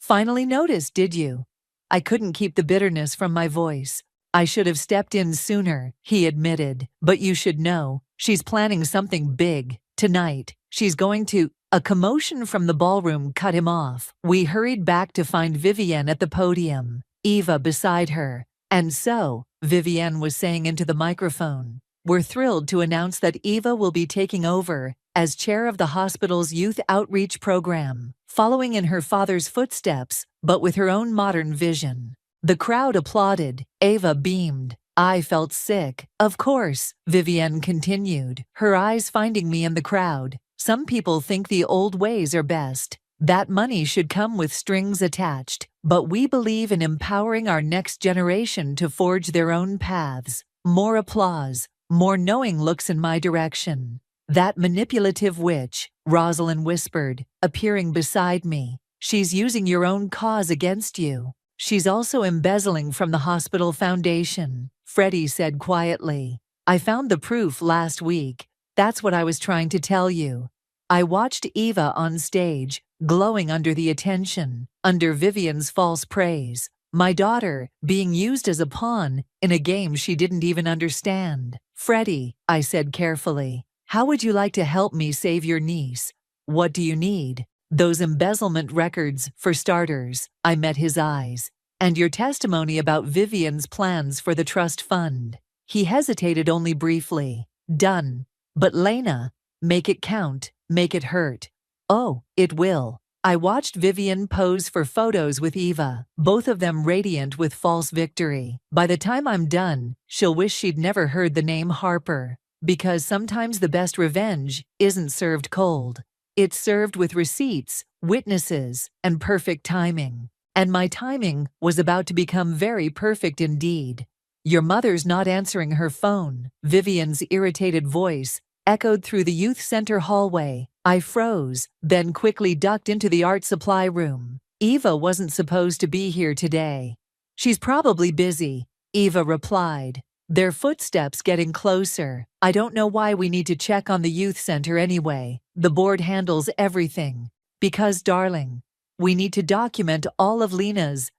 Finally noticed, did you? I couldn't keep the bitterness from my voice. I should have stepped in sooner, he admitted. But you should know, she's planning something big. Tonight, she's going to... A commotion from the ballroom cut him off. We hurried back to find Vivian at the podium, Eva beside her. And so, Vivienne was saying into the microphone. We're thrilled to announce that Eva will be taking over as chair of the hospital's youth outreach program, following in her father's footsteps, but with her own modern vision. The crowd applauded. Eva beamed. I felt sick. Of course, Vivienne continued, her eyes finding me in the crowd. Some people think the old ways are best. That money should come with strings attached, but we believe in empowering our next generation to forge their own paths. More applause, more knowing looks in my direction. That manipulative witch, Rosalind whispered, appearing beside me. She's using your own cause against you. She's also embezzling from the hospital foundation, Freddie said quietly. I found the proof last week. That's what I was trying to tell you. I watched Eva on stage, glowing under the attention, under Vivienne's false praise. My daughter, being used as a pawn in a game she didn't even understand. Freddie, I said carefully, how would you like to help me save your niece? What do you need? Those embezzlement records, for starters. I met his eyes. And your testimony about Vivienne's plans for the trust fund. He hesitated only briefly. Done. But Lena, make it count, make it hurt. Oh, it will. I watched Vivienne pose for photos with Eva, both of them radiant with false victory. By the time I'm done, she'll wish she'd never heard the name Harper. Because sometimes the best revenge isn't served cold. It's served with receipts, witnesses, and perfect timing. And my timing was about to become very perfect indeed. Your mother's not answering her phone. Vivienne's irritated voice echoed through the youth center hallway. I froze, then quickly ducked into the art supply room. Eva wasn't supposed to be here today. She's probably busy, Eva replied. Their footsteps getting closer. I don't know why we need to check on the youth center anyway. The board handles everything. Because, darling, we need to document all of Lena's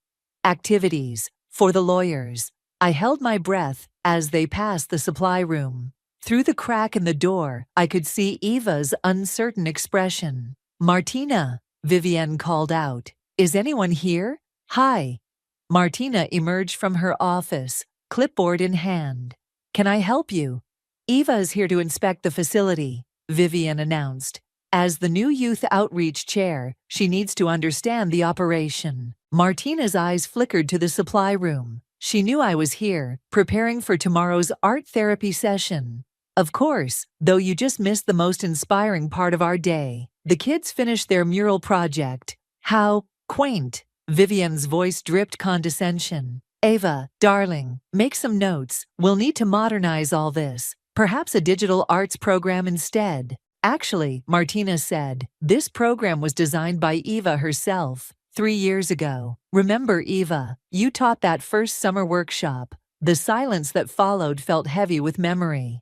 activities for the lawyers. I held my breath as they passed the supply room. Through the crack in the door, I could see Eva's uncertain expression. Martina, Vivienne called out. Is anyone here? Hi. Martina emerged from her office, clipboard in hand. Can I help you? Eva is here to inspect the facility, Vivienne announced. As the new youth outreach chair, she needs to understand the operation. Martina's eyes flickered to the supply room. She knew I was here, preparing for tomorrow's art therapy session. Of course, though you just missed the most inspiring part of our day. The kids finished their mural project. How quaint. Vivienne's voice dripped condescension. Eva, darling, make some notes. We'll need to modernize all this. Perhaps a digital arts program instead. Actually, Martina said, this program was designed by Eva herself 3 years ago. Remember, Eva, you taught that first summer workshop. The silence that followed felt heavy with memory.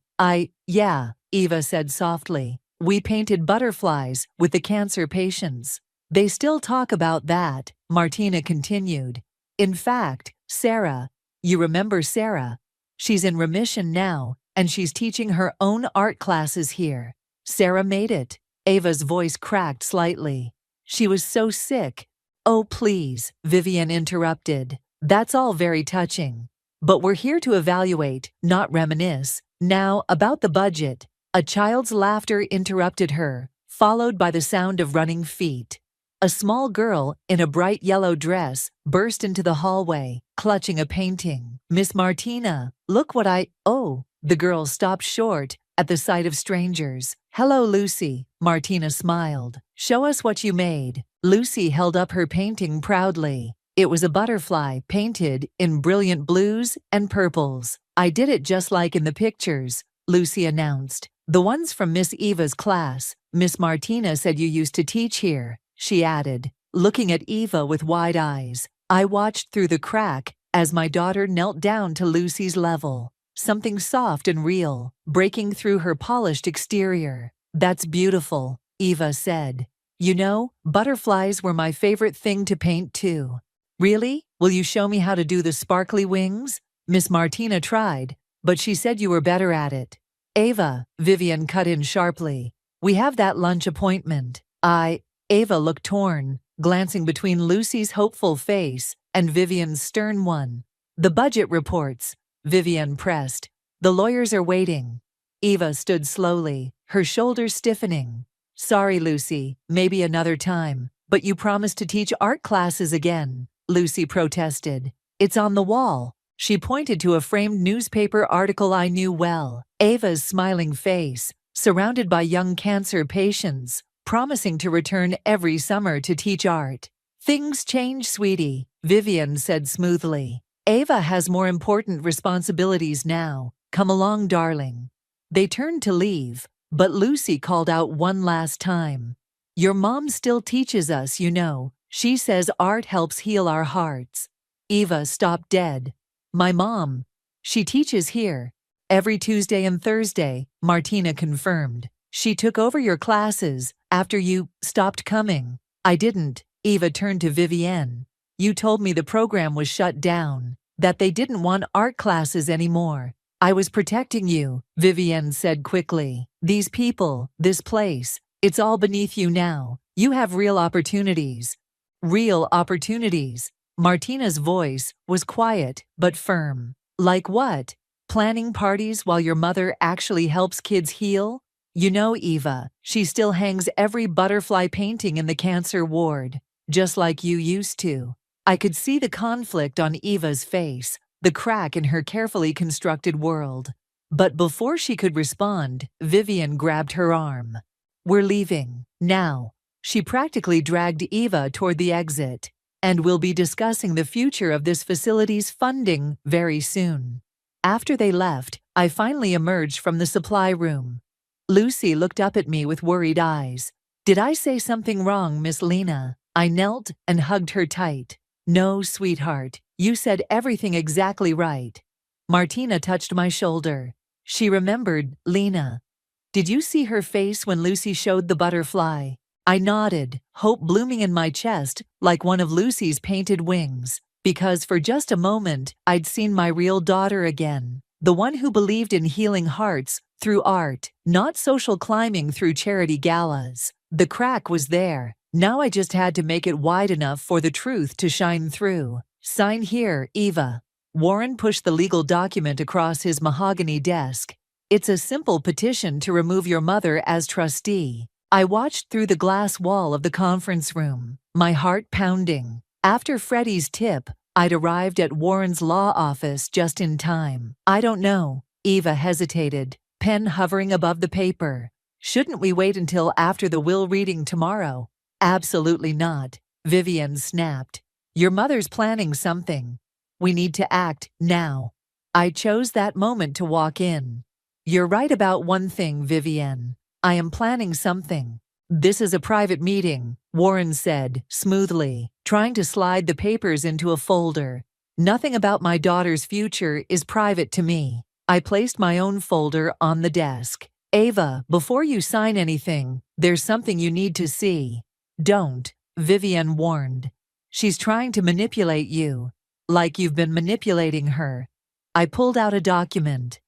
Yeah, Eva said softly. We painted butterflies with the cancer patients. They still talk about that, Martina continued. In fact, Sarah, you remember Sarah? She's in remission now, and she's teaching her own art classes here. Sarah made it. Eva's voice cracked slightly. She was so sick. Oh, please, Vivienne interrupted. That's all very touching. But we're here to evaluate, not reminisce. Now, about the budget. A child's laughter interrupted her, followed by the sound of running feet. A small girl in a bright yellow dress burst into the hallway, clutching a painting. Miss Martina, look what Oh, the girl stopped short at the sight of strangers. Hello, Lucy, Martina smiled. Show us what you made. Lucy held up her painting proudly. It was a butterfly painted in brilliant blues and purples. I did it just like in the pictures, Lucy announced. The ones from Miss Eva's class. Miss Martina said you used to teach here, she added, looking at Eva with wide eyes. I watched through the crack as my daughter knelt down to Lucy's level. Something soft and real, breaking through her polished exterior. That's beautiful, Eva said. You know, butterflies were my favorite thing to paint too. Really? Will you show me how to do the sparkly wings? Miss Martina tried, but she said you were better at it. Eva, Vivienne cut in sharply. We have that lunch appointment. Eva looked torn, glancing between Lucy's hopeful face and Vivienne's stern one. The budget reports, Vivian pressed. The lawyers are waiting. Eva stood slowly, her shoulders stiffening. Sorry, Lucy, maybe another time, but you promised to teach art classes again, Lucy protested. It's on the wall. She pointed to a framed newspaper article I knew well. Eva's smiling face, surrounded by young cancer patients, promising to return every summer to teach art. Things change, sweetie, Vivian said smoothly. Eva has more important responsibilities now. Come along, darling. They turned to leave, but Lucy called out one last time. Your mom still teaches us, you know. She says art helps heal our hearts. Eva stopped dead. My mom. She teaches here. Every Tuesday and Thursday, Martina confirmed. She took over your classes after you stopped coming. I didn't. Eva turned to Vivienne. You told me the program was shut down, that they didn't want art classes anymore. I was protecting you, Vivienne said quickly. These people, this place, it's all beneath you now. You have real opportunities. Real opportunities. Martina's voice was quiet but firm. Like what? Planning parties while your mother actually helps kids heal? You know, Eva, she still hangs every butterfly painting in the cancer ward, just like you used to. I could see the conflict on Eva's face, the crack in her carefully constructed world. But before she could respond, Vivian grabbed her arm. We're leaving. Now. She practically dragged Eva toward the exit. And we'll be discussing the future of this facility's funding very soon. After they left, I finally emerged from the supply room. Lucy looked up at me with worried eyes. Did I say something wrong, Miss Lena? I knelt and hugged her tight. No, sweetheart, you said everything exactly right. Martina touched my shoulder. She remembered, Lena. Did you see her face when Lucy showed the butterfly? I nodded, hope blooming in my chest like one of Lucy's painted wings, because for just a moment I'd seen my real daughter again, the one who believed in healing hearts through art, not social climbing through charity galas. The crack was there. Now I just had to make it wide enough for the truth to shine through. Sign here, Eva. Warren pushed the legal document across his mahogany desk. It's a simple petition to remove your mother as trustee. I watched through the glass wall of the conference room, my heart pounding. After Freddie's tip, I'd arrived at Warren's law office just in time. I don't know. Eva hesitated, pen hovering above the paper. Shouldn't we wait until after the will reading tomorrow? Absolutely not, Vivian snapped. Your mother's planning something. We need to act now. I chose that moment to walk in. You're right about one thing, Vivian. I am planning something. This is a private meeting, Warren said, smoothly, trying to slide the papers into a folder. Nothing about my daughter's future is private to me. I placed my own folder on the desk. Eva, before you sign anything, there's something you need to see. Don't, Vivian warned. She's trying to manipulate you, like you've been manipulating her. I pulled out a document.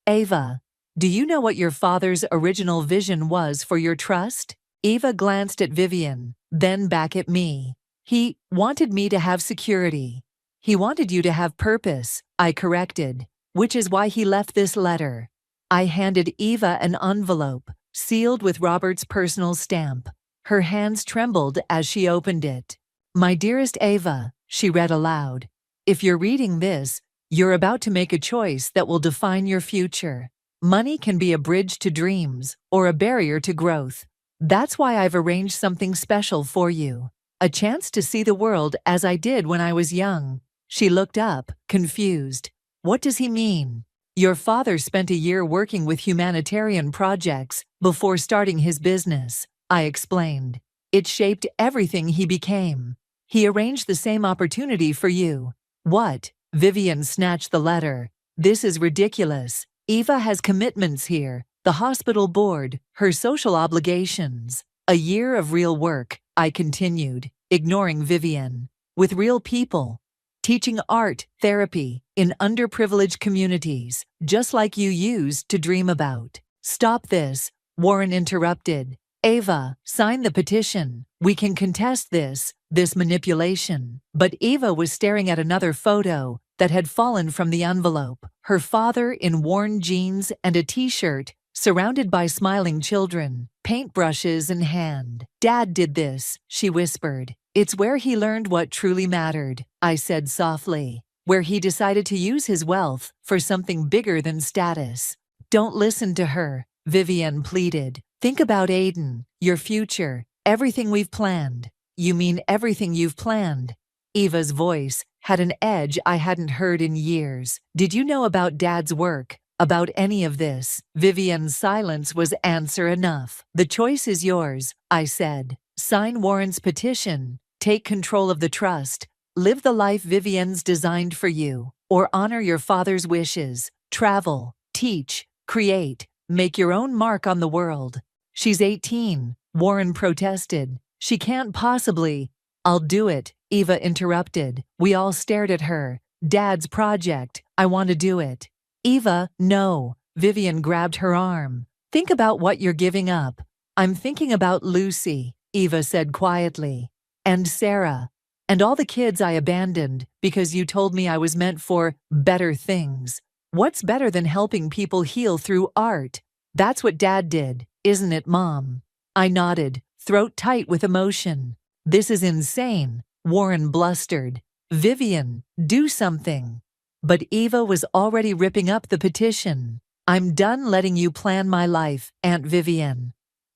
Eva, do you know what your father's original vision was for your trust? Eva glanced at Vivian, then back at me. He wanted me to have security. He wanted you to have purpose, I corrected, which is why he left this letter. I handed Eva an envelope, sealed with Robert's personal stamp. Her hands trembled as she opened it. My dearest Eva, she read aloud. If you're reading this, you're about to make a choice that will define your future. Money can be a bridge to dreams or a barrier to growth. That's why I've arranged something special for you. A chance to see the world as I did when I was young. She looked up, confused. What does he mean? Your father spent a year working with humanitarian projects before starting his business, I explained. It shaped everything he became. He arranged the same opportunity for you. What? Vivian snatched the letter. This is ridiculous. Eva has commitments here, the hospital board, her social obligations. A year of real work, I continued, ignoring Vivian. With real people. Teaching art, therapy, in underprivileged communities, just like you used to dream about. Stop this, Warren interrupted. Eva, sign the petition. We can contest this manipulation. But Eva was staring at another photo, that had fallen from the envelope. Her father in worn jeans and a t-shirt, surrounded by smiling children, paintbrushes in hand. "Dad did this," she whispered. "It's where he learned what truly mattered," I said softly. "Where he decided to use his wealth for something bigger than status." "Don't listen to her," Vivian pleaded. "Think about Aiden, your future, everything we've planned." "You mean everything you've planned?" Eva's voice had an edge I hadn't heard in years. "Did you know about Dad's work? About any of this?" Vivian's silence was answer enough. "The choice is yours," I said. "Sign Warren's petition, take control of the trust, live the life Vivian's designed for you, or honor your father's wishes, travel, teach, create, make your own mark on the world." "She's 18, Warren protested. "She can't possibly—" "I'll do it," Eva interrupted. We all stared at her. "Dad's project. I want to do it." "Eva, no." Vivian grabbed her arm. "Think about what you're giving up." "I'm thinking about Lucy," Eva said quietly. "And Sarah. And all the kids I abandoned because you told me I was meant for better things. What's better than helping people heal through art? That's what Dad did, isn't it, Mom?" I nodded, throat tight with emotion. "This is insane," Warren blustered. "Vivian, do something." But Eva was already ripping up the petition. "I'm done letting you plan my life, Aunt Vivian.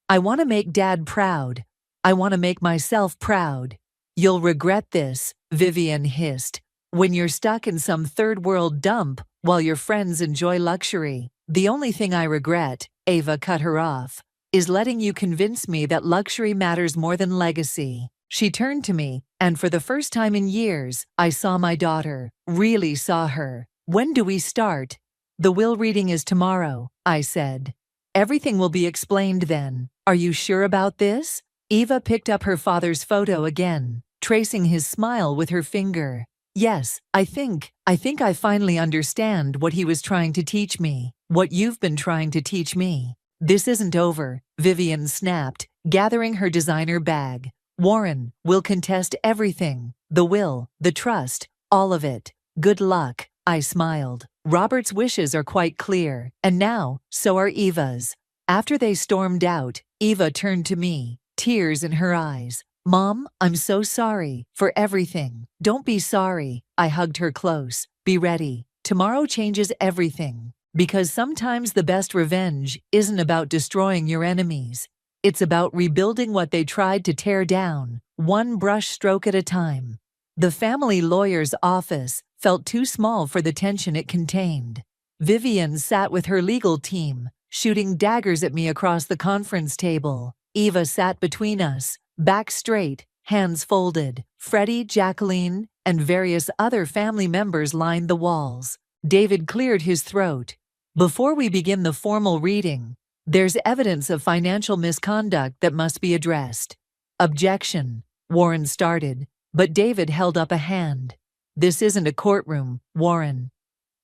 I want to make Dad proud. I want to make myself proud." "You'll regret this," Vivian hissed, "when you're stuck in some third world dump while your friends enjoy luxury." "The only thing I regret," Eva cut her off, "is letting you convince me that luxury matters more than legacy." She turned to me, and for the first time in years, I saw my daughter, really saw her. "When do we start?" "The will reading is tomorrow," I said. "Everything will be explained then. Are you sure about this?" Eva picked up her father's photo again, tracing his smile with her finger. "Yes, I think I finally understand what he was trying to teach me, what you've been trying to teach me." "This isn't over," Vivian snapped, gathering her designer bag. "Warren, we'll contest everything. The will, the trust, all of it. Good luck," I smiled. "Robert's wishes are quite clear, and now, so are Eva's." After they stormed out, Eva turned to me, tears in her eyes. "Mom, I'm so sorry for everything." "Don't be sorry," I hugged her close. "Be ready. Tomorrow changes everything. Because sometimes the best revenge isn't about destroying your enemies. It's about rebuilding what they tried to tear down, one brush stroke at a time." The family lawyer's office felt too small for the tension it contained. Vivian sat with her legal team, shooting daggers at me across the conference table. Eva sat between us, back straight, hands folded. Freddie, Jacqueline, and various other family members lined the walls. David cleared his throat. "Before we begin the formal reading, there's evidence of financial misconduct that must be addressed." "Objection," Warren started, but David held up a hand. "This isn't a courtroom, Warren.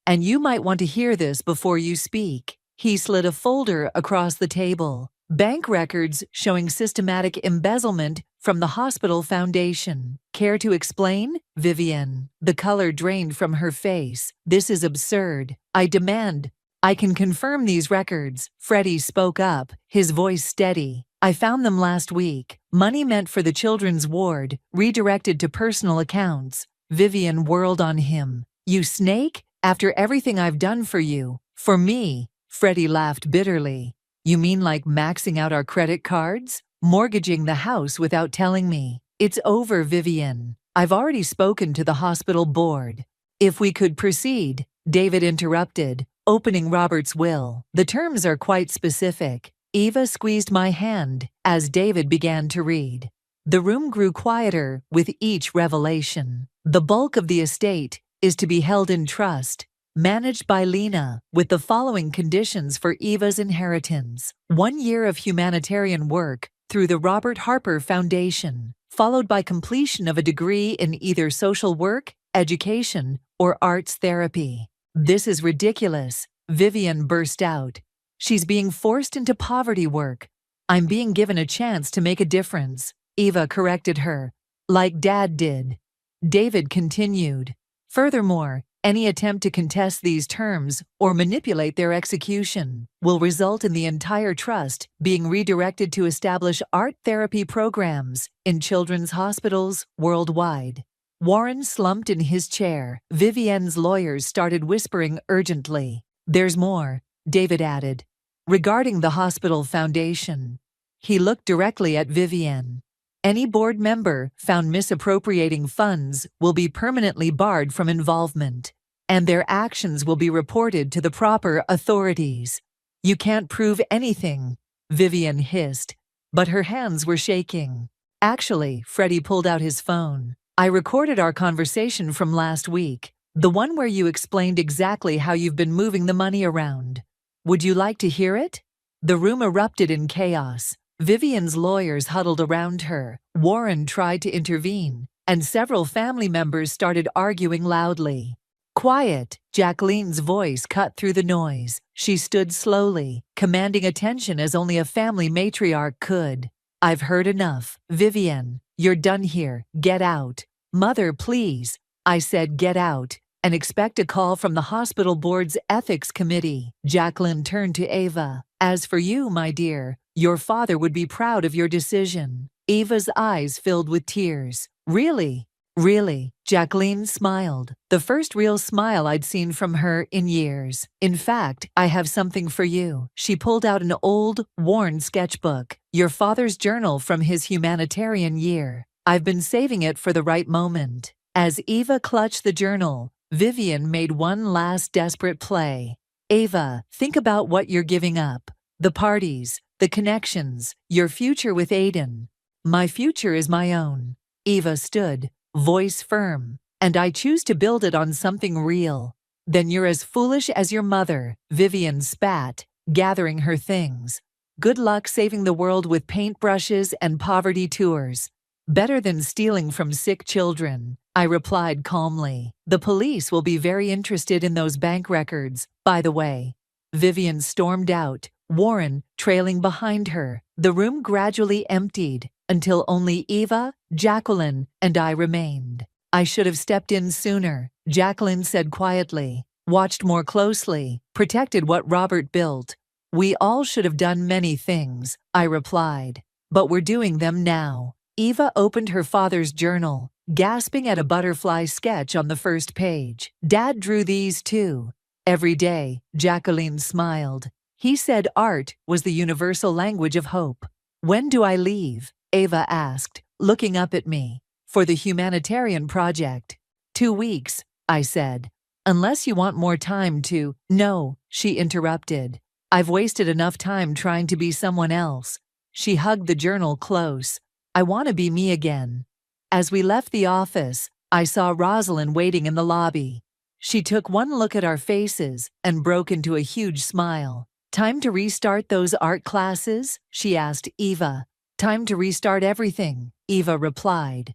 And you might want to hear this before you speak." He slid a folder across the table. "Bank records showing systematic embezzlement from the hospital foundation." "Care to explain?" Vivian. The color drained from her face. "This is absurd. I demand—" "I can confirm these records," Freddie spoke up, his voice steady. "I found them last week. Money meant for the children's ward, redirected to personal accounts." Vivian whirled on him. "You snake? After everything I've done for you, for me?" Freddie laughed bitterly. "You mean like maxing out our credit cards? Mortgaging the house without telling me?" "It's over, Vivian. I've already spoken to the hospital board." "If we could proceed," David interrupted, opening Robert's will. "The terms are quite specific." Eva squeezed my hand as David began to read. The room grew quieter with each revelation. "The bulk of the estate is to be held in trust, managed by Lena, with the following conditions for Eva's inheritance. 1 year of humanitarian work through the Robert Harper Foundation, followed by completion of a degree in either social work, education, or arts therapy." "This is ridiculous," Vivian burst out. "She's being forced into poverty work." "I'm being given a chance to make a difference," Eva corrected her. "Like Dad did." David continued. "Furthermore, Any attempt to contest these terms or manipulate their execution will result in the entire trust being redirected to establish art therapy programs in children's hospitals worldwide. Warren slumped in his chair. Vivienne's lawyers started whispering urgently. "There's more," David added. "Regarding the hospital foundation." He looked directly at Vivienne. "Any board member found misappropriating funds will be permanently barred from involvement, and their actions will be reported to the proper authorities." "You can't prove anything," Vivienne hissed, but her hands were shaking. "Actually," Freddie pulled out his phone. "I recorded our conversation from last week, the one where you explained exactly how you've been moving the money around. Would you like to hear it?" The room erupted in chaos. Vivienne's lawyers huddled around her. Warren tried to intervene, and several family members started arguing loudly. "Quiet!" Jacqueline's voice cut through the noise. She stood slowly, commanding attention as only a family matriarch could. "I've heard enough. Vivienne, you're done here. Get out." "Mother, please." I said get out, and expect a call from the hospital board's ethics committee. Jacqueline turned to Ava. "As for you, my dear, your father would be proud of your decision." Ava's eyes filled with tears. "Really? Really?" Jacqueline smiled, the first real smile I'd seen from her in years. "In fact, I have something for you." She pulled out an old, worn sketchbook, your father's journal from his humanitarian year. "I've been saving it for the right moment." As Ava clutched the journal, Vivienne made one last desperate play. "Ava, think about what you're giving up. The parties, the connections, your future with Aiden." "My future is my own." Ava stood, voice firm, "and I choose to build it on something real." "Then you're as foolish as your mother," Vivienne spat, gathering her things. "Good luck saving the world with paintbrushes and poverty tours. Better than stealing from sick children," I replied calmly. "The police will be very interested in those bank records, by the way." Vivienne stormed out, Warren trailing behind her. The room gradually emptied until only Eva, Jacqueline, and I remained. "I should have stepped in sooner," Jacqueline said quietly. "Watched more closely, protected what Robert built." "We all should have done many things," I replied. "But we're doing them now." Eva opened her father's journal, gasping at a butterfly sketch on the first page. "Dad drew these too." "Every day," Jacqueline smiled. "He said art was the universal language of hope." "When do I leave?" Ava asked, looking up at me. "For the humanitarian project." 2 weeks, I said. "Unless you want more time to—" "No," she interrupted. "I've wasted enough time trying to be someone else." She hugged the journal close. "I want to be me again." As we left the office, I saw Rosalind waiting in the lobby. She took one look at our faces and broke into a huge smile. "Time to restart those art classes?" she asked Eva. "Time to restart everything," Eva replied.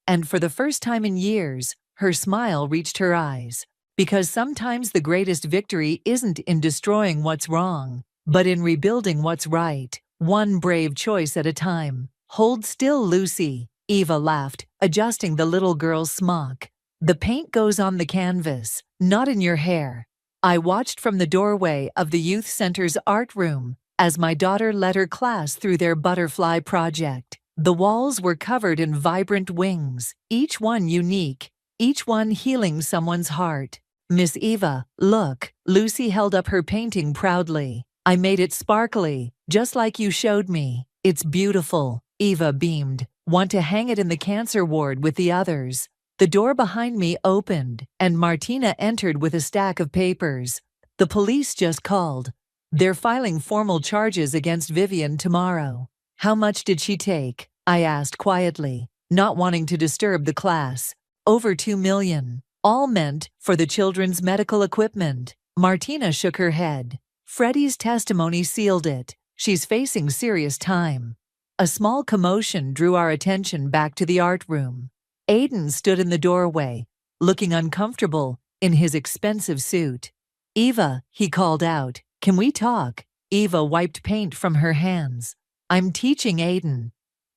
And for the first time in years, her smile reached her eyes. Because sometimes the greatest victory isn't in destroying what's wrong, but in rebuilding what's right, one brave choice at a time. "Hold still, Lucy," Eva laughed, adjusting the little girl's smock. "The paint goes on the canvas, not in your hair." I watched from the doorway of the youth center's art room as my daughter led her class through their butterfly project. The walls were covered in vibrant wings, each one unique, each one healing someone's heart. "Miss Eva, look," Lucy held up her painting proudly. "I made it sparkly, just like you showed me." "It's beautiful," Eva beamed. "Want to hang it in the cancer ward with the others?" The door behind me opened, and Martina entered with a stack of papers. "The police just called. They're filing formal charges against Vivienne tomorrow." "How much did she take?" I asked quietly, not wanting to disturb the class. "Over 2 million. All meant for the children's medical equipment." Martina shook her head. "Freddie's testimony sealed it. She's facing serious time." A small commotion drew our attention back to the art room. Aiden stood in the doorway, looking uncomfortable in his expensive suit. "Eva," he called out, "can we talk?" Eva wiped paint from her hands. "I'm teaching Aiden.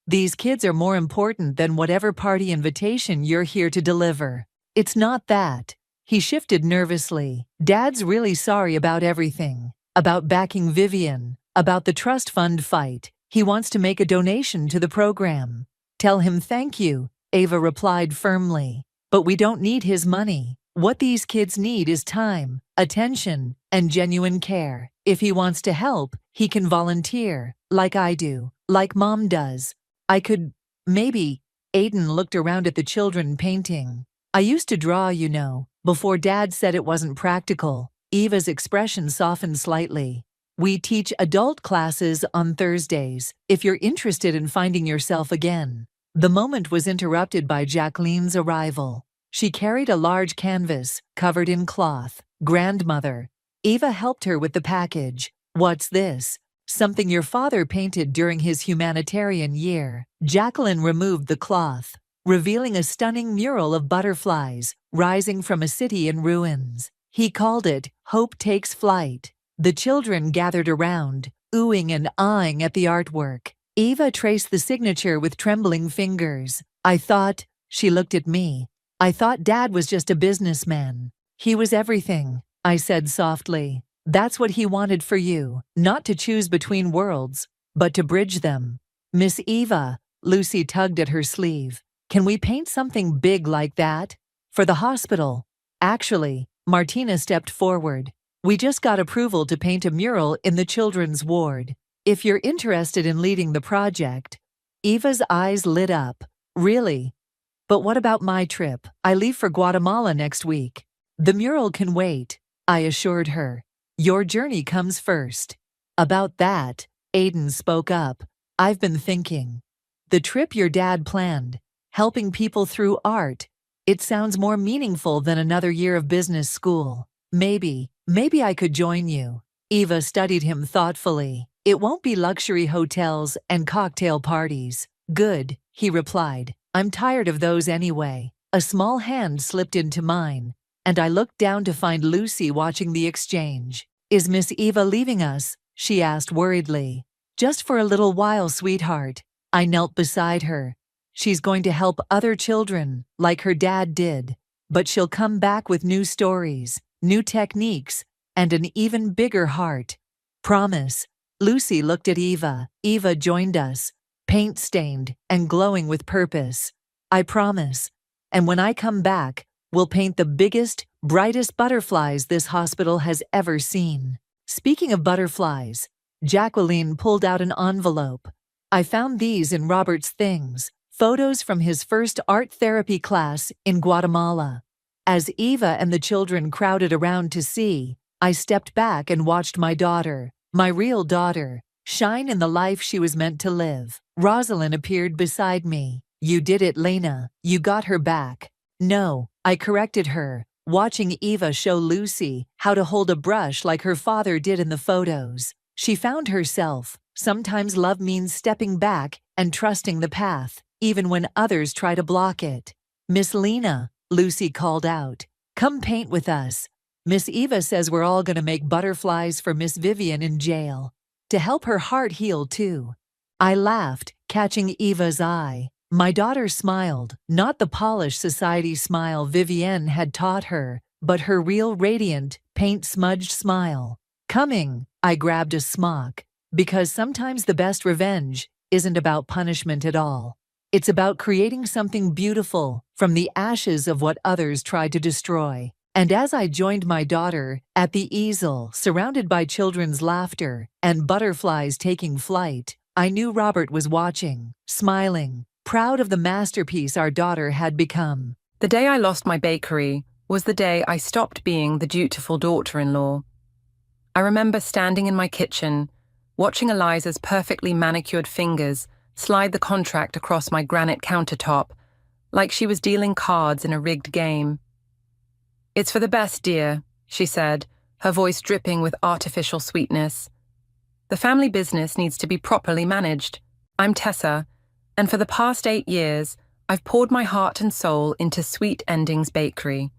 These kids are more important than whatever party invitation you're here to deliver." "It's not that." He shifted nervously. Dad's really sorry about everything. About backing Vivian. About the trust fund fight. He wants to make a donation to the program. Tell him thank you, Ava replied firmly. But we don't need his money. What these kids need is time, attention, and genuine care. If he wants to help, he can volunteer, like I do, like Mom does. I could, maybe. Aiden looked around at the children painting. I used to draw, before Dad said it wasn't practical. Eva's expression softened slightly. We teach adult classes on Thursdays, if you're interested in finding yourself again. The moment was interrupted by Jacqueline's arrival. She carried a large canvas, covered in cloth. Grandmother. Eva helped her with the package. What's this? Something your father painted during his humanitarian year. Jacqueline removed the cloth, revealing a stunning mural of butterflies rising from a city in ruins. He called it Hope Takes Flight. The children gathered around, oohing and ahhing at the artwork. Eva traced the signature with trembling fingers. She looked at me. I thought Dad was just a businessman. He was everything, I said softly. That's what he wanted for you, not to choose between worlds, but to bridge them. Miss Eva, Lucy tugged at her sleeve. Can we paint something big like that? For the hospital? Actually, Martina stepped forward. We just got approval to paint a mural in the children's ward. If you're interested in leading the project. Eva's eyes lit up. Really? But what about my trip? I leave for Guatemala next week. The mural can wait, I assured her. Your journey comes first. About that, Aiden spoke up. I've been thinking. The trip your dad planned, helping people through art, it sounds more meaningful than another year of business school. Maybe I could join you. Eva studied him thoughtfully. It won't be luxury hotels and cocktail parties. Good, he replied. I'm tired of those anyway. A small hand slipped into mine, and I looked down to find Lucy watching the exchange. Is Miss Eva leaving us? She asked worriedly. Just for a little while, sweetheart. I knelt beside her. She's going to help other children, like her dad did. But she'll come back with new stories, new techniques, and an even bigger heart. Promise. Lucy looked at Eva. Eva joined us, paint-stained and glowing with purpose. I promise. And when I come back, we'll paint the biggest, brightest butterflies this hospital has ever seen. Speaking of butterflies, Jacqueline pulled out an envelope. I found these in Robert's things, photos from his first art therapy class in Guatemala. As Eva and the children crowded around to see, I stepped back and watched my daughter, my real daughter, shine in the life she was meant to live. Rosalind appeared beside me. You did it, Lena. You got her back. No, I corrected her, watching Eva show Lucy how to hold a brush like her father did in the photos. She found herself. Sometimes love means stepping back and trusting the path, even when others try to block it. Miss Lena, Lucy called out. Come paint with us. Miss Eva says we're all going to make butterflies for Miss Vivian in jail, to help her heart heal too. I laughed, catching Eva's eye. My daughter smiled, not the polished society smile Vivienne had taught her, but her real radiant, paint-smudged smile. Coming, I grabbed a smock, because sometimes the best revenge isn't about punishment at all. It's about creating something beautiful from the ashes of what others tried to destroy. And as I joined my daughter at the easel, surrounded by children's laughter and butterflies taking flight, I knew Robert was watching, smiling, proud of the masterpiece our daughter had become. The day I lost my bakery was the day I stopped being the dutiful daughter-in-law. I remember standing in my kitchen, watching Eliza's perfectly manicured fingers slide the contract across my granite countertop, like she was dealing cards in a rigged game. It's for the best, dear, she said, her voice dripping with artificial sweetness. The family business needs to be properly managed. I'm Tessa, and for the past 8 years, I've poured my heart and soul into Sweet Endings Bakery.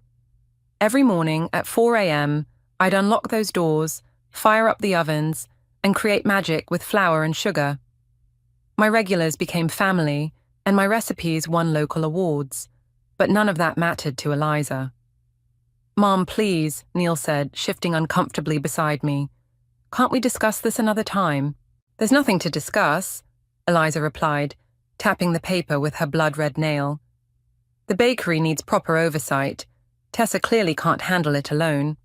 Every morning at 4 a.m., I'd unlock those doors, fire up the ovens, and create magic with flour and sugar. My regulars became family, and my recipes won local awards, but none of that mattered to Eliza. Mom, please, Neil said, shifting uncomfortably beside me. Can't we discuss this another time? There's nothing to discuss, Eliza replied, tapping the paper with her blood-red nail. The bakery needs proper oversight. Tessa clearly can't handle it alone.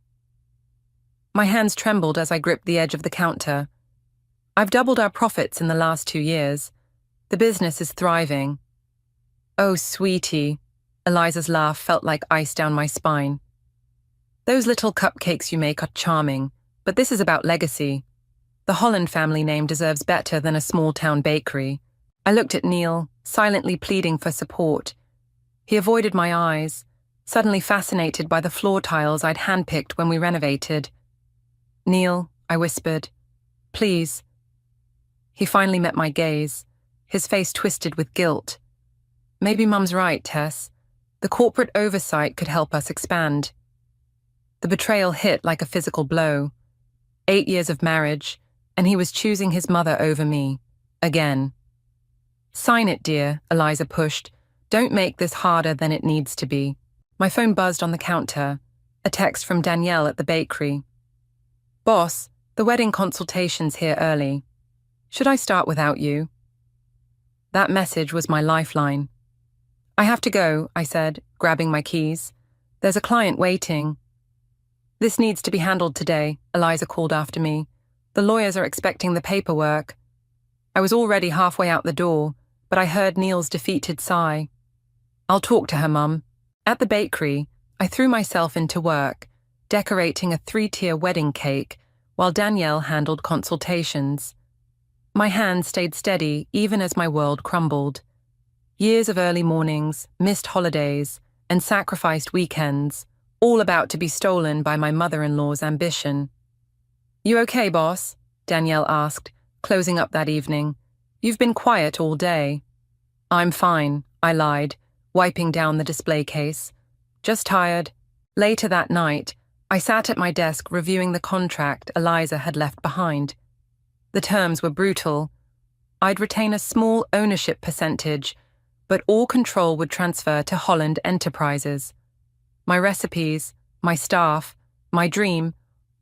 My hands trembled as I gripped the edge of the counter. I've doubled our profits in the last 2 years. The business is thriving. Oh, sweetie, Eliza's laugh felt like ice down my spine. Those little cupcakes you make are charming, but this is about legacy. The Holland family name deserves better than a small-town bakery. I looked at Neil, silently pleading for support. He avoided my eyes, suddenly fascinated by the floor tiles I'd handpicked when we renovated. Neil, I whispered, please. He finally met my gaze, his face twisted with guilt. Maybe Mum's right, Tess. The corporate oversight could help us expand. The betrayal hit like a physical blow. 8 years of marriage, and he was choosing his mother over me. Again. Sign it, dear, Eliza pushed. Don't make this harder than it needs to be. My phone buzzed on the counter. A text from Danielle at the bakery. Boss, the wedding consultation's here early. Should I start without you? That message was my lifeline. I have to go, I said, grabbing my keys. There's a client waiting. This needs to be handled today, Eliza called after me. The lawyers are expecting the paperwork. I was already halfway out the door, but I heard Neil's defeated sigh. I'll talk to her, Mum. At the bakery, I threw myself into work, decorating a 3-tier wedding cake, while Danielle handled consultations. My hands stayed steady even as my world crumbled. Years of early mornings, missed holidays, and sacrificed weekends, all about to be stolen by my mother-in-law's ambition. You okay, boss? Danielle asked, closing up that evening. You've been quiet all day. I'm fine, I lied, wiping down the display case. Just tired. Later that night, I sat at my desk reviewing the contract Eliza had left behind. The terms were brutal. I'd retain a small ownership percentage, but all control would transfer to Holland Enterprises. My recipes, my staff, my dream,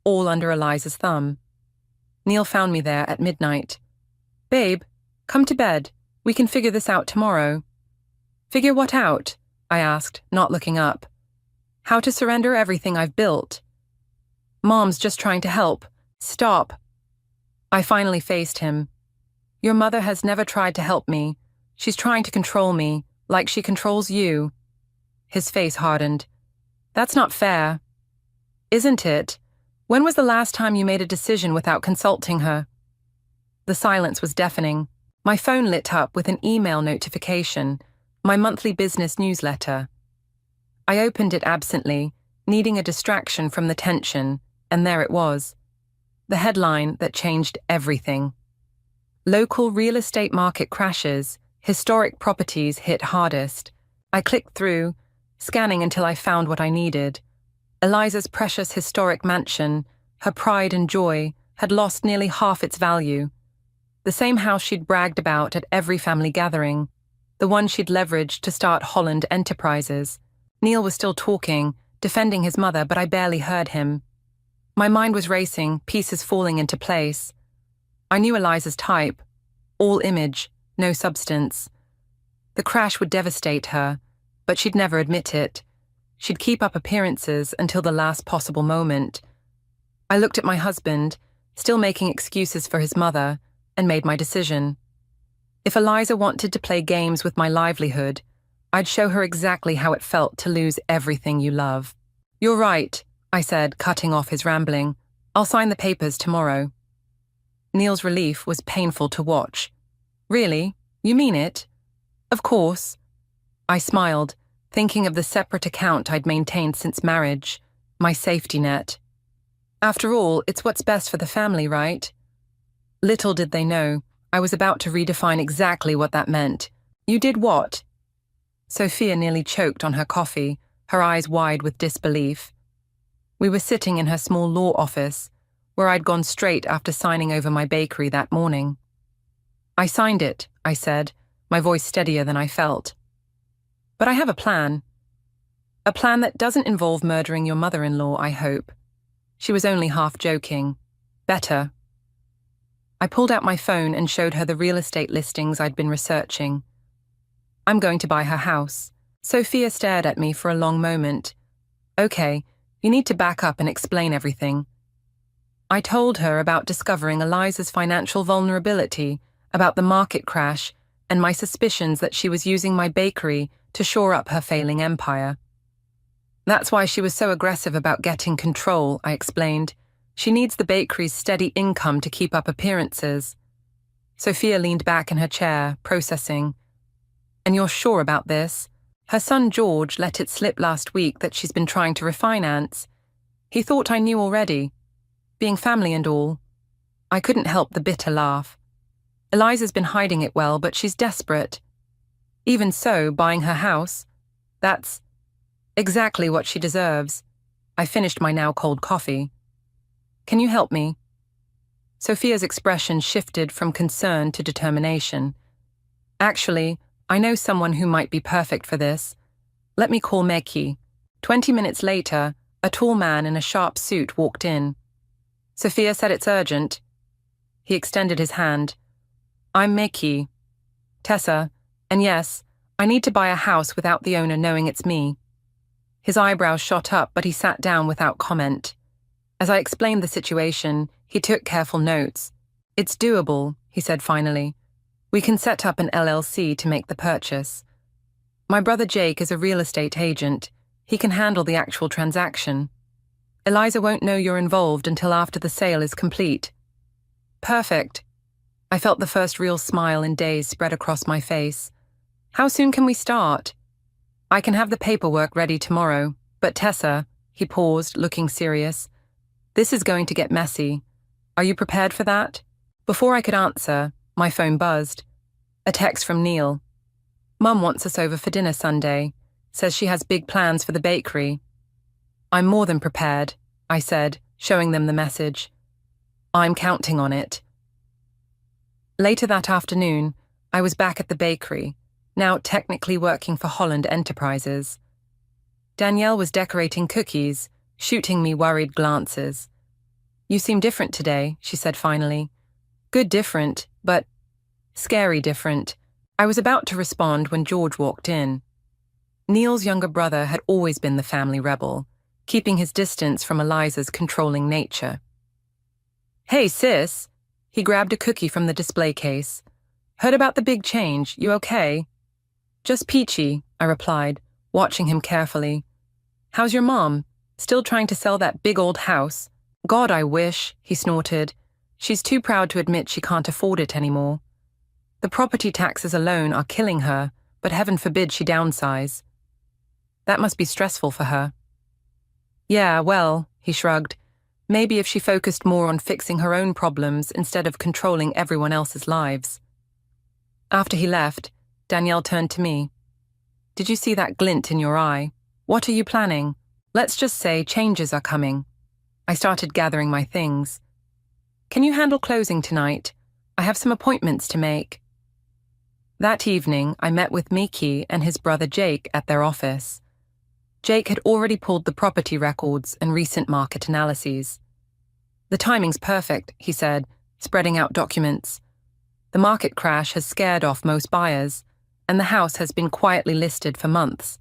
all under Eliza's thumb. Neil found me there at midnight. Babe, come to bed. We can figure this out tomorrow. Figure what out? I asked, not looking up. How to surrender everything I've built. Mom's just trying to help. Stop. I finally faced him. Your mother has never tried to help me. She's trying to control me, like she controls you. His face hardened. That's not fair. Isn't it? When was the last time you made a decision without consulting her? The silence was deafening. My phone lit up with an email notification, my monthly business newsletter. I opened it absently, needing a distraction from the tension, and there it was. The headline that changed everything. Local real estate market crashes, historic properties hit hardest. I clicked through, scanning until I found what I needed. Eliza's precious historic mansion, her pride and joy, had lost nearly half its value. The same house she'd bragged about at every family gathering, the one she'd leveraged to start Holland Enterprises. Neil was still talking, defending his mother, but I barely heard him. My mind was racing, pieces falling into place. I knew Eliza's type. All image, no substance. The crash would devastate her, but she'd never admit it. She'd keep up appearances until the last possible moment. I looked at my husband, still making excuses for his mother, and made my decision. If Eliza wanted to play games with my livelihood, I'd show her exactly how it felt to lose everything you love. You're right, I said, cutting off his rambling. I'll sign the papers tomorrow. Neil's relief was painful to watch. Really? You mean it? Of course. I smiled, thinking of the separate account I'd maintained since marriage, my safety net. After all, it's what's best for the family, right? Little did they know, I was about to redefine exactly what that meant. You did what? Sophia nearly choked on her coffee, her eyes wide with disbelief. We were sitting in her small law office, where I'd gone straight after signing over my bakery that morning. I signed it, I said, my voice steadier than I felt. But I have a plan. A plan that doesn't involve murdering your mother-in-law, I hope. She was only half joking. Better. I pulled out my phone and showed her the real estate listings I'd been researching. I'm going to buy her house. Sophia stared at me for a long moment. Okay, you need to back up and explain everything. I told her about discovering Eliza's financial vulnerability, about the market crash, and my suspicions that she was using my bakery to shore up her failing empire. That's why she was so aggressive about getting control, I explained. She needs the bakery's steady income to keep up appearances. Sophia leaned back in her chair, processing. And you're sure about this? Her son George let it slip last week that she's been trying to refinance. He thought I knew already. Being family and all. I couldn't help the bitter laugh. Eliza's been hiding it well, but she's desperate. Even so, buying her house, that's exactly what she deserves. I finished my now cold coffee. Can you help me? Sophia's expression shifted from concern to determination. Actually, I know someone who might be perfect for this. Let me call Meki. 20 minutes later, a tall man in a sharp suit walked in. Sophia said it's urgent. He extended his hand. I'm Meki. Tessa, and yes, I need to buy a house without the owner knowing it's me. His eyebrows shot up, but he sat down without comment. As I explained the situation, he took careful notes. It's doable, he said finally. We can set up an LLC to make the purchase. My brother Jake is a real estate agent. He can handle the actual transaction. Eliza won't know you're involved until after the sale is complete. Perfect. I felt the first real smile in days spread across my face. How soon can we start? I can have the paperwork ready tomorrow, but Tessa, he paused, looking serious. This is going to get messy. Are you prepared for that? Before I could answer, my phone buzzed. A text from Neil. Mum wants us over for dinner Sunday. Says she has big plans for the bakery. I'm more than prepared, I said, showing them the message. I'm counting on it. Later that afternoon, I was back at the bakery, now technically working for Holland Enterprises. Danielle was decorating cookies, shooting me worried glances. You seem different today, she said finally. Good different, but scary different. I was about to respond when George walked in. Neil's younger brother had always been the family rebel, keeping his distance from Eliza's controlling nature. Hey, sis! He grabbed a cookie from the display case. Heard about the big change, you okay? Just peachy, I replied, watching him carefully. How's your mom? Still trying to sell that big old house? God, I wish, he snorted. She's too proud to admit she can't afford it anymore. The property taxes alone are killing her, but heaven forbid she downsize. That must be stressful for her. Yeah, well, he shrugged. Maybe if she focused more on fixing her own problems instead of controlling everyone else's lives. After he left, Danielle turned to me. Did you see that glint in your eye? What are you planning? Let's just say changes are coming. I started gathering my things. Can you handle closing tonight? I have some appointments to make. That evening, I met with Miki and his brother Jake at their office. Jake had already pulled the property records and recent market analyses. The timing's perfect, he said, spreading out documents. The market crash has scared off most buyers, and the house has been quietly listed for months.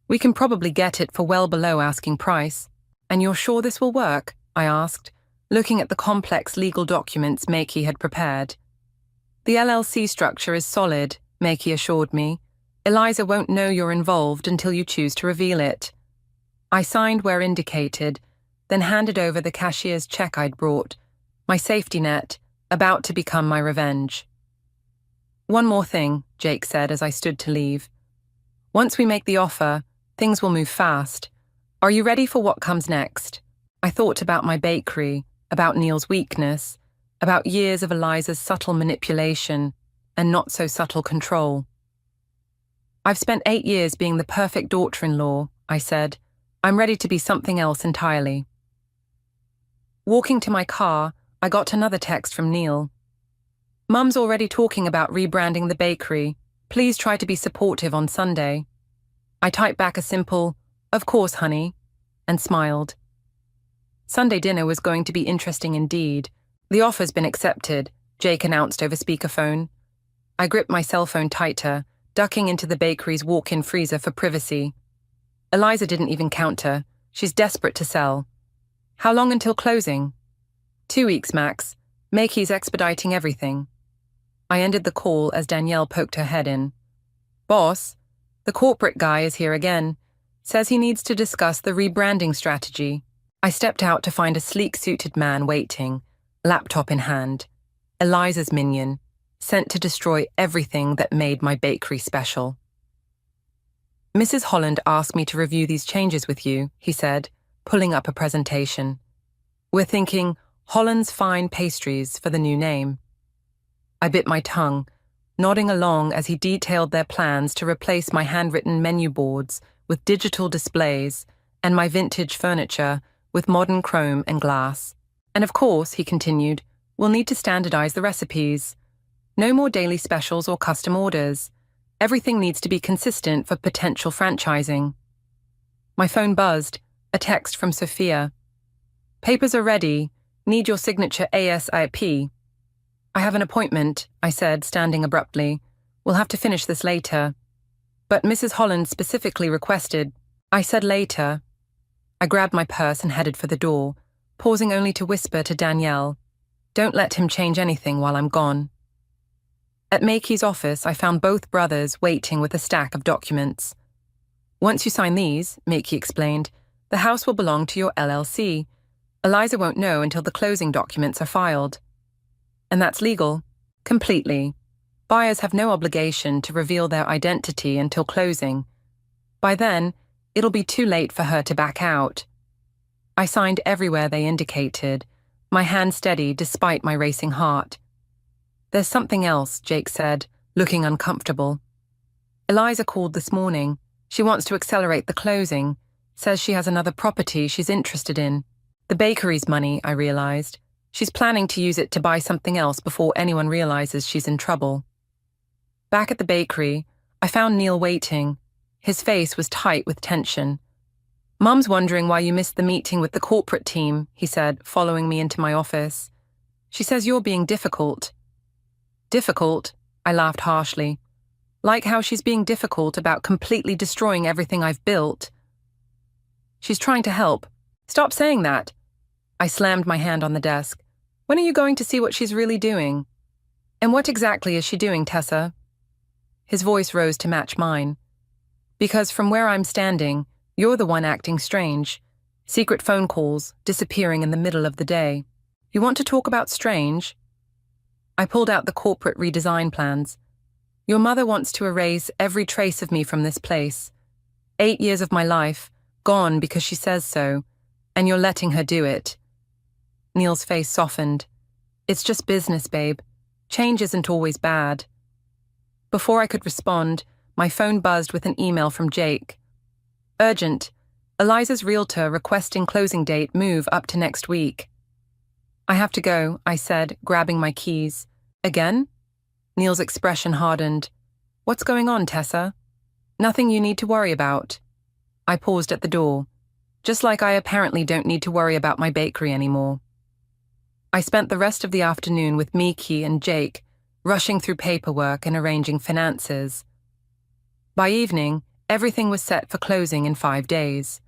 We can probably get it for well below asking price. And you're sure this will work? I asked, looking at the complex legal documents Maki had prepared. The LLC structure is solid, Maki assured me. Eliza won't know you're involved until you choose to reveal it. I signed where indicated, then handed over the cashier's check I'd brought, my safety net, about to become my revenge. One more thing, Jake said as I stood to leave. Once we make the offer, things will move fast. Are you ready for what comes next? I thought about my bakery, about Neil's weakness, about years of Eliza's subtle manipulation and not so subtle control. I've spent 8 years being the perfect daughter-in-law, I said. I'm ready to be something else entirely. Walking to my car, I got another text from Neil. Mum's already talking about rebranding the bakery. Please try to be supportive on Sunday. I typed back a simple, "Of course, honey," and smiled. Sunday dinner was going to be interesting indeed. "The offer's been accepted," Jake announced over speakerphone. I gripped my cell phone tighter, ducking into the bakery's walk-in freezer for privacy. Eliza didn't even counter. She's desperate to sell. "How long until closing?" 2 weeks, max. Makey's expediting everything. I ended the call as Danielle poked her head in. "Boss, the corporate guy is here again. Says he needs to discuss the rebranding strategy." I stepped out to find a sleek-suited man waiting, laptop in hand. Eliza's minion, sent to destroy everything that made my bakery special. "Mrs. Holland asked me to review these changes with you," he said, pulling up a presentation. "We're thinking Holland's Fine Pastries for the new name." I bit my tongue, nodding along as he detailed their plans to replace my handwritten menu boards with digital displays and my vintage furniture with modern chrome and glass. "And of course," he continued, "we'll need to standardize the recipes. No more daily specials or custom orders. Everything needs to be consistent for potential franchising." My phone buzzed, a text from Sophia. "Papers are ready. Need your signature ASAP." "I have an appointment," I said, standing abruptly. "We'll have to finish this later." "But Mrs. Holland specifically requested." I said later. I grabbed my purse and headed for the door, pausing only to whisper to Danielle, "Don't let him change anything while I'm gone." At Makey's office, I found both brothers waiting with a stack of documents. "Once you sign these," Makey explained, "the house will belong to your LLC. Eliza won't know until the closing documents are filed." "And that's legal?" "Completely. Buyers have no obligation to reveal their identity until closing. By then, it'll be too late for her to back out." I signed everywhere they indicated, my hand steady despite my racing heart. "There's something else," Jake said, looking uncomfortable. "Eliza called this morning. She wants to accelerate the closing, says she has another property she's interested in. The bakery's money," I realized. "She's planning to use it to buy something else before anyone realizes she's in trouble." Back at the bakery, I found Neil waiting. His face was tight with tension. "Mum's wondering why you missed the meeting with the corporate team," he said, following me into my office. "She says you're being difficult." "Difficult?" I laughed harshly. "Like how she's being difficult about completely destroying everything I've built." "She's trying to help." "Stop saying that." I slammed my hand on the desk. "When are you going to see what she's really doing?" "And what exactly is she doing, Tessa?" His voice rose to match mine. "Because from where I'm standing, you're the one acting strange. Secret phone calls, disappearing in the middle of the day. You want to talk about strange?" I pulled out the corporate redesign plans. "Your mother wants to erase every trace of me from this place. 8 years of my life, gone because she says so, and you're letting her do it." Neil's face softened. "It's just business, babe. Change isn't always bad." Before I could respond, my phone buzzed with an email from Jake. "Urgent. Eliza's realtor requesting closing date move up to next week." "I have to go," I said, grabbing my keys. "Again?" Neil's expression hardened. "What's going on, Tessa?" "Nothing you need to worry about." I paused at the door. Just like I apparently don't need to worry about my bakery anymore. I spent the rest of the afternoon with Miki and Jake, rushing through paperwork and arranging finances. By evening, everything was set for closing in 5 days.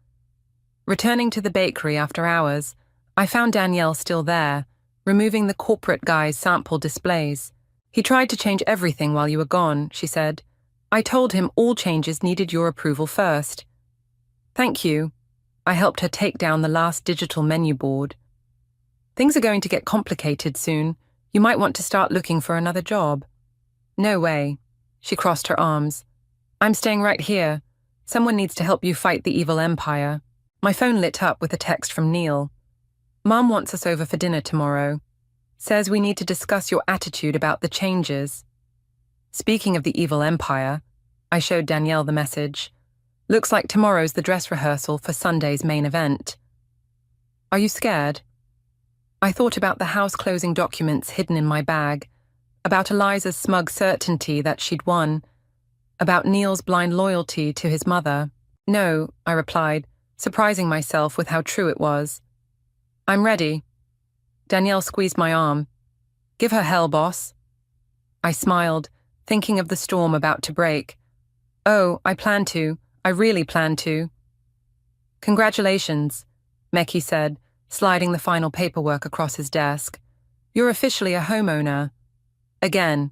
Returning to the bakery after hours, I found Danielle still there, removing the corporate guy's sample displays. "He tried to change everything while you were gone," she said. "I told him all changes needed your approval first." "Thank you." I helped her take down the last digital menu board. "Things are going to get complicated soon. You might want to start looking for another job." "No way." She crossed her arms. "I'm staying right here. Someone needs to help you fight the evil empire." My phone lit up with a text from Neil. "Mom wants us over for dinner tomorrow. Says we need to discuss your attitude about the changes." Speaking of the evil empire, I showed Danielle the message. "Looks like tomorrow's the dress rehearsal for Sunday's main event." "Are you scared?" I thought about the house closing documents hidden in my bag, about Eliza's smug certainty that she'd won, about Neil's blind loyalty to his mother. No, I replied, surprising myself with how true it was. I'm ready. Danielle squeezed my arm. Give her hell, boss. I smiled, thinking of the storm about to break. Oh, I plan to. I really plan to. Congratulations, Meki said, sliding the final paperwork across his desk. You're officially a homeowner. Again.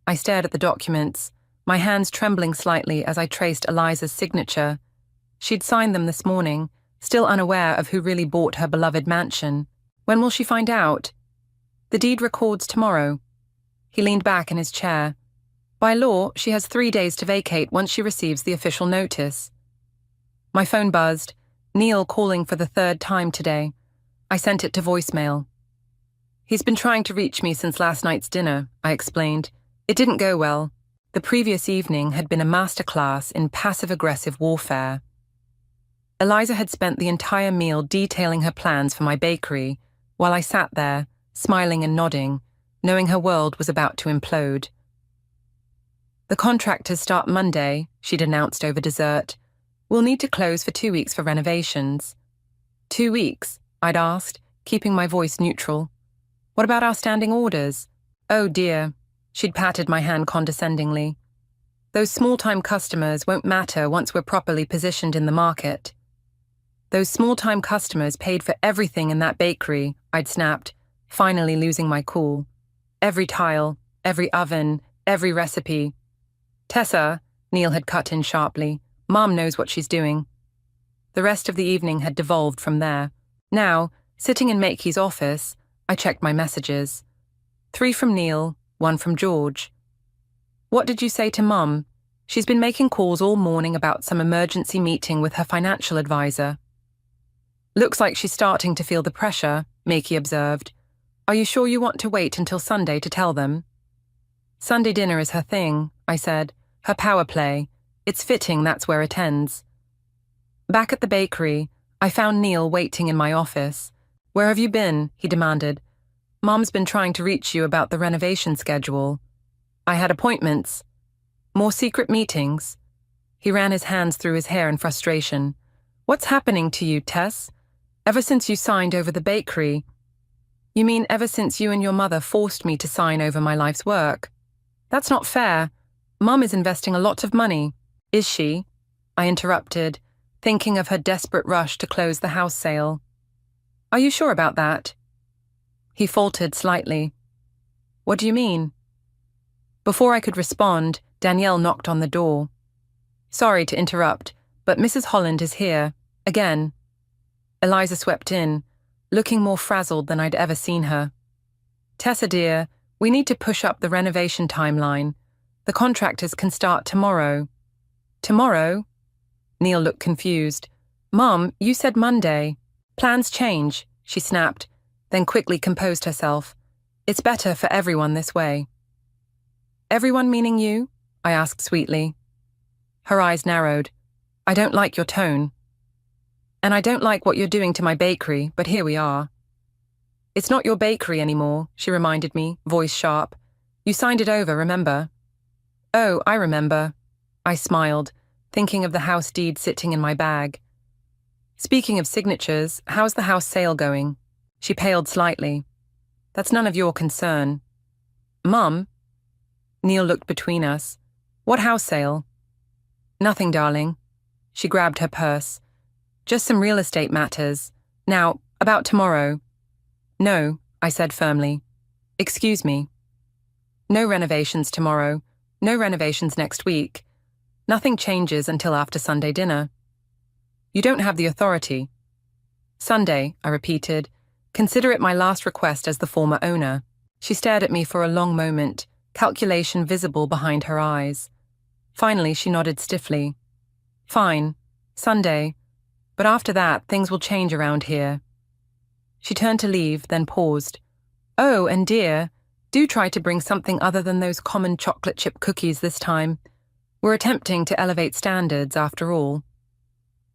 I stared at the documents, my hands trembling slightly as I traced Eliza's signature. She'd signed them this morning, still unaware of who really bought her beloved mansion. When will she find out? The deed records tomorrow. He leaned back in his chair. By law, she has 3 days to vacate once she receives the official notice. My phone buzzed, Neil calling for the 3rd time today. I sent it to voicemail. He's been trying to reach me since last night's dinner, I explained. It didn't go well. The previous evening had been a masterclass in passive-aggressive warfare. Eliza had spent the entire meal detailing her plans for my bakery, while I sat there, smiling and nodding, knowing her world was about to implode. The contractors start Monday, she'd announced over dessert. We'll need to close for 2 weeks for renovations. 2 weeks? I'd asked, keeping my voice neutral. What about our standing orders? Oh dear, she'd patted my hand condescendingly. Those small-time customers won't matter once we're properly positioned in the market. Those small-time customers paid for everything in that bakery, I'd snapped, finally losing my cool. Every tile, every oven, every recipe. Tessa, Neil had cut in sharply, Mom knows what she's doing. The rest of the evening had devolved from there. Now, sitting in Makey's office, I checked my messages. 3 from Neil, 1 from George. What did you say to Mum? She's been making calls all morning about some emergency meeting with her financial advisor. Looks like she's starting to feel the pressure, Makey observed. Are you sure you want to wait until Sunday to tell them? Sunday dinner is her thing, I said. Her power play. It's fitting that's where it ends. Back at the bakery, I found Neil waiting in my office. Where have you been? He demanded. Mom's been trying to reach you about the renovation schedule. I had appointments. More secret meetings. He ran his hands through his hair in frustration. What's happening to you, Tess? Ever since you signed over the bakery. You mean ever since you and your mother forced me to sign over my life's work? That's not fair. Mum is investing a lot of money. Is she? I interrupted, thinking of her desperate rush to close the house sale. Are you sure about that? He faltered slightly. What do you mean? Before I could respond, Danielle knocked on the door. Sorry to interrupt, but Mrs. Holland is here, again. Eliza swept in, looking more frazzled than I'd ever seen her. Tessa dear, we need to push up the renovation timeline. The contractors can start tomorrow. Tomorrow? Neil looked confused. Mum, you said Monday. Plans change, she snapped, then quickly composed herself. It's better for everyone this way. Everyone meaning you? I asked sweetly. Her eyes narrowed. I don't like your tone. And I don't like what you're doing to my bakery, but here we are. It's not your bakery anymore, she reminded me, voice sharp. You signed it over, remember? Oh, I remember. I smiled, thinking of the house deed sitting in my bag. Speaking of signatures, how's the house sale going? She paled slightly. That's none of your concern. Mum? Neil looked between us. What house sale? Nothing, darling. She grabbed her purse. Just some real estate matters. Now, about tomorrow. No, I said firmly. Excuse me. No renovations tomorrow. No renovations next week. Nothing changes until after Sunday dinner. You don't have the authority. Sunday, I repeated. Consider it my last request as the former owner. She stared at me for a long moment, calculation visible behind her eyes. Finally, she nodded stiffly. Fine. Sunday. But after that, things will change around here. She turned to leave, then paused. Oh, and dear, do try to bring something other than those common chocolate chip cookies this time. We're attempting to elevate standards, after all.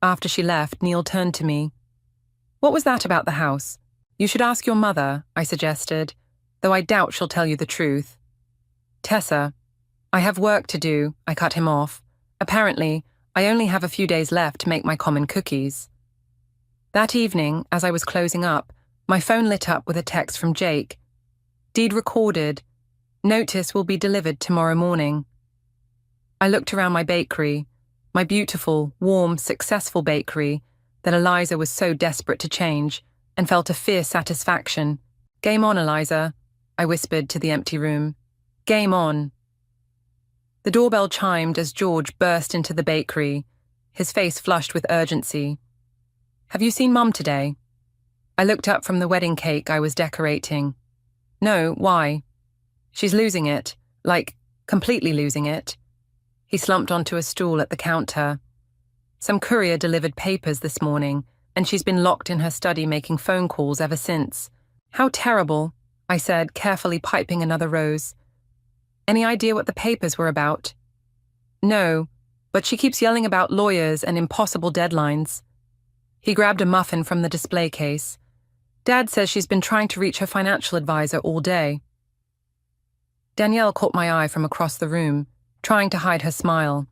After she left, Neil turned to me. What was that about the house? You should ask your mother, I suggested, though I doubt she'll tell you the truth. Tessa, I have work to do, I cut him off. Apparently, I only have a few days left to make my common cookies. That evening, as I was closing up, my phone lit up with a text from Jake. Deed recorded. Notice will be delivered tomorrow morning. I looked around my bakery, my beautiful, warm, successful bakery that Eliza was so desperate to change, and felt a fierce satisfaction. Game on, Eliza, I whispered to the empty room. Game on. The doorbell chimed as George burst into the bakery, his face flushed with urgency. Have you seen Mum today? I looked up from the wedding cake I was decorating. No, why? She's losing it, like, completely losing it. He slumped onto a stool at the counter. Some courier delivered papers this morning, and she's been locked in her study making phone calls ever since. How terrible, I said, carefully piping another rose. Any idea what the papers were about? No, but she keeps yelling about lawyers and impossible deadlines. He grabbed a muffin from the display case. Dad says she's been trying to reach her financial advisor all day. Danielle caught my eye from across the room, trying to hide her smile.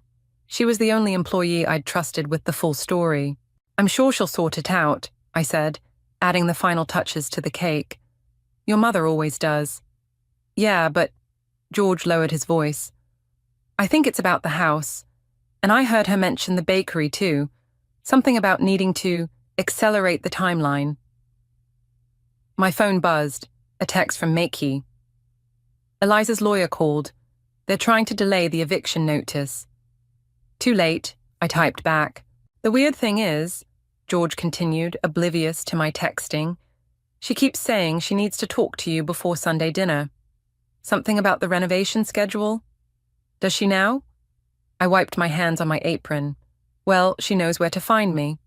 She was the only employee I'd trusted with the full story. I'm sure she'll sort it out, I said, adding the final touches to the cake. Your mother always does. Yeah, but... George lowered his voice. I think it's about the house. And I heard her mention the bakery too. Something about needing to accelerate the timeline. My phone buzzed, a text from Makey. Eliza's lawyer called. They're trying to delay the eviction notice. Too late, I typed back. The weird thing is, George continued, oblivious to my texting, she keeps saying she needs to talk to you before Sunday dinner. Something about the renovation schedule? Does she now? I wiped my hands on my apron. Well, she knows where to find me.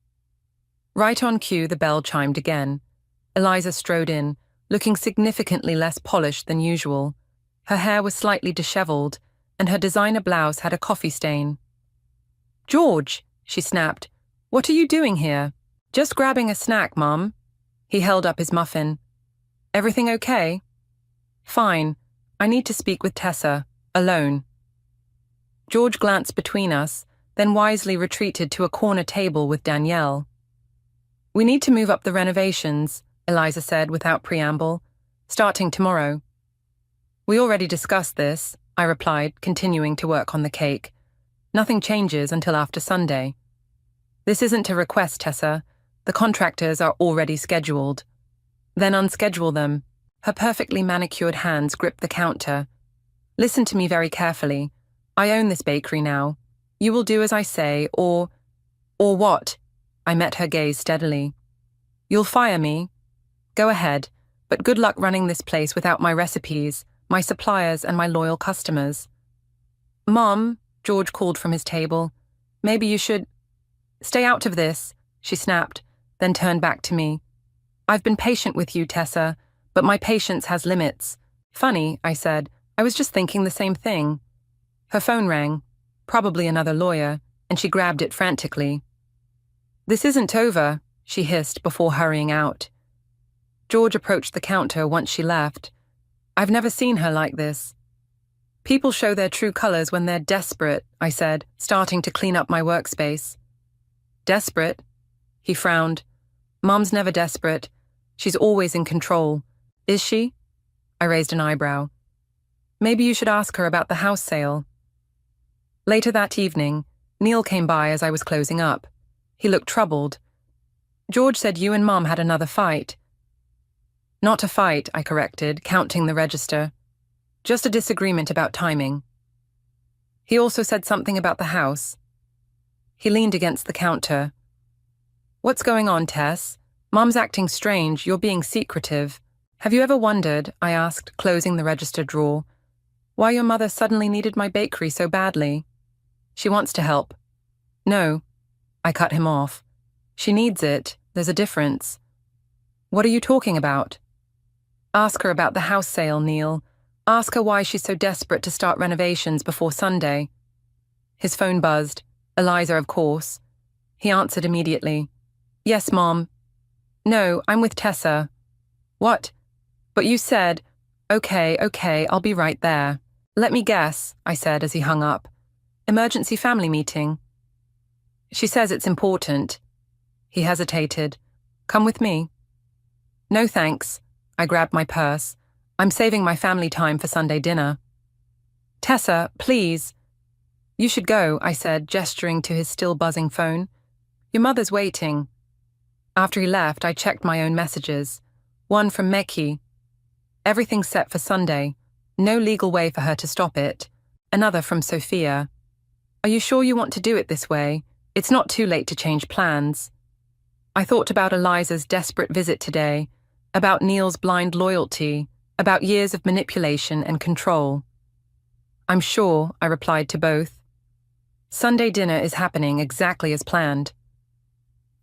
Right on cue, the bell chimed again. Eliza strode in, looking significantly less polished than usual. Her hair was slightly disheveled, and her designer blouse had a coffee stain. George, she snapped, what are you doing here? Just grabbing a snack, Mum. He held up his muffin. Everything okay? Fine. I need to speak with Tessa, alone. George glanced between us, then wisely retreated to a corner table with Danielle. We need to move up the renovations, Eliza said without preamble, starting tomorrow. We already discussed this, I replied, continuing to work on the cake. Nothing changes until after Sunday. This isn't a request, Tessa. The contractors are already scheduled. Then unschedule them. Her perfectly manicured hands gripped the counter. Listen to me very carefully. I own this bakery now. You will do as I say, or what? I met her gaze steadily. You'll fire me. Go ahead, but good luck running this place without my recipes, my suppliers, and my loyal customers. Mom, George called from his table. Maybe you should... Stay out of this, she snapped, then turned back to me. I've been patient with you, Tessa, but my patience has limits. Funny, I said. I was just thinking the same thing. Her phone rang, probably another lawyer, and she grabbed it frantically. This isn't over, she hissed before hurrying out. George approached the counter once she left. I've never seen her like this. People show their true colors when they're desperate, I said, starting to clean up my workspace. Desperate? He frowned. Mom's never desperate. She's always in control. Is she? I raised an eyebrow. Maybe you should ask her about the house sale. Later that evening, Neil came by as I was closing up. He looked troubled. George said you and Mom had another fight. Not a fight, I corrected, counting the register. Just a disagreement about timing. He also said something about the house. He leaned against the counter. What's going on, Tess? Mom's acting strange, you're being secretive. Have you ever wondered, I asked, closing the register drawer, why your mother suddenly needed my bakery so badly? She wants to help. No. I cut him off. She needs it. There's a difference. What are you talking about? Ask her about the house sale, Neil. Ask her why she's so desperate to start renovations before Sunday. His phone buzzed. Eliza, of course. He answered immediately. Yes, Mom. No, I'm with Tessa. What? But you said... Okay, I'll be right there. Let me guess, I said as he hung up. Emergency family meeting. She says it's important. He hesitated. Come with me. No thanks. I grabbed my purse. I'm saving my family time for Sunday dinner. Tessa, please. You should go, I said, gesturing to his still buzzing phone. Your mother's waiting. After he left, I checked my own messages. One from Meki. Everything's set for Sunday. No legal way for her to stop it. Another from Sophia. Are you sure you want to do it this way? It's not too late to change plans. I thought about Eliza's desperate visit today, about Neil's blind loyalty, about years of manipulation and control. I'm sure, I replied to both. Sunday dinner is happening exactly as planned.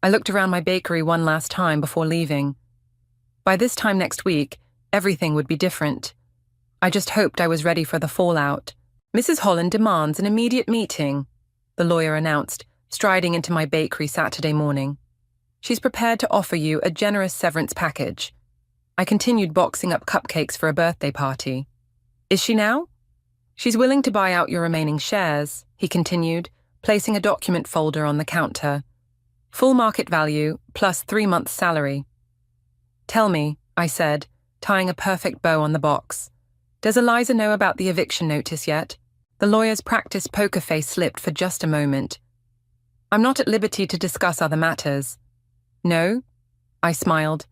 I looked around my bakery one last time before leaving. By this time next week, everything would be different. I just hoped I was ready for the fallout. Mrs. Holland demands an immediate meeting, the lawyer announced, striding into my bakery Saturday morning. She's prepared to offer you a generous severance package. I continued boxing up cupcakes for a birthday party. Is she now? She's willing to buy out your remaining shares, he continued, placing a document folder on the counter. Full market value plus 3 months' salary. Tell me, I said, tying a perfect bow on the box. Does Eliza know about the eviction notice yet? The lawyer's practiced poker face slipped for just a moment. I'm not at liberty to discuss other matters. No? I smiled.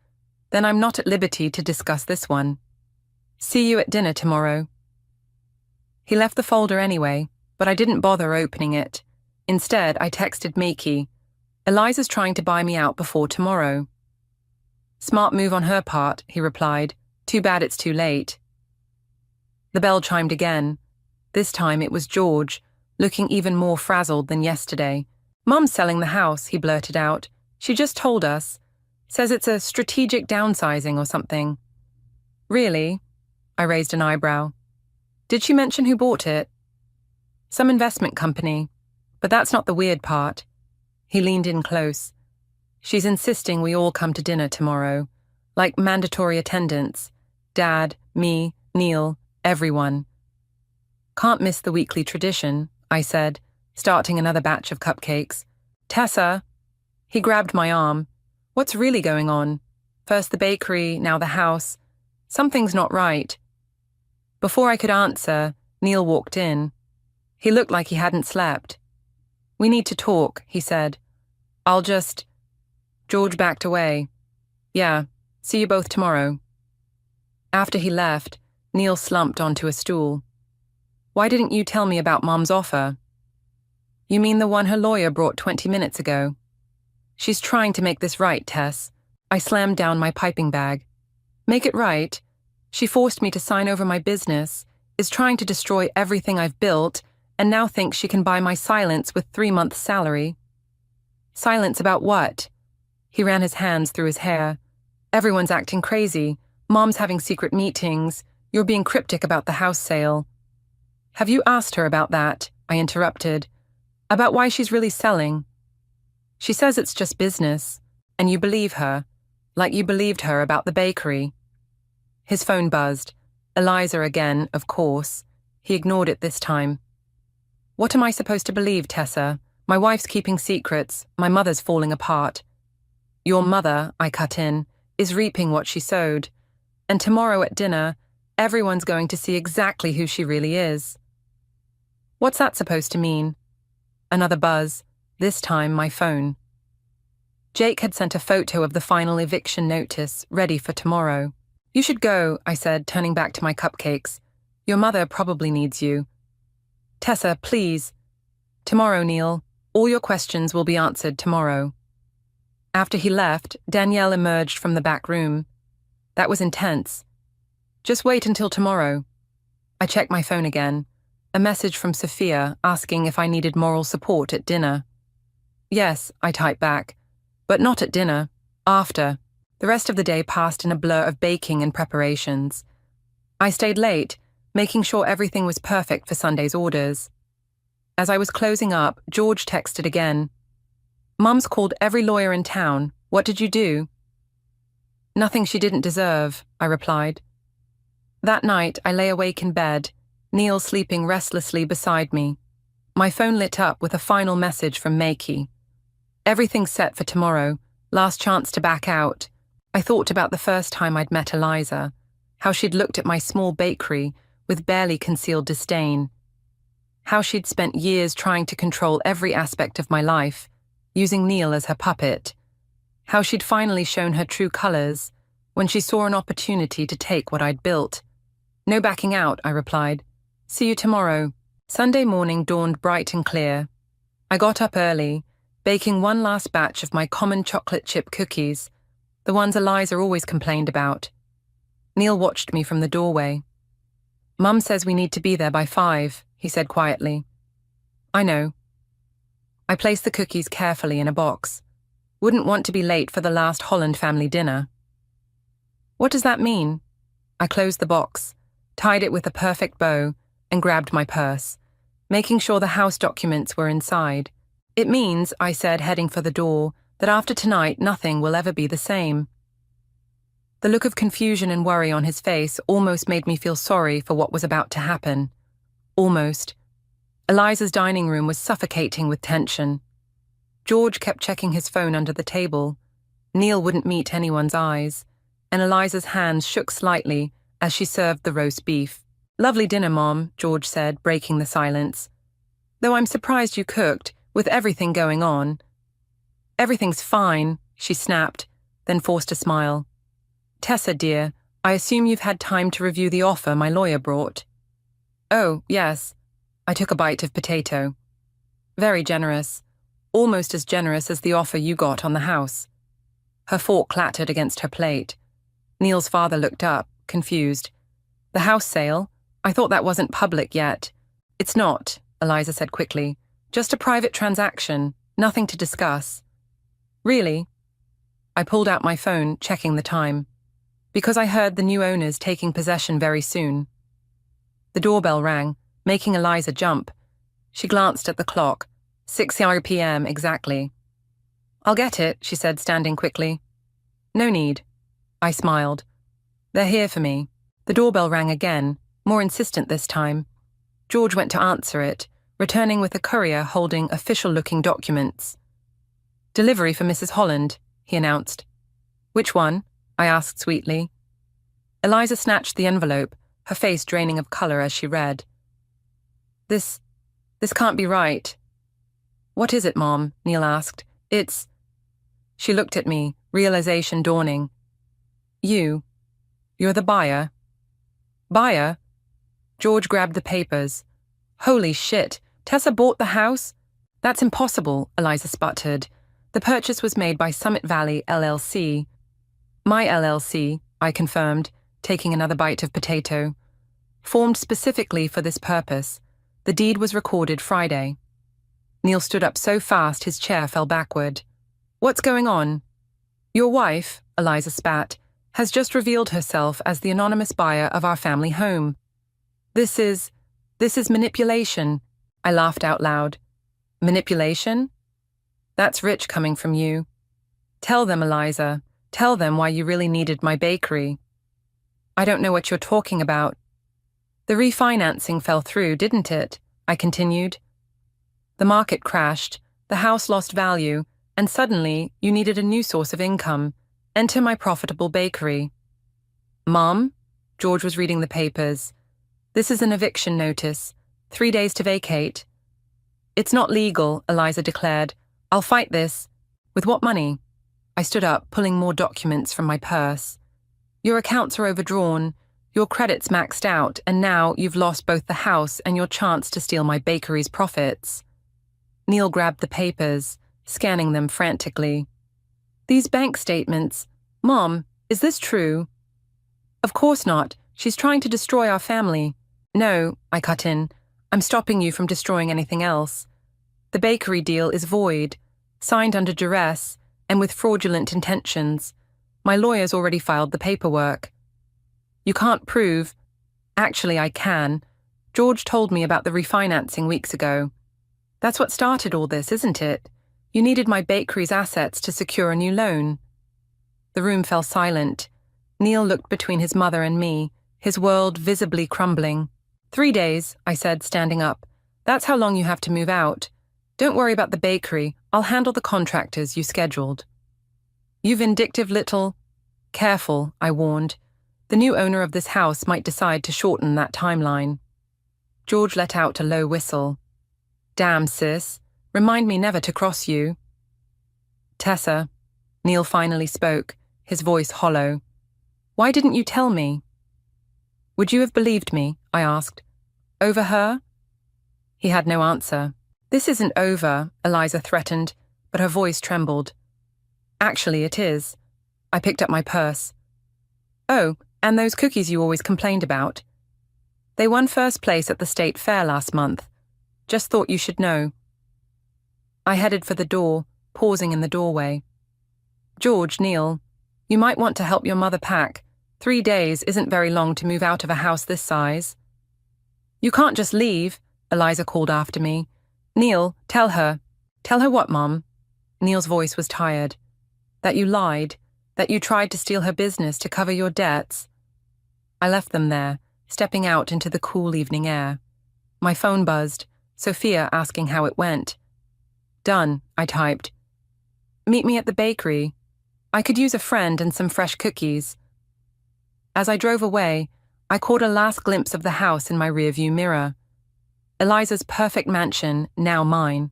Then I'm not at liberty to discuss this one. See you at dinner tomorrow. He left the folder anyway, but I didn't bother opening it. Instead, I texted Miki. Eliza's trying to buy me out before tomorrow. Smart move on her part, he replied. Too bad it's too late. The bell chimed again. This time it was George, looking even more frazzled than yesterday. Mum's selling the house, he blurted out. She just told us. Says it's a strategic downsizing or something. Really? I raised an eyebrow. Did she mention who bought it? Some investment company. But that's not the weird part. He leaned in close. She's insisting we all come to dinner tomorrow. Like mandatory attendance. Dad, me, Neil, everyone. Can't miss the weekly tradition, I said, starting another batch of cupcakes. Tessa! He grabbed my arm. What's really going on? First the bakery, now the house. Something's not right. Before I could answer, Neil walked in. He looked like he hadn't slept. We need to talk, he said. I'll just... George backed away. Yeah, see you both tomorrow. After he left, Neil slumped onto a stool. Why didn't you tell me about Mom's offer? You mean the one her lawyer brought 20 minutes ago? She's trying to make this right, Tess. I slammed down my piping bag. Make it right? She forced me to sign over my business, is trying to destroy everything I've built, and now thinks she can buy my silence with 3 months' salary. Silence about what? He ran his hands through his hair. Everyone's acting crazy. Mom's having secret meetings. You're being cryptic about the house sale. Have you asked her about that? I interrupted. About why she's really selling? She says it's just business, and you believe her, like you believed her about the bakery. His phone buzzed. Eliza again, of course. He ignored it this time. What am I supposed to believe, Tessa? My wife's keeping secrets. My mother's falling apart. Your mother, I cut in, is reaping what she sowed. And tomorrow at dinner, everyone's going to see exactly who she really is. What's that supposed to mean? Another buzz, this time my phone. Jake had sent a photo of the final eviction notice, ready for tomorrow. You should go, I said, turning back to my cupcakes. Your mother probably needs you. Tessa, please. Tomorrow, Neil. All your questions will be answered tomorrow. After he left, Danielle emerged from the back room. That was intense. Just wait until tomorrow. I checked my phone again. A message from Sophia asking if I needed moral support at dinner. Yes, I typed back. But not at dinner. After. The rest of the day passed in a blur of baking and preparations. I stayed late, making sure everything was perfect for Sunday's orders. As I was closing up, George texted again. Mum's called every lawyer in town. What did you do? Nothing she didn't deserve, I replied. That night, I lay awake in bed, Neil sleeping restlessly beside me. My phone lit up with a final message from Maki. Everything's set for tomorrow, last chance to back out. I thought about the first time I'd met Eliza, how she'd looked at my small bakery with barely concealed disdain, how she'd spent years trying to control every aspect of my life, using Neil as her puppet, how she'd finally shown her true colors when she saw an opportunity to take what I'd built. No backing out, I replied. See you tomorrow. Sunday morning dawned bright and clear. I got up early, baking one last batch of my common chocolate chip cookies, the ones Eliza always complained about. Neil watched me from the doorway. Mum says we need to be there by 5, he said quietly. I know. I placed the cookies carefully in a box. Wouldn't want to be late for the last Holland family dinner. What does that mean? I closed the box, tied it with a perfect bow, and grabbed my purse, making sure the house documents were inside. It means, I said, heading for the door, that after tonight nothing will ever be the same. The look of confusion and worry on his face almost made me feel sorry for what was about to happen. Almost. Eliza's dining room was suffocating with tension. George kept checking his phone under the table. Neil wouldn't meet anyone's eyes, and Eliza's hands shook slightly as she served the roast beef. Lovely dinner, Mom, George said, breaking the silence. Though I'm surprised you cooked, with everything going on. Everything's fine, she snapped, then forced a smile. Tessa, dear, I assume you've had time to review the offer my lawyer brought. Oh, yes. I took a bite of potato. Very generous. Almost as generous as the offer you got on the house. Her fork clattered against her plate. Neil's father looked up, confused. The house sale? I thought that wasn't public yet. It's not, Eliza said quickly. Just a private transaction, nothing to discuss. Really? I pulled out my phone, checking the time. Because I heard the new owners taking possession very soon. The doorbell rang, making Eliza jump. She glanced at the clock. 6 p.m. exactly. I'll get it, she said, standing quickly. No need. I smiled. They're here for me. The doorbell rang again, more insistent this time. George went to answer it, returning with a courier holding official-looking documents. Delivery for Mrs. Holland, he announced. Which one? I asked sweetly. Eliza snatched the envelope, her face draining of color as she read. This can't be right. What is it, Mom? Neil asked. It's... She looked at me, realization dawning. You're the buyer. Buyer? George grabbed the papers. Holy shit, Tessa bought the house? That's impossible, Eliza sputtered. The purchase was made by Summit Valley LLC. My LLC, I confirmed, taking another bite of potato. Formed specifically for this purpose. The deed was recorded Friday. Neil stood up so fast his chair fell backward. What's going on? Your wife, Eliza spat, has just revealed herself as the anonymous buyer of our family home. This is manipulation, I laughed out loud. Manipulation? That's rich coming from you. Tell them, Eliza. Tell them why you really needed my bakery. I don't know what you're talking about. The refinancing fell through, didn't it? I continued. The market crashed, the house lost value, and suddenly you needed a new source of income. Enter my profitable bakery. Mom? George was reading the papers. This is an eviction notice. 3 days to vacate. It's not legal, Eliza declared. I'll fight this. With what money? I stood up, pulling more documents from my purse. Your accounts are overdrawn. Your credit's maxed out, and now you've lost both the house and your chance to steal my bakery's profits. Neil grabbed the papers, scanning them frantically. These bank statements. Mom, is this true? Of course not. She's trying to destroy our family. No, I cut in. I'm stopping you from destroying anything else. The bakery deal is void, signed under duress, and with fraudulent intentions. My lawyer's already filed the paperwork. You can't prove... Actually, I can. George told me about the refinancing weeks ago. That's what started all this, isn't it? You needed my bakery's assets to secure a new loan. The room fell silent. Neil looked between his mother and me, his world visibly crumbling. 3 days, I said, standing up. That's how long you have to move out. Don't worry about the bakery. I'll handle the contractors you scheduled. You vindictive little... Careful, I warned. The new owner of this house might decide to shorten that timeline. George let out a low whistle. Damn, sis. Remind me never to cross you. Tessa, Neil finally spoke, his voice hollow. Why didn't you tell me? Would you have believed me? I asked. Over her? He had no answer. This isn't over, Eliza threatened, but her voice trembled. Actually, it is. I picked up my purse. Oh, and those cookies you always complained about. They won first place at the state fair last month. Just thought you should know. I headed for the door, pausing in the doorway. George, Neil, you might want to help your mother pack. 3 days isn't very long to move out of a house this size. You can't just leave, Eliza called after me. Neil, tell her. Tell her what, Mom? Neil's voice was tired. That you lied, that you tried to steal her business to cover your debts. I left them there, stepping out into the cool evening air. My phone buzzed, Sophia asking how it went. Done, I typed. Meet me at the bakery. I could use a friend and some fresh cookies. As I drove away, I caught a last glimpse of the house in my rearview mirror. Eliza's perfect mansion, now mine.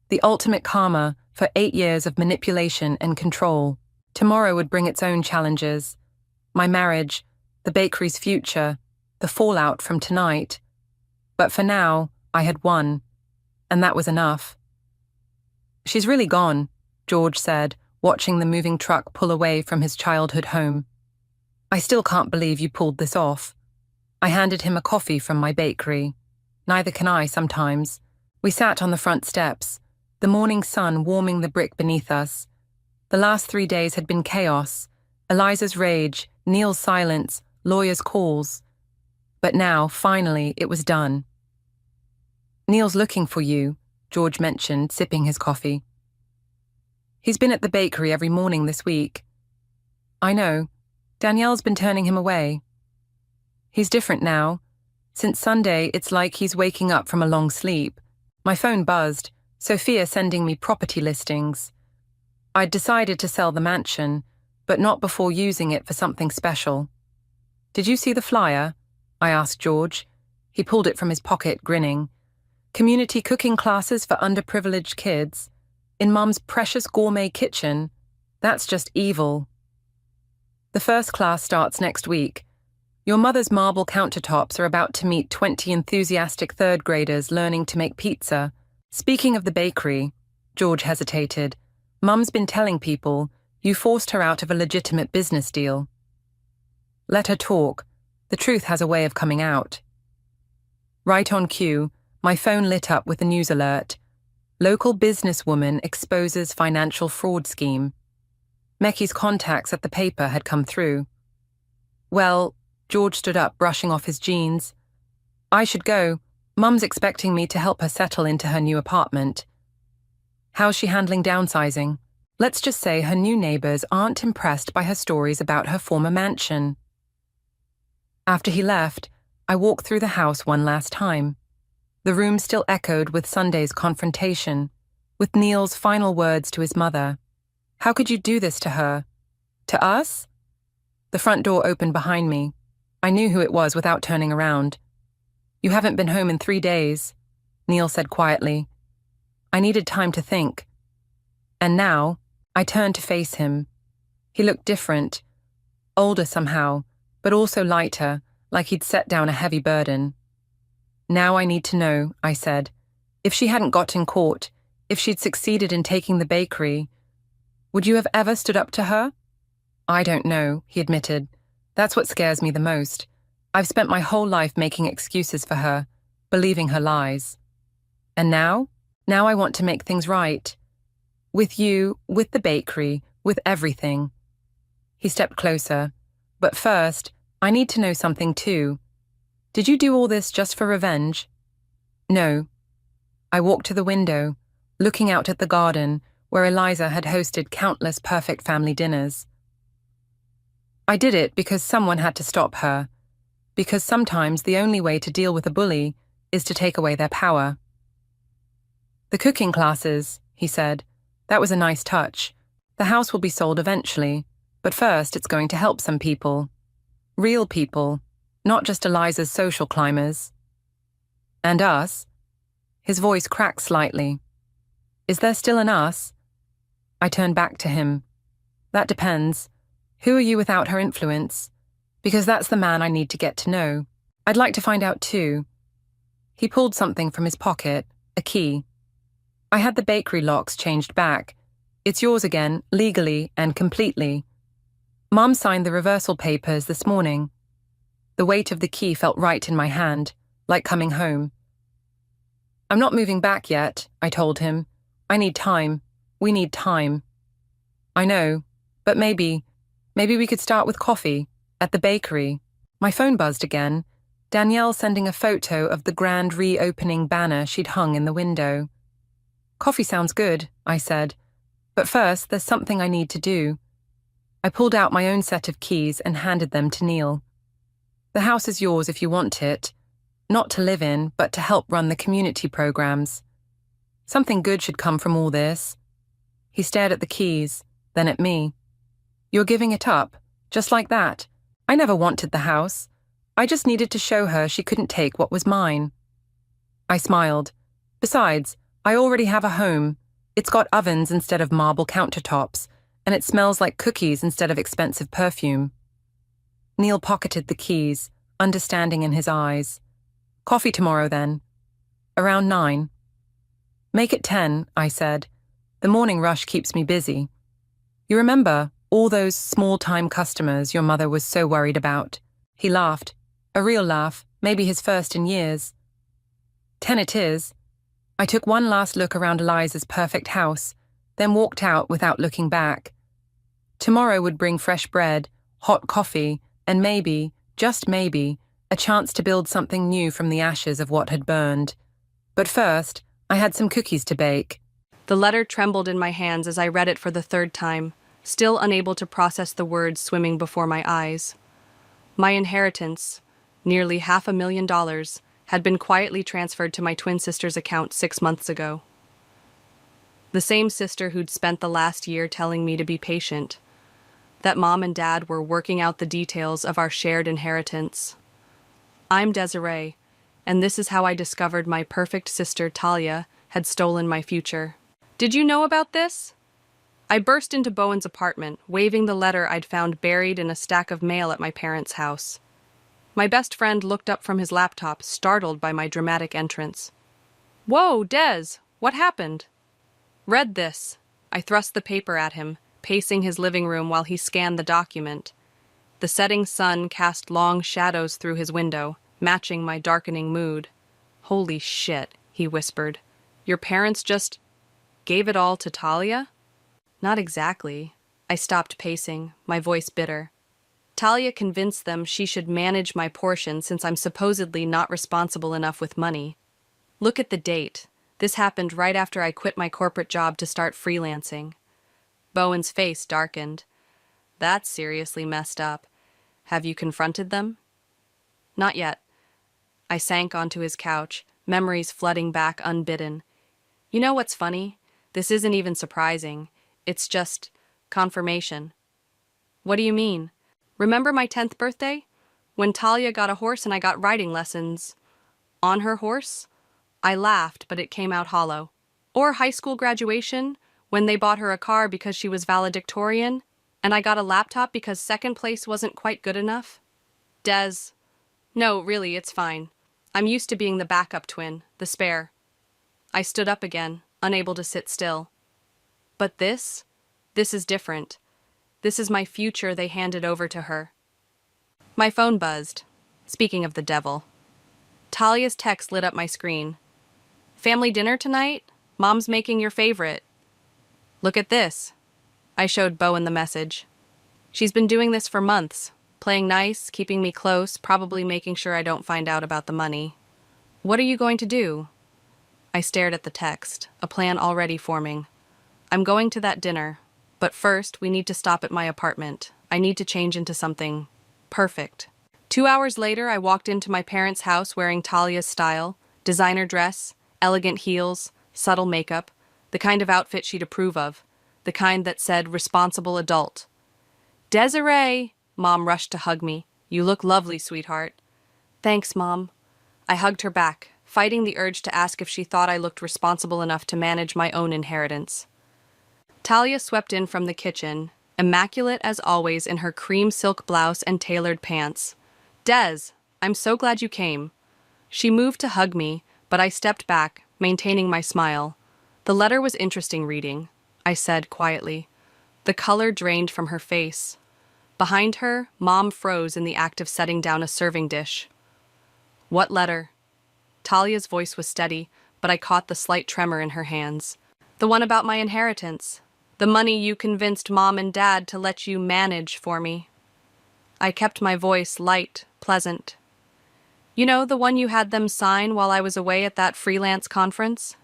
The ultimate karma for 8 years of manipulation and control. Tomorrow would bring its own challenges. My marriage, the bakery's future, the fallout from tonight. But for now, I had won, and that was enough. She's really gone, George said, watching the moving truck pull away from his childhood home. I still can't believe you pulled this off. I handed him a coffee from my bakery. Neither can I sometimes. We sat on the front steps, the morning sun warming the brick beneath us. The last 3 days had been chaos. Eliza's rage, Neil's silence, lawyers' calls. But now, finally, it was done. Neil's looking for you, George mentioned, sipping his coffee. He's been at the bakery every morning this week. I know. Danielle's been turning him away. He's different now. Since Sunday, it's like he's waking up from a long sleep. My phone buzzed, Sophia sending me property listings. I'd decided to sell the mansion, but not before using it for something special. Did you see the flyer? I asked George. He pulled it from his pocket, grinning. Community cooking classes for underprivileged kids. In Mum's precious gourmet kitchen. That's just evil. The first class starts next week. Your mother's marble countertops are about to meet 20 enthusiastic third graders learning to make pizza. Speaking of the bakery, George hesitated. Mum's been telling people you forced her out of a legitimate business deal. Let her talk. The truth has a way of coming out. Right on cue, my phone lit up with a news alert. Local businesswoman exposes financial fraud scheme. Mecky's contacts at the paper had come through. Well, George stood up, brushing off his jeans. I should go. Mum's expecting me to help her settle into her new apartment. How's she handling downsizing? Let's just say her new neighbors aren't impressed by her stories about her former mansion. After he left, I walked through the house one last time. The room still echoed with Sunday's confrontation, with Neil's final words to his mother. How could you do this to her? To us? The front door opened behind me. I knew who it was without turning around. You haven't been home in 3 days, Neil said quietly. I needed time to think. And now, I turned to face him. He looked different, older somehow, but also lighter, like he'd set down a heavy burden. Now I need to know, I said. If she hadn't gotten caught, if she'd succeeded in taking the bakery, would you have ever stood up to her? I don't know, he admitted. That's what scares me the most. I've spent my whole life making excuses for her, believing her lies. And now? Now I want to make things right. With you, with the bakery, with everything. He stepped closer. But first, I need to know something too. Did you do all this just for revenge? No. I walked to the window, looking out at the garden where Eliza had hosted countless perfect family dinners. I did it because someone had to stop her, because sometimes the only way to deal with a bully is to take away their power. The cooking classes, he said, That was a nice touch. The house will be sold eventually, but first it's going to help some people. Real people, not just Eliza's social climbers. And us? His voice cracked slightly. Is there still an us? I turned back to him. That depends. Who are you without her influence? Because that's the man I need to get to know. I'd like to find out too. He pulled something from his pocket, a key. I had the bakery locks changed back. It's yours again, legally and completely. Mom signed the reversal papers this morning. The weight of the key felt right in my hand, like coming home. I'm not moving back yet, I told him. I need time. We need time. I know, but maybe we could start with coffee, at the bakery. My phone buzzed again. Danielle sending a photo of the grand reopening banner she'd hung in the window. Coffee sounds good, I said. But first, there's something I need to do. I pulled out my own set of keys and handed them to Neil. The house is yours if you want it. Not to live in, but to help run the community programs. Something good should come from all this. He stared at the keys, then at me. You're giving it up, just like that. I never wanted the house. I just needed to show her she couldn't take what was mine. I smiled. Besides, I already have a home. It's got ovens instead of marble countertops, and it smells like cookies instead of expensive perfume. Neil pocketed the keys, understanding in his eyes. Coffee tomorrow, then. Around 9. Make it 10, I said. The morning rush keeps me busy. You remember all those small-time customers your mother was so worried about? He laughed. A real laugh, maybe his first in years. 10 it is. I took one last look around Eliza's perfect house, then walked out without looking back. Tomorrow would bring fresh bread, hot coffee, and maybe, just maybe, a chance to build something new from the ashes of what had burned. But first, I had some cookies to bake. The letter trembled in my hands as I read it for the third time, still unable to process the words swimming before my eyes. My inheritance, nearly $500,000, had been quietly transferred to my twin sister's account 6 months ago. The same sister who'd spent the last year telling me to be patient, that Mom and Dad were working out the details of our shared inheritance. I'm Desiree, and this is how I discovered my perfect sister Talia had stolen my future. Did you know about this? I burst into Bowen's apartment, waving the letter I'd found buried in a stack of mail at my parents' house. My best friend looked up from his laptop, startled by my dramatic entrance. Whoa, Des, what happened? Read this. I thrust the paper at him, pacing his living room while he scanned the document. The setting sun cast long shadows through his window, matching my darkening mood. Holy shit, he whispered. Your parents just gave it all to Talia? Not exactly. I stopped pacing, my voice bitter. Talia convinced them she should manage my portion since I'm supposedly not responsible enough with money. Look at the date. This happened right after I quit my corporate job to start freelancing. Bowen's face darkened. That's seriously messed up. Have you confronted them? Not yet. I sank onto his couch, memories flooding back unbidden. You know what's funny? This isn't even surprising. It's just confirmation. What do you mean? Remember my 10th birthday? When Talia got a horse and I got riding lessons. On her horse? I laughed, but it came out hollow. Or high school graduation, when they bought her a car because she was valedictorian, and I got a laptop because second place wasn't quite good enough. Des. No, really, it's fine. I'm used to being the backup twin, the spare. I stood up again, unable to sit still. But this is different. This is my future they handed over to her. My phone buzzed. Speaking of the devil. Talia's text lit up my screen. Family dinner tonight? Mom's making your favorite. Look at this. I showed Bowen the message. She's been doing this for months, playing nice, keeping me close, probably making sure I don't find out about the money. What are you going to do? I stared at the text, a plan already forming. I'm going to that dinner, but first we need to stop at my apartment. I need to change into something perfect. 2 hours later, I walked into my parents' house wearing Talia's style, designer dress, elegant heels, subtle makeup, the kind of outfit she'd approve of, the kind that said responsible adult. Desiree! Mom rushed to hug me. You look lovely, sweetheart. Thanks, Mom. I hugged her back, fighting the urge to ask if she thought I looked responsible enough to manage my own inheritance. Talia swept in from the kitchen, immaculate as always in her cream silk blouse and tailored pants. Des, I'm so glad you came. She moved to hug me, but I stepped back, maintaining my smile. The letter was interesting reading, I said quietly. The color drained from her face. Behind her, Mom froze in the act of setting down a serving dish. What letter? Talia's voice was steady, but I caught the slight tremor in her hands. The one about my inheritance. The money you convinced Mom and Dad to let you manage for me. I kept my voice light, pleasant. You know, the one you had them sign while I was away at that freelance conference?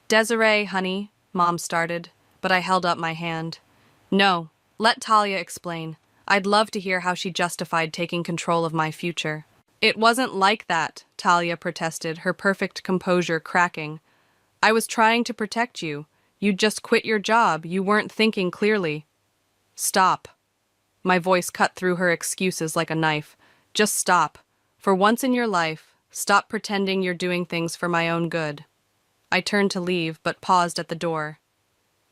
Desiree, honey, Mom started, but I held up my hand. No, let Talia explain. I'd love to hear how she justified taking control of my future. It wasn't like that, Talia protested, her perfect composure cracking. I was trying to protect you. You'd just quit your job. You weren't thinking clearly. Stop. My voice cut through her excuses like a knife. Just stop. For once in your life, stop pretending you're doing things for my own good. I turned to leave, but paused at the door.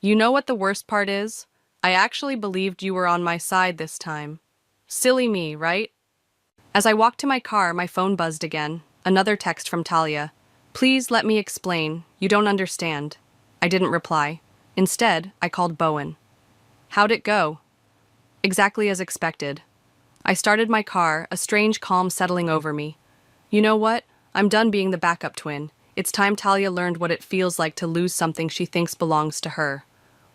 You know what the worst part is? I actually believed you were on my side this time. Silly me, right? As I walked to my car, my phone buzzed again. Another text from Talia. Please let me explain. You don't understand. I didn't reply. Instead, I called Bowen. How'd it go? Exactly as expected. I started my car, a strange calm settling over me. You know what? I'm done being the backup twin. It's time Talia learned what it feels like to lose something she thinks belongs to her.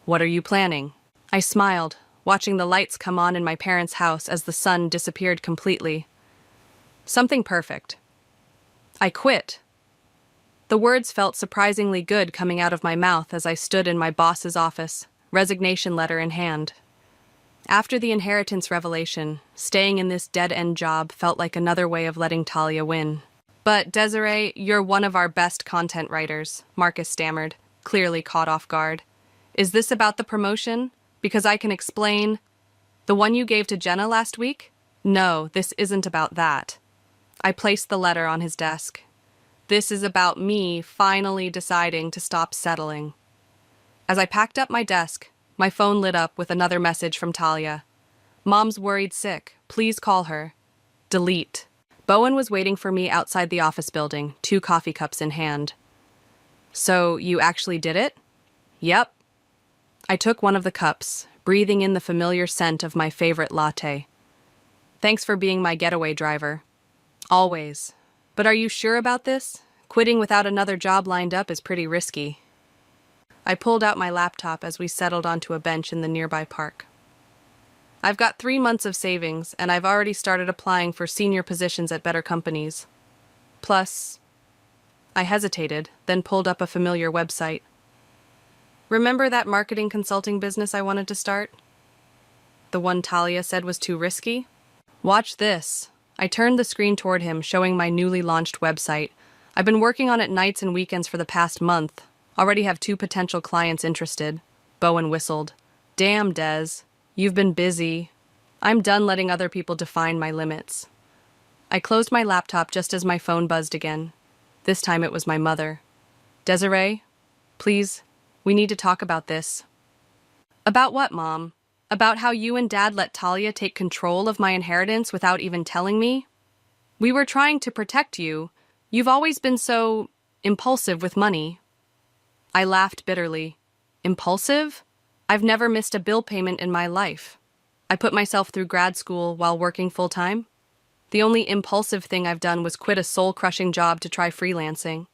What are you planning? I smiled, watching the lights come on in my parents' house as the sun disappeared completely. Something perfect. I quit. The words felt surprisingly good coming out of my mouth as I stood in my boss's office, resignation letter in hand. After the inheritance revelation, staying in this dead-end job felt like another way of letting Talia win. But, Desiree, you're one of our best content writers, Marcus stammered, clearly caught off guard. Is this about the promotion? Because I can explain. The one you gave to Jenna last week? No, this isn't about that. I placed the letter on his desk. This is about me finally deciding to stop settling. As I packed up my desk, my phone lit up with another message from Talia. Mom's worried sick. Please call her. Delete. Bowen was waiting for me outside the office building, 2 coffee cups in hand. So, you actually did it? Yep. I took one of the cups, breathing in the familiar scent of my favorite latte. Thanks for being my getaway driver. Always. But are you sure about this? Quitting without another job lined up is pretty risky. I pulled out my laptop as we settled onto a bench in the nearby park. I've got 3 months of savings, and I've already started applying for senior positions at better companies. Plus, I hesitated, then pulled up a familiar website. Remember that marketing consulting business I wanted to start? The one Talia said was too risky? Watch this. I turned the screen toward him, showing my newly launched website. I've been working on it nights and weekends for the past month. Already have 2 potential clients interested. Bowen whistled. Damn, Des. You've been busy. I'm done letting other people define my limits. I closed my laptop just as my phone buzzed again. This time it was my mother. Desiree, please, we need to talk about this. About what, Mom? About how you and Dad let Talia take control of my inheritance without even telling me? We were trying to protect you. You've always been so impulsive with money. I laughed bitterly. Impulsive? I've never missed a bill payment in my life. I put myself through grad school while working full-time. The only impulsive thing I've done was quit a soul-crushing job to try freelancing.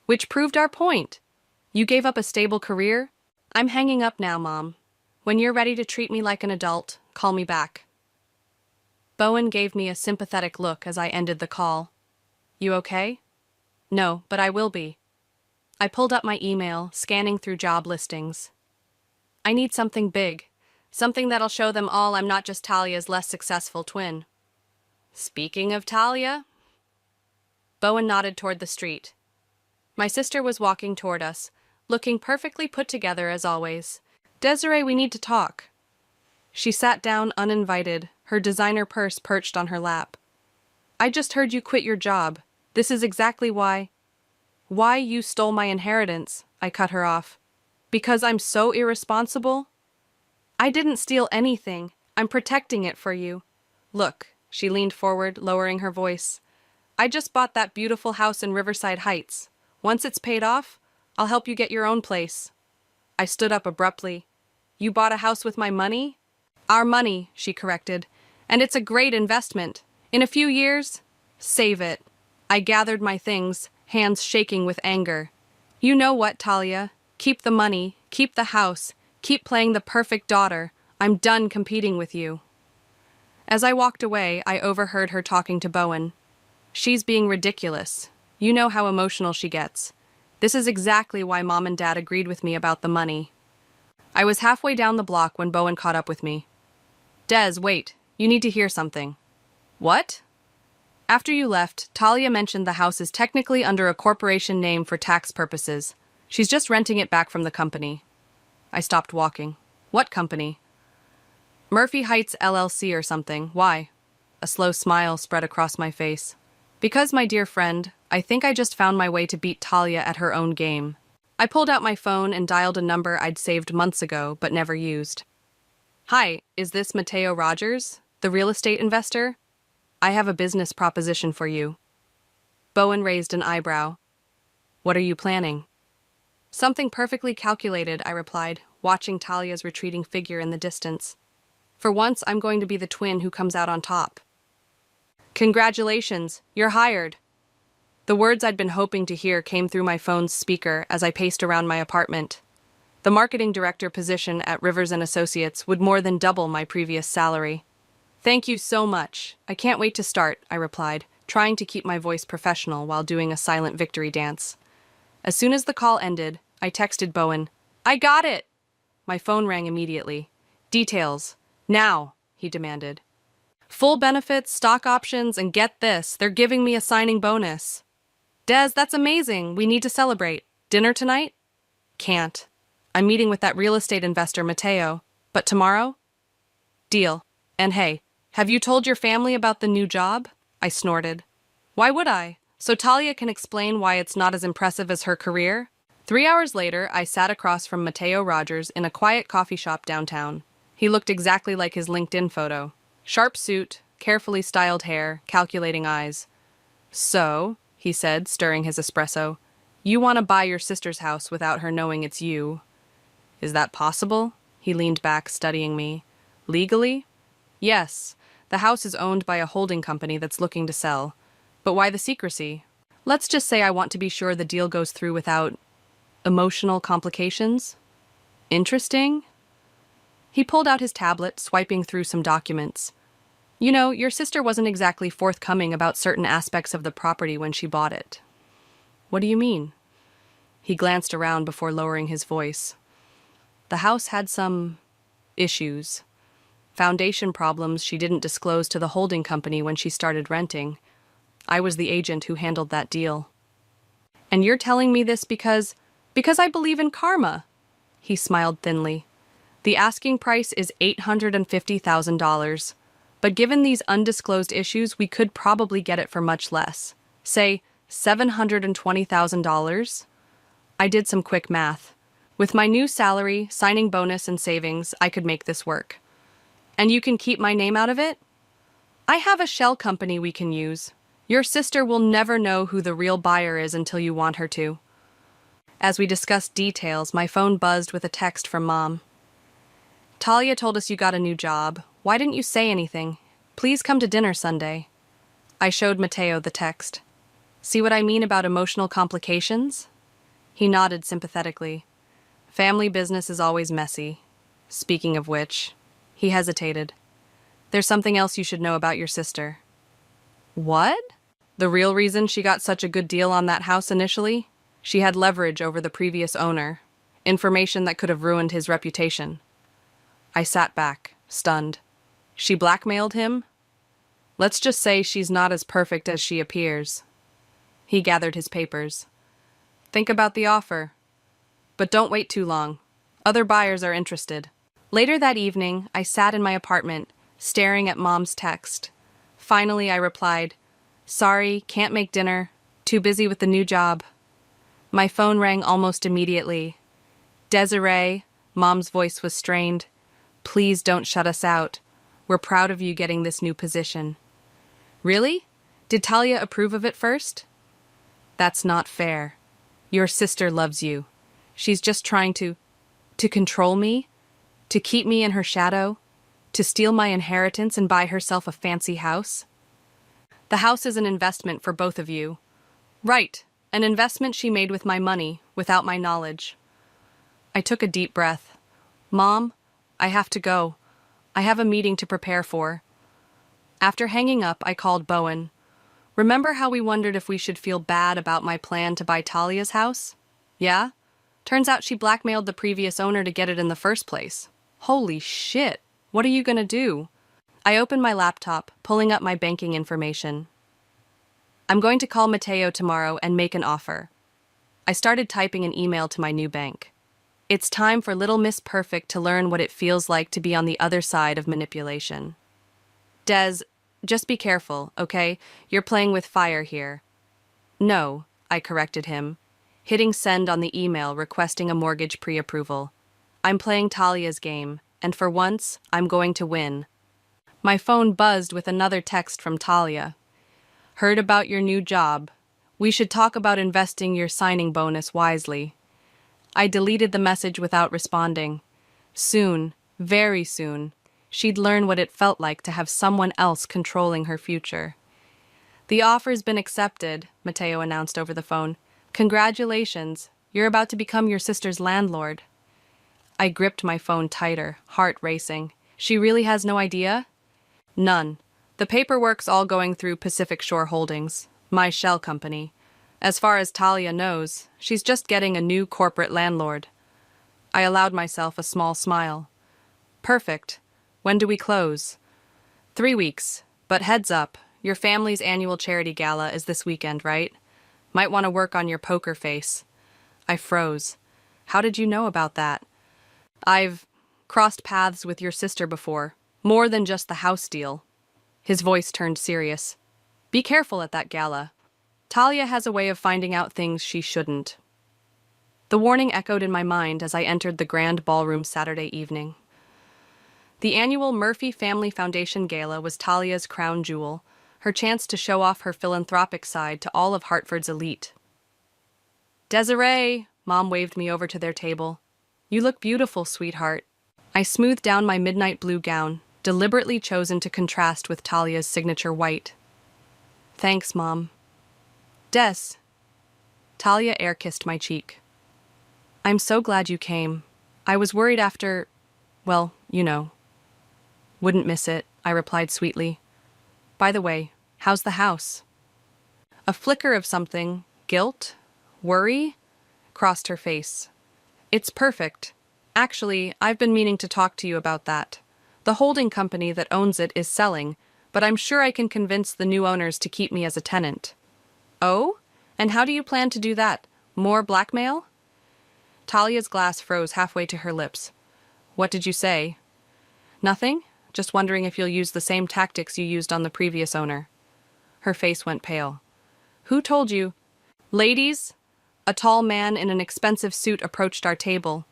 Which proved our point. You gave up a stable career? I'm hanging up now, Mom. When you're ready to treat me like an adult, call me back. Bowen gave me a sympathetic look as I ended the call. You okay? No, but I will be. I pulled up my email, scanning through job listings. I need something big. Something that'll show them all I'm not just Talia's less successful twin. Speaking of Talia... Bowen nodded toward the street. My sister was walking toward us, looking perfectly put together as always. Desiree, we need to talk. She sat down uninvited, her designer purse perched on her lap. I just heard you quit your job. This is exactly why. Why you stole my inheritance, I cut her off. Because I'm so irresponsible? I didn't steal anything. I'm protecting it for you. Look, she leaned forward, lowering her voice. I just bought that beautiful house in Riverside Heights. Once it's paid off, I'll help you get your own place. I stood up abruptly. You bought a house with my money? Our money, she corrected. And it's a great investment. In a few years, save it. I gathered my things, hands shaking with anger. You know what, Talia? Keep the money, keep the house, keep playing the perfect daughter. I'm done competing with you. As I walked away, I overheard her talking to Bowen. She's being ridiculous. You know how emotional she gets. This is exactly why Mom and Dad agreed with me about the money. I was halfway down the block when Bowen caught up with me. Des, wait. You need to hear something. What? After you left, Talia mentioned the house is technically under a corporation name for tax purposes. She's just renting it back from the company. I stopped walking. What company? Murphy Heights LLC or something. Why? A slow smile spread across my face. Because, my dear friend, I think I just found my way to beat Talia at her own game. I pulled out my phone and dialed a number I'd saved months ago but never used. Hi, is this Mateo Rogers, the real estate investor? I have a business proposition for you. Bowen raised an eyebrow. What are you planning? Something perfectly calculated, I replied, watching Talia's retreating figure in the distance. For once, I'm going to be the twin who comes out on top. Congratulations, you're hired. The words I'd been hoping to hear came through my phone's speaker as I paced around my apartment. The marketing director position at Rivers & Associates would more than double my previous salary. Thank you so much. I can't wait to start, I replied, trying to keep my voice professional while doing a silent victory dance. As soon as the call ended, I texted Bowen. I got it! My phone rang immediately. Details. Now, he demanded. Full benefits, stock options, and get this, they're giving me a signing bonus. Des, that's amazing. We need to celebrate. Dinner tonight? Can't. I'm meeting with that real estate investor, Mateo. But tomorrow? Deal. And hey, have you told your family about the new job? I snorted. Why would I? So Talia can explain why it's not as impressive as her career? 3 hours later, I sat across from Mateo Rogers in a quiet coffee shop downtown. He looked exactly like his LinkedIn photo. Sharp suit, carefully styled hair, calculating eyes. So, he said, stirring his espresso, you want to buy your sister's house without her knowing it's you. Is that possible? He leaned back, studying me. Legally? Yes. The house is owned by a holding company that's looking to sell. But why the secrecy? Let's just say I want to be sure the deal goes through without emotional complications. Interesting? He pulled out his tablet, swiping through some documents. You know, your sister wasn't exactly forthcoming about certain aspects of the property when she bought it. What do you mean? He glanced around before lowering his voice. The house had some issues. Foundation problems she didn't disclose to the holding company when she started renting. I was the agent who handled that deal. And you're telling me this because I believe in karma. He smiled thinly. The asking price is $850,000, but given these undisclosed issues, we could probably get it for much less. Say, $720,000? I did some quick math. With my new salary, signing bonus, and savings, I could make this work. And you can keep my name out of it? I have a shell company we can use. Your sister will never know who the real buyer is until you want her to. As we discussed details, my phone buzzed with a text from Mom. Talia told us you got a new job. Why didn't you say anything? Please come to dinner Sunday. I showed Mateo the text. See what I mean about emotional complications? He nodded sympathetically. Family business is always messy. Speaking of which, he hesitated. There's something else you should know about your sister. What? The real reason she got such a good deal on that house initially? She had leverage over the previous owner, information that could have ruined his reputation. I sat back, stunned. She blackmailed him? Let's just say she's not as perfect as she appears. He gathered his papers. Think about the offer. but don't wait too long. Other buyers are interested. Later that evening, I sat in my apartment, staring at Mom's text. Finally, I replied, "Sorry, can't make dinner. Too busy with the new job." My phone rang almost immediately. "Desiree," Mom's voice was strained. "Please don't shut us out. We're proud of you getting this new position." "Really? Did Talia approve of it first?" "That's not fair. Your sister loves you. She's just trying to control me, to keep me in her shadow, to steal my inheritance and buy herself a fancy house." "The house is an investment for both of you." "Right, an investment she made with my money, without my knowledge." I took a deep breath. "Mom, I have to go. I have a meeting to prepare for." After hanging up, I called Bowen. "Remember how we wondered if we should feel bad about my plan to buy Talia's house? Yeah? Turns out she blackmailed the previous owner to get it in the first place. Holy shit, what are you gonna do?" I opened my laptop, pulling up my banking information. "I'm going to call Matteo tomorrow and make an offer." I started typing an email to my new bank. It's time for little Miss Perfect to learn what it feels like to be on the other side of manipulation. "Des, just be careful, okay? You're playing with fire here." "No," I corrected him, hitting send on the email requesting a mortgage pre-approval. "I'm playing Talia's game, and for once, I'm going to win." My phone buzzed with another text from Talia. "Heard about your new job. We should talk about investing your signing bonus wisely." I deleted the message without responding. Soon, very soon, she'd learn what it felt like to have someone else controlling her future. "The offer's been accepted," Matteo announced over the phone. "Congratulations, you're about to become your sister's landlord." I gripped my phone tighter, heart racing. She really has no idea? None. The paperwork's all going through Pacific Shore Holdings, my shell company. As far as Talia knows, she's just getting a new corporate landlord. I allowed myself a small smile. "Perfect. When do we close?" 3 weeks, but heads up, your family's annual charity gala is this weekend, right? Might want to work on your poker face. I froze. "How did you know about that?" "I've crossed paths with your sister before, more than just the house deal." His voice turned serious. "Be careful at that gala. Talia has a way of finding out things she shouldn't." The warning echoed in my mind as I entered the grand ballroom Saturday evening. The annual Murphy Family Foundation Gala was Talia's crown jewel, her chance to show off her philanthropic side to all of Hartford's elite. "Desiree!" Mom waved me over to their table. "You look beautiful, sweetheart." I smoothed down my midnight blue gown, deliberately chosen to contrast with Talia's signature white. "Thanks, Mom." "Des." Talia air-kissed my cheek. "I'm so glad you came. I was worried after, well, you know." "Wouldn't miss it," I replied sweetly. "By the way, how's the house?" A flicker of something, guilt, worry, crossed her face. "It's perfect. Actually, I've been meaning to talk to you about that. The holding company that owns it is selling, but I'm sure I can convince the new owners to keep me as a tenant." "Oh? And how do you plan to do that? More blackmail?" Talia's glass froze halfway to her lips. "What did you say?" "Nothing. Just wondering if you'll use the same tactics you used on the previous owner." Her face went pale. "Who told you?" "Ladies!" A tall man in an expensive suit approached our table.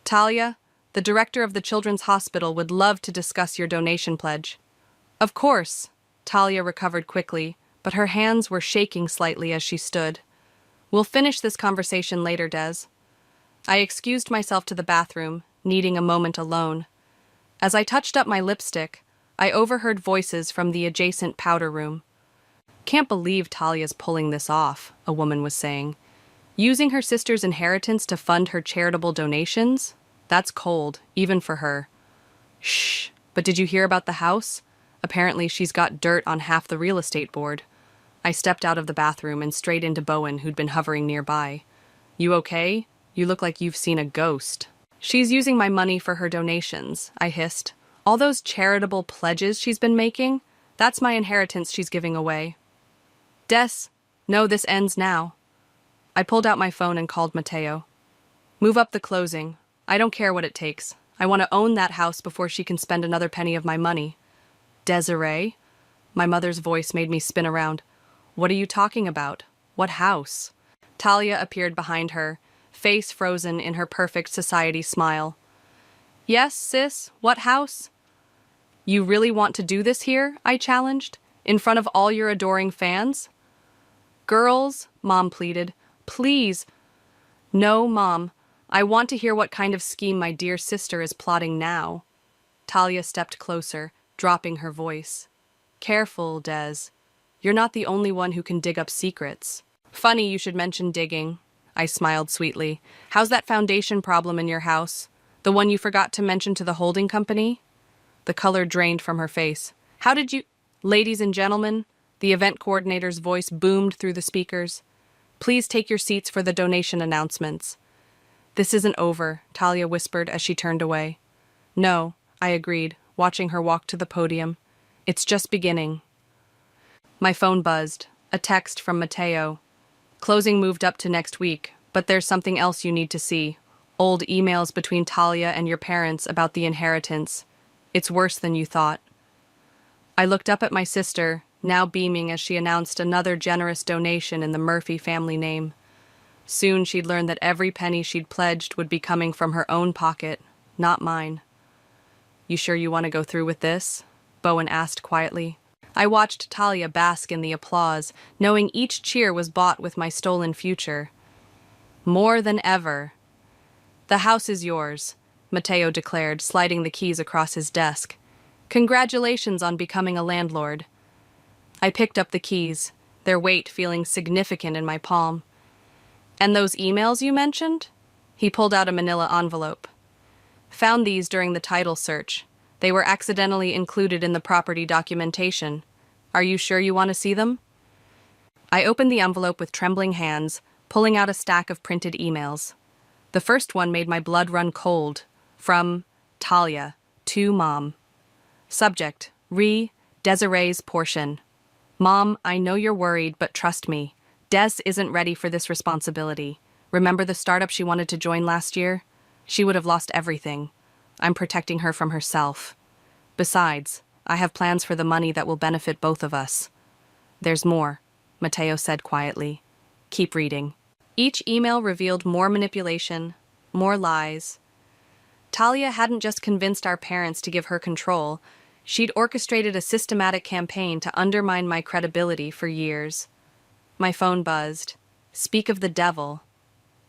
"Talia, the director of the Children's Hospital would love to discuss your donation pledge." "Of course." Talia recovered quickly, but her hands were shaking slightly as she stood. "We'll finish this conversation later, Des." I excused myself to the bathroom, needing a moment alone. As I touched up my lipstick, I overheard voices from the adjacent powder room. "Can't believe Talia's pulling this off," a woman was saying. "Using her sister's inheritance to fund her charitable donations? That's cold, even for her." "Shh, but did you hear about the house? Apparently she's got dirt on half the real estate board." I stepped out of the bathroom and straight into Bowen, who'd been hovering nearby. "You okay? You look like you've seen a ghost." "She's using my money for her donations," I hissed. "All those charitable pledges she's been making? That's my inheritance she's giving away." "Des, no, this ends now." I pulled out my phone and called Matteo. Move up the closing. I don't care what it takes. I want to own that house before she can spend another penny of my money. Desiree? My mother's voice made me spin around. What are you talking about? What house? Talia appeared behind her, face frozen in her perfect society smile. Yes, sis, what house? You really want to do this here? I challenged, in front of all your adoring fans? Girls, Mom pleaded, please. No, Mom. I want to hear what kind of scheme my dear sister is plotting now. Talia stepped closer, dropping her voice. Careful, Des. You're not the only one who can dig up secrets. Funny you should mention digging. I smiled sweetly. How's that foundation problem in your house? The one you forgot to mention to the holding company? The color drained from her face. How did you— Ladies and gentlemen, the event coordinator's voice boomed through the speakers. Please take your seats for the donation announcements. This isn't over, Talia whispered as she turned away. No, I agreed, watching her walk to the podium. It's just beginning. My phone buzzed. A text from Mateo. Closing moved up to next week, but there's something else you need to see. Old emails between Talia and your parents about the inheritance. It's worse than you thought. I looked up at my sister, now beaming as she announced another generous donation in the Murphy family name. Soon she'd learn that every penny she'd pledged would be coming from her own pocket, not mine. You sure you want to go through with this? Bowen asked quietly. I watched Talia bask in the applause, knowing each cheer was bought with my stolen future. More than ever. The house is yours, Mateo declared, sliding the keys across his desk. Congratulations on becoming a landlord. I picked up the keys, their weight feeling significant in my palm. And those emails you mentioned? He pulled out a manila envelope. Found these during the title search. They were accidentally included in the property documentation. Are you sure you want to see them? I opened the envelope with trembling hands, pulling out a stack of printed emails. The first one made my blood run cold. From Talia, to Mom. Subject, Desiree's portion. Mom, I know you're worried, but trust me. Des isn't ready for this responsibility. Remember the startup she wanted to join last year? She would have lost everything. I'm protecting her from herself. Besides, I have plans for the money that will benefit both of us. There's more, Mateo said quietly. Keep reading. Each email revealed more manipulation, more lies. Talia hadn't just convinced our parents to give her control, she'd orchestrated a systematic campaign to undermine my credibility for years. My phone buzzed. Speak of the devil.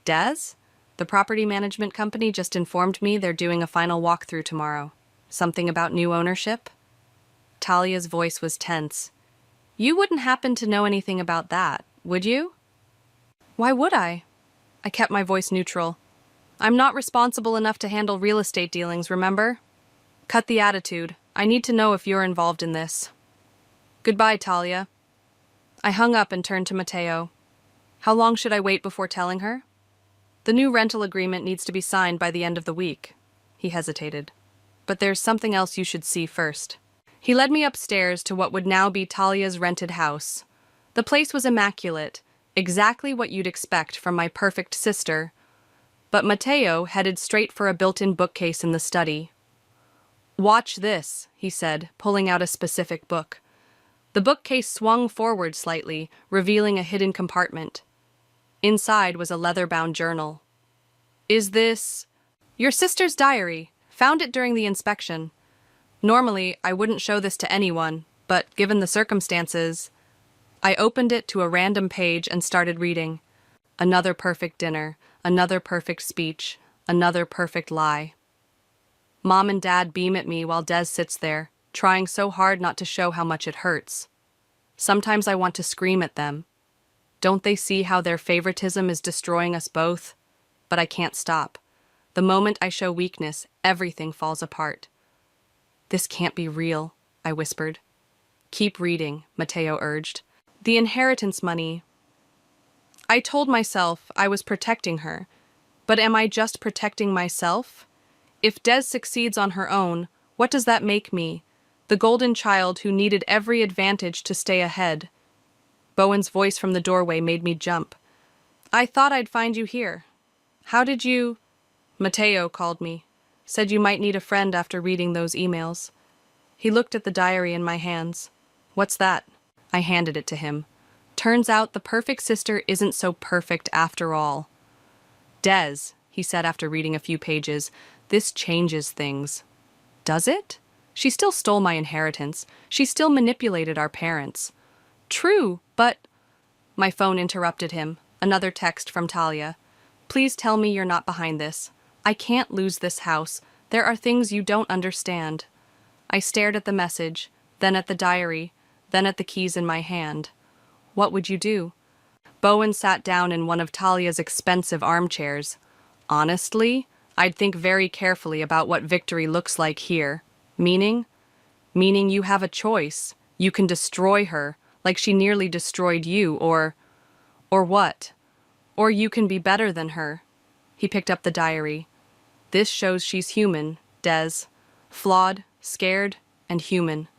Des? The property management company just informed me they're doing a final walkthrough tomorrow. Something about new ownership? Talia's voice was tense. You wouldn't happen to know anything about that, would you? Why would I? I kept my voice neutral. I'm not responsible enough to handle real estate dealings, remember? Cut the attitude. I need to know if you're involved in this. Goodbye, Talia. I hung up and turned to Mateo. How long should I wait before telling her? The new rental agreement needs to be signed by the end of the week. He hesitated. But there's something else you should see first. He led me upstairs to what would now be Talia's rented house. The place was immaculate, exactly what you'd expect from my perfect sister. But Mateo headed straight for a built-in bookcase in the study. Watch this, he said, pulling out a specific book. The bookcase swung forward slightly, revealing a hidden compartment. Inside was a leather-bound journal. Is this— Your sister's diary. Found it during the inspection. Normally, I wouldn't show this to anyone, but given the circumstances— I opened it to a random page and started reading. Another perfect dinner, another perfect speech, another perfect lie. Mom and Dad beam at me while Des sits there, trying so hard not to show how much it hurts. Sometimes I want to scream at them. Don't they see how their favoritism is destroying us both? But I can't stop. The moment I show weakness, everything falls apart. This can't be real, I whispered. Keep reading, Mateo urged. The inheritance money. I told myself I was protecting her, but am I just protecting myself? If Des succeeds on her own, what does that make me? The golden child who needed every advantage to stay ahead. Bowen's voice from the doorway made me jump. I thought I'd find you here. How did you... Mateo called me. Said you might need a friend after reading those emails. He looked at the diary in my hands. What's that? I handed it to him. Turns out the perfect sister isn't so perfect after all. Des, he said after reading a few pages, this changes things. Does it? She still stole my inheritance. She still manipulated our parents. True, but... My phone interrupted him. Another text from Talia. Please tell me you're not behind this. I can't lose this house. There are things you don't understand. I stared at the message, then at the diary, then at the keys in my hand. What would you do? Bowen sat down in one of Talia's expensive armchairs. Honestly, I'd think very carefully about what victory looks like here. Meaning? Meaning you have a choice. You can destroy her, like she nearly destroyed you, or what? Or you can be better than her. He picked up the diary. This shows she's human, Des. Flawed, scared, and human.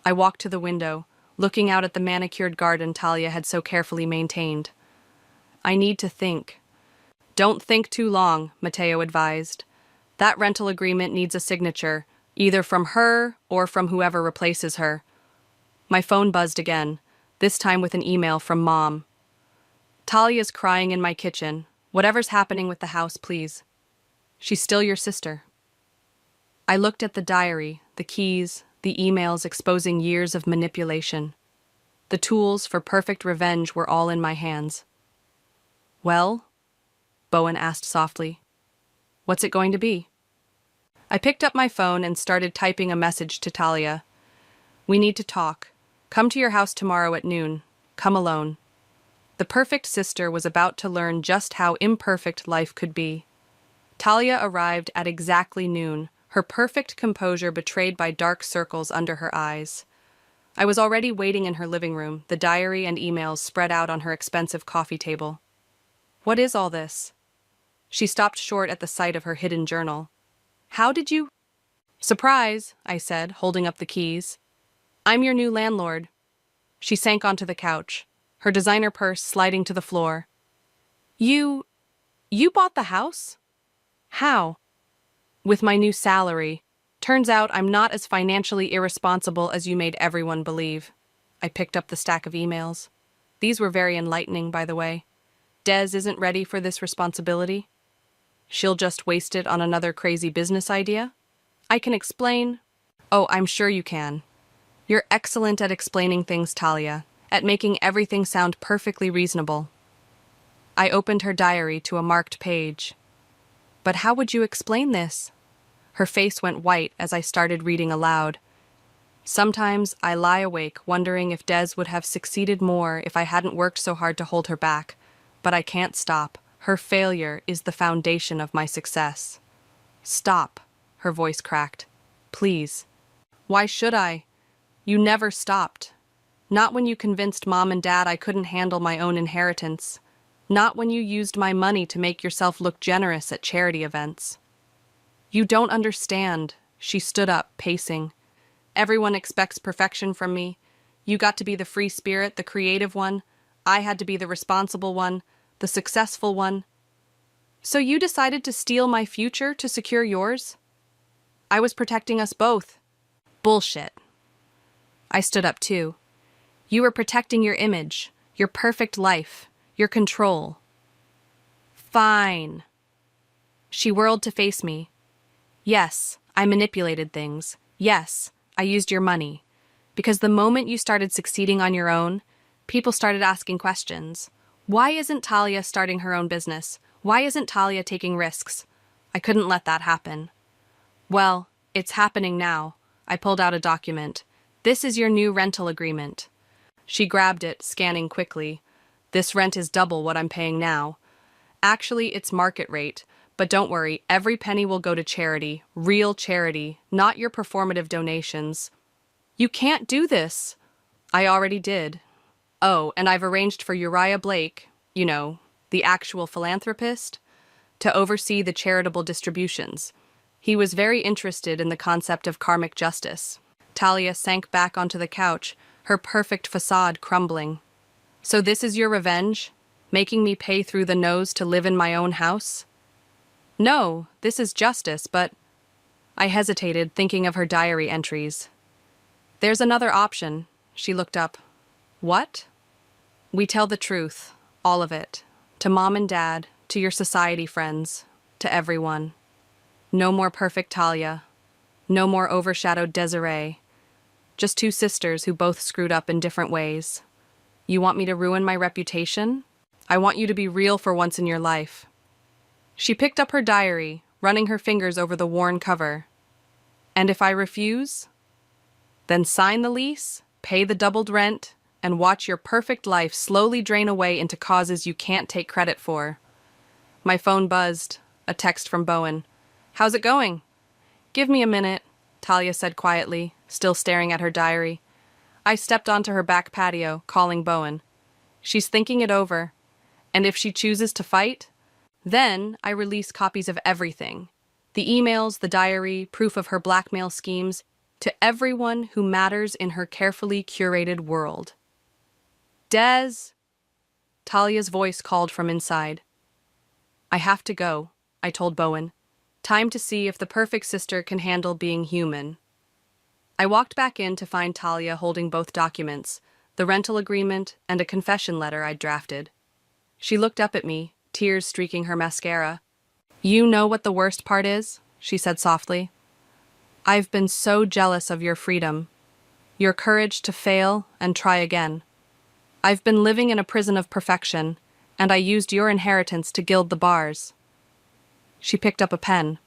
I walked to the window, looking out at the manicured garden Talia had so carefully maintained. I need to think. Don't think too long, Mateo advised. That rental agreement needs a signature, either from her or from whoever replaces her. My phone buzzed again, this time with an email from Mom. Talia's crying in my kitchen. Whatever's happening with the house, please. She's still your sister. I looked at the diary, the keys, the emails exposing years of manipulation. The tools for perfect revenge were all in my hands. Well? Bowen asked softly. What's it going to be? I picked up my phone and started typing a message to Talia. We need to talk. Come to your house tomorrow at noon. Come alone. The perfect sister was about to learn just how imperfect life could be. Talia arrived at exactly noon, her perfect composure betrayed by dark circles under her eyes. I was already waiting in her living room, the diary and emails spread out on her expensive coffee table. What is all this? She stopped short at the sight of her hidden journal. How did you... Surprise, I said, holding up the keys. I'm your new landlord. She sank onto the couch, her designer purse sliding to the floor. You bought the house? How? With my new salary. Turns out I'm not as financially irresponsible as you made everyone believe. I picked up the stack of emails. These were very enlightening, by the way. Des isn't ready for this responsibility. She'll just waste it on another crazy business idea? I can explain. Oh, I'm sure you can. You're excellent at explaining things, Talia, at making everything sound perfectly reasonable. I opened her diary to a marked page. But how would you explain this? Her face went white as I started reading aloud. Sometimes I lie awake wondering if Des would have succeeded more if I hadn't worked so hard to hold her back. But I can't stop. Her failure is the foundation of my success. Stop, her voice cracked. Please. Why should I? You never stopped. Not when you convinced Mom and Dad I couldn't handle my own inheritance. Not when you used my money to make yourself look generous at charity events. You don't understand. She stood up, pacing. Everyone expects perfection from me. You got to be the free spirit, the creative one. I had to be the responsible one, the successful one. So you decided to steal my future to secure yours? I was protecting us both. Bullshit. I stood up too. You were protecting your image, your perfect life, your control. Fine. She whirled to face me. Yes, I manipulated things. Yes, I used your money. Because the moment you started succeeding on your own, people started asking questions. Why isn't Talia starting her own business? Why isn't Talia taking risks? I couldn't let that happen. Well, it's happening now. I pulled out a document. This is your new rental agreement. She grabbed it, scanning quickly. This rent is double what I'm paying now. Actually, it's market rate. But don't worry, every penny will go to charity, real charity, not your performative donations. You can't do this. I already did. Oh, and I've arranged for Uriah Blake, you know, the actual philanthropist, to oversee the charitable distributions. He was very interested in the concept of karmic justice. Talia sank back onto the couch, her perfect facade crumbling. So this is your revenge? Making me pay through the nose to live in my own house? No, this is justice, but I hesitated, thinking of her diary entries. There's another option. She looked up. What? We tell the truth, all of it, to Mom and Dad, to your society friends, to everyone. No more perfect Talia. No more overshadowed Desiree. Just two sisters who both screwed up in different ways. You want me to ruin my reputation? I want you to be real for once in your life. She picked up her diary, running her fingers over the worn cover. And if I refuse? Then sign the lease, pay the doubled rent, and watch your perfect life slowly drain away into causes you can't take credit for. My phone buzzed, a text from Bowen. How's it going? Give me a minute, Talia said quietly, still staring at her diary. I stepped onto her back patio, calling Bowen. She's thinking it over, and if she chooses to fight, then I release copies of everything. The emails, the diary, proof of her blackmail schemes, to everyone who matters in her carefully curated world. Des! Talia's voice called from inside. I have to go, I told Bowen. Time to see if the perfect sister can handle being human. I walked back in to find Talia holding both documents, the rental agreement and a confession letter I'd drafted. She looked up at me, tears streaking her mascara. You know what the worst part is? She said softly. I've been so jealous of your freedom, your courage to fail and try again. I've been living in a prison of perfection, and I used your inheritance to gild the bars. She picked up a pen.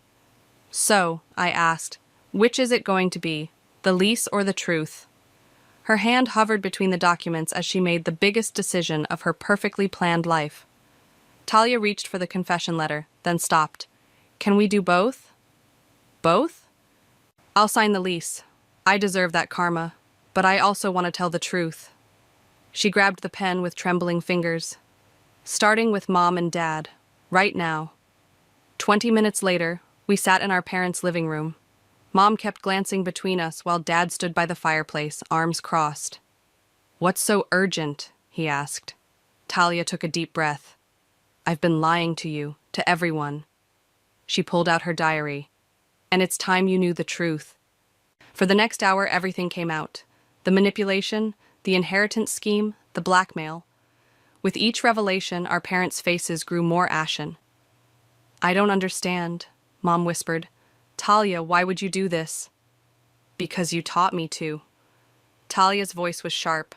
So, I asked, which is it going to be, the lease or the truth? Her hand hovered between the documents as she made the biggest decision of her perfectly planned life. Talia reached for the confession letter, then stopped. Can we do both? Both? I'll sign the lease. I deserve that karma, but I also want to tell the truth. She grabbed the pen with trembling fingers. Starting with Mom and Dad, right now. 20 minutes later, we sat in our parents' living room. Mom kept glancing between us while Dad stood by the fireplace, arms crossed. What's so urgent? He asked. Talia took a deep breath. I've been lying to you, to everyone. She pulled out her diary. And it's time you knew the truth. For the next hour, everything came out. The manipulation, the inheritance scheme, the blackmail. With each revelation, our parents' faces grew more ashen. I don't understand, Mom whispered. Talia, why would you do this? Because you taught me to. Talia's voice was sharp.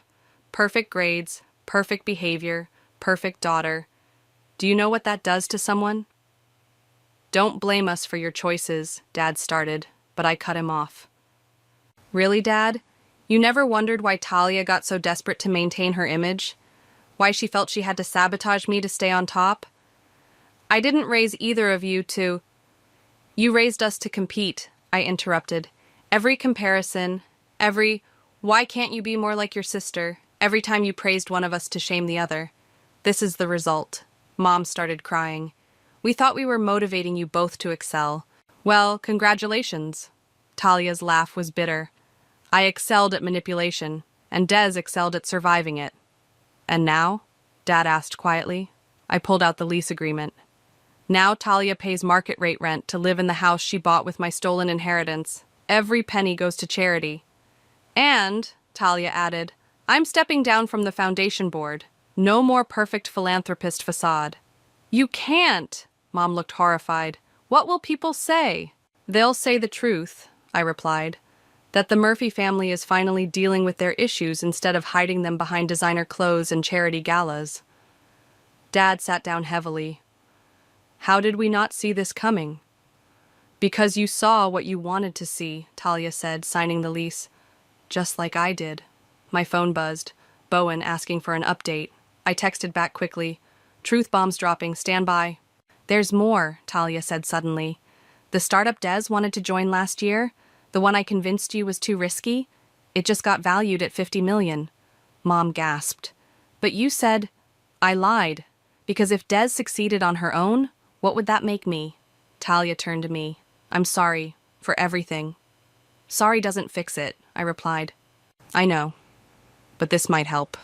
Perfect grades, perfect behavior, perfect daughter. Do you know what that does to someone? Don't blame us for your choices, Dad started, but I cut him off. Really, Dad? You never wondered why Talia got so desperate to maintain her image? Why she felt she had to sabotage me to stay on top? I didn't raise either of you to... You raised us to compete, I interrupted. Every comparison, every, why can't you be more like your sister, every time you praised one of us to shame the other. This is the result. Mom started crying. We thought we were motivating you both to excel. Well, congratulations. Talia's laugh was bitter. I excelled at manipulation, and Des excelled at surviving it. And now? Dad asked quietly. I pulled out the lease agreement. Now Talia pays market rate rent to live in the house she bought with my stolen inheritance. Every penny goes to charity. And, Talia added, I'm stepping down from the foundation board. No more perfect philanthropist facade. You can't! Mom looked horrified. What will people say? They'll say the truth, I replied. That the Murphy family is finally dealing with their issues instead of hiding them behind designer clothes and charity galas. Dad sat down heavily. How did we not see this coming? Because you saw what you wanted to see, Talia said, signing the lease. Just like I did. My phone buzzed. Bowen asking for an update. I texted back quickly. Truth bombs dropping, stand by. There's more, Talia said suddenly. The startup Des wanted to join last year, the one I convinced you was too risky, it just got valued at $50 million. Mom gasped. But you said, I lied, because if Des succeeded on her own, what would that make me? Talia turned to me. I'm sorry, for everything. Sorry doesn't fix it, I replied. I know, but this might help.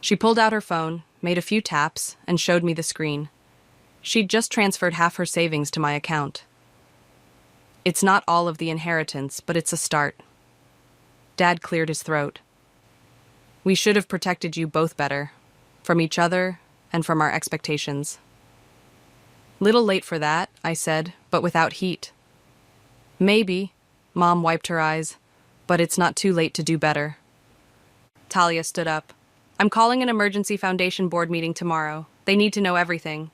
She pulled out her phone, made a few taps, and showed me the screen. She'd just transferred half her savings to my account. It's not all of the inheritance, but it's a start. Dad cleared his throat. We should have protected you both better, from each other and from our expectations. Little late for that, I said, but without heat. Maybe, Mom wiped her eyes, but it's not too late to do better. Talia stood up. I'm calling an emergency foundation board meeting tomorrow. They need to know everything.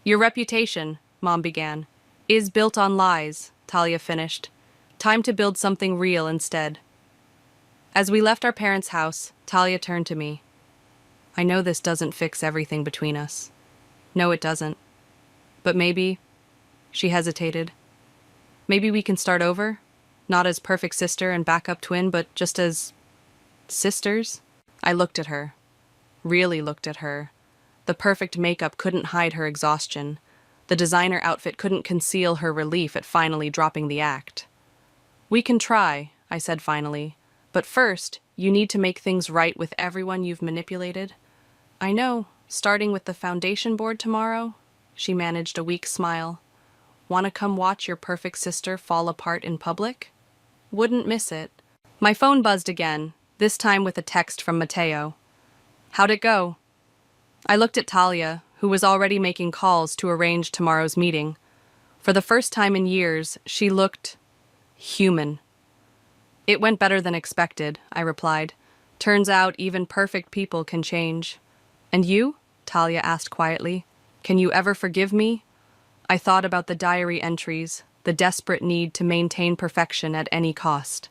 Your reputation, Mom began, is built on lies, Talia finished. Time to build something real instead. As we left our parents' house, Talia turned to me. I know this doesn't fix everything between us. No, it doesn't. But maybe, she hesitated, maybe we can start over? Not as perfect sister and backup twin, but just as sisters? I looked at her. Really looked at her. The perfect makeup couldn't hide her exhaustion. The designer outfit couldn't conceal her relief at finally dropping the act. We can try, I said finally. But first, you need to make things right with everyone you've manipulated. I know, starting with the foundation board tomorrow, she managed a weak smile. Want to come watch your perfect sister fall apart in public? Wouldn't miss it. My phone buzzed again, this time with a text from Mateo. How'd it go? I looked at Talia, who was already making calls to arrange tomorrow's meeting. For the first time in years, she looked human. It went better than expected, I replied. Turns out even perfect people can change. And you? Talia asked quietly. Can you ever forgive me? I thought about the diary entries, the desperate need to maintain perfection at any cost.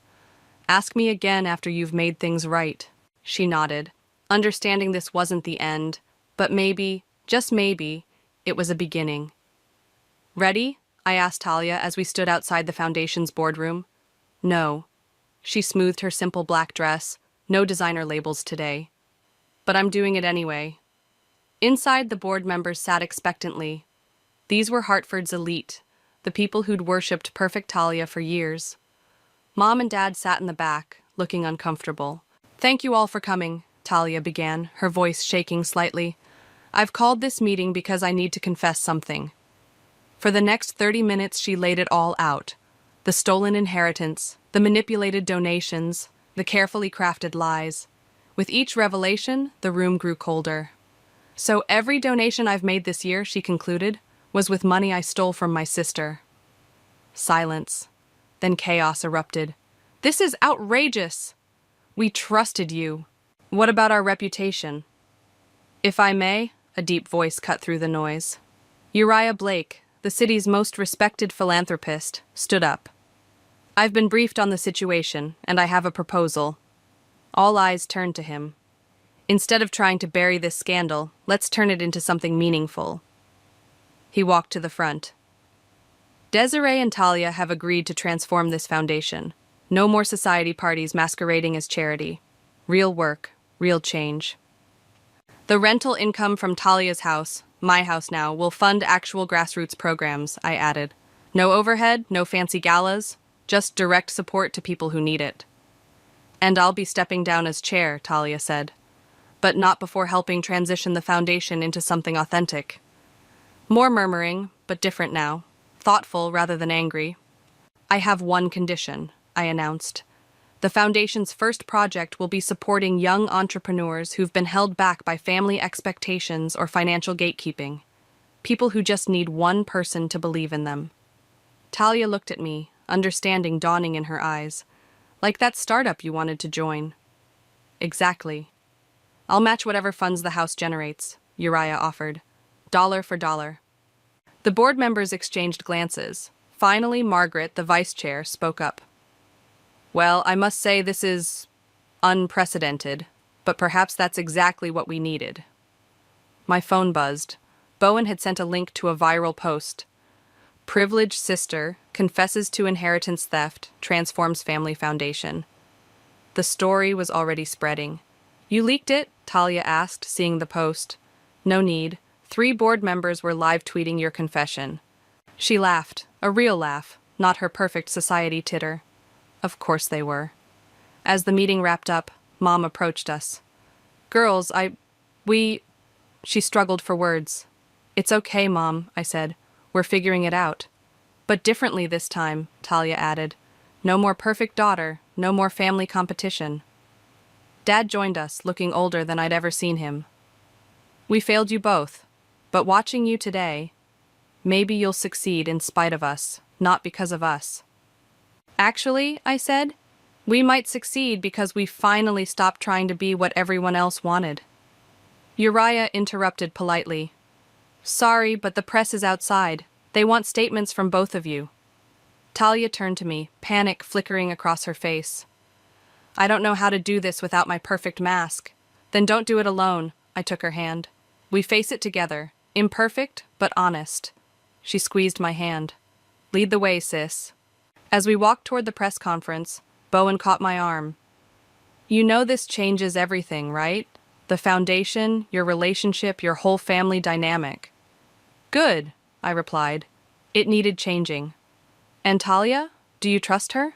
Ask me again after you've made things right. She nodded, understanding this wasn't the end, but maybe, just maybe, it was a beginning. Ready? I asked Talia as we stood outside the foundation's boardroom. No. She smoothed her simple black dress, no designer labels today. But I'm doing it anyway. Inside, the board members sat expectantly. These were Hartford's elite, the people who'd worshipped perfect Talia for years. Mom and Dad sat in the back, looking uncomfortable. Thank you all for coming, Talia began, her voice shaking slightly. I've called this meeting because I need to confess something. For the next 30 minutes, she laid it all out. The stolen inheritance, the manipulated donations, the carefully crafted lies. With each revelation, the room grew colder. So every donation I've made this year, she concluded, was with money I stole from my sister. Silence. Then chaos erupted. This is outrageous! We trusted you. What about our reputation? If I may, a deep voice cut through the noise. Uriah Blake, the city's most respected philanthropist, stood up. I've been briefed on the situation, and I have a proposal. All eyes turned to him. Instead of trying to bury this scandal, let's turn it into something meaningful. He walked to the front. Desiree and Talia have agreed to transform this foundation. No more society parties masquerading as charity. Real work, real change. The rental income from Talia's house, my house now, will fund actual grassroots programs, I added. No overhead, no fancy galas, just direct support to people who need it. And I'll be stepping down as chair, Talia said. But not before helping transition the foundation into something authentic. More murmuring, but different now. Thoughtful rather than angry. I have one condition, I announced. The foundation's first project will be supporting young entrepreneurs who've been held back by family expectations or financial gatekeeping. People who just need one person to believe in them. Talia looked at me, understanding dawning in her eyes. Like that startup you wanted to join. Exactly. I'll match whatever funds the house generates, Uriah offered. Dollar for dollar. The board members exchanged glances. Finally, Margaret, the vice chair, spoke up. Well, I must say this is unprecedented, but perhaps that's exactly what we needed. My phone buzzed. Bowen had sent a link to a viral post. Privileged sister confesses to inheritance theft, transforms family foundation. The story was already spreading. You leaked it? Talia asked, seeing the post. No need. 3 board members were live tweeting your confession. She laughed, a real laugh, not her perfect society titter. Of course they were. As the meeting wrapped up, Mom approached us. Girls, She struggled for words. It's okay, Mom, I said. We're figuring it out. But differently this time, Talia added. No more perfect daughter, no more family competition. Dad joined us, looking older than I'd ever seen him. We failed you both, but watching you today, maybe you'll succeed in spite of us, not because of us. Actually, I said, we might succeed because we finally stopped trying to be what everyone else wanted. Uriah interrupted politely. Sorry, but the press is outside. They want statements from both of you. Talia turned to me, panic flickering across her face. I don't know how to do this without my perfect mask. Then don't do it alone, I took her hand. We face it together, imperfect but honest. She squeezed my hand. Lead the way, sis. As we walked toward the press conference, Bowen caught my arm. You know this changes everything, right? The foundation, your relationship, your whole family dynamic. Good, I replied. It needed changing. And Talia? Do you trust her?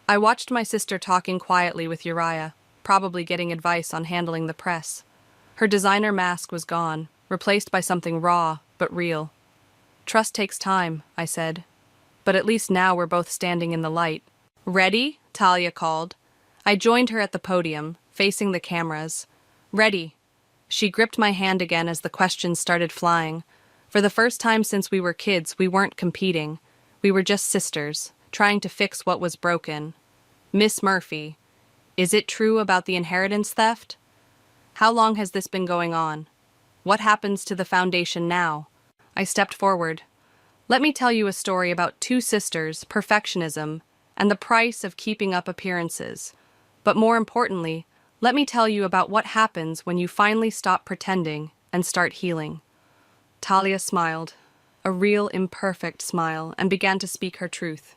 I watched my sister talking quietly with Uriah, probably getting advice on handling the press. Her designer mask was gone, replaced by something raw, but real. Trust takes time, I said. But at least now we're both standing in the light. Ready? Talia called. I joined her at the podium, facing the cameras. Ready. She gripped my hand again as the questions started flying. For the first time since we were kids, we weren't competing. We were just sisters, trying to fix what was broken. Miss Murphy, is it true about the inheritance theft? How long has this been going on? What happens to the foundation now? I stepped forward. Let me tell you a story about two sisters, perfectionism, and the price of keeping up appearances. But more importantly, let me tell you about what happens when you finally stop pretending and start healing. Talia smiled, a real imperfect smile, and began to speak her truth.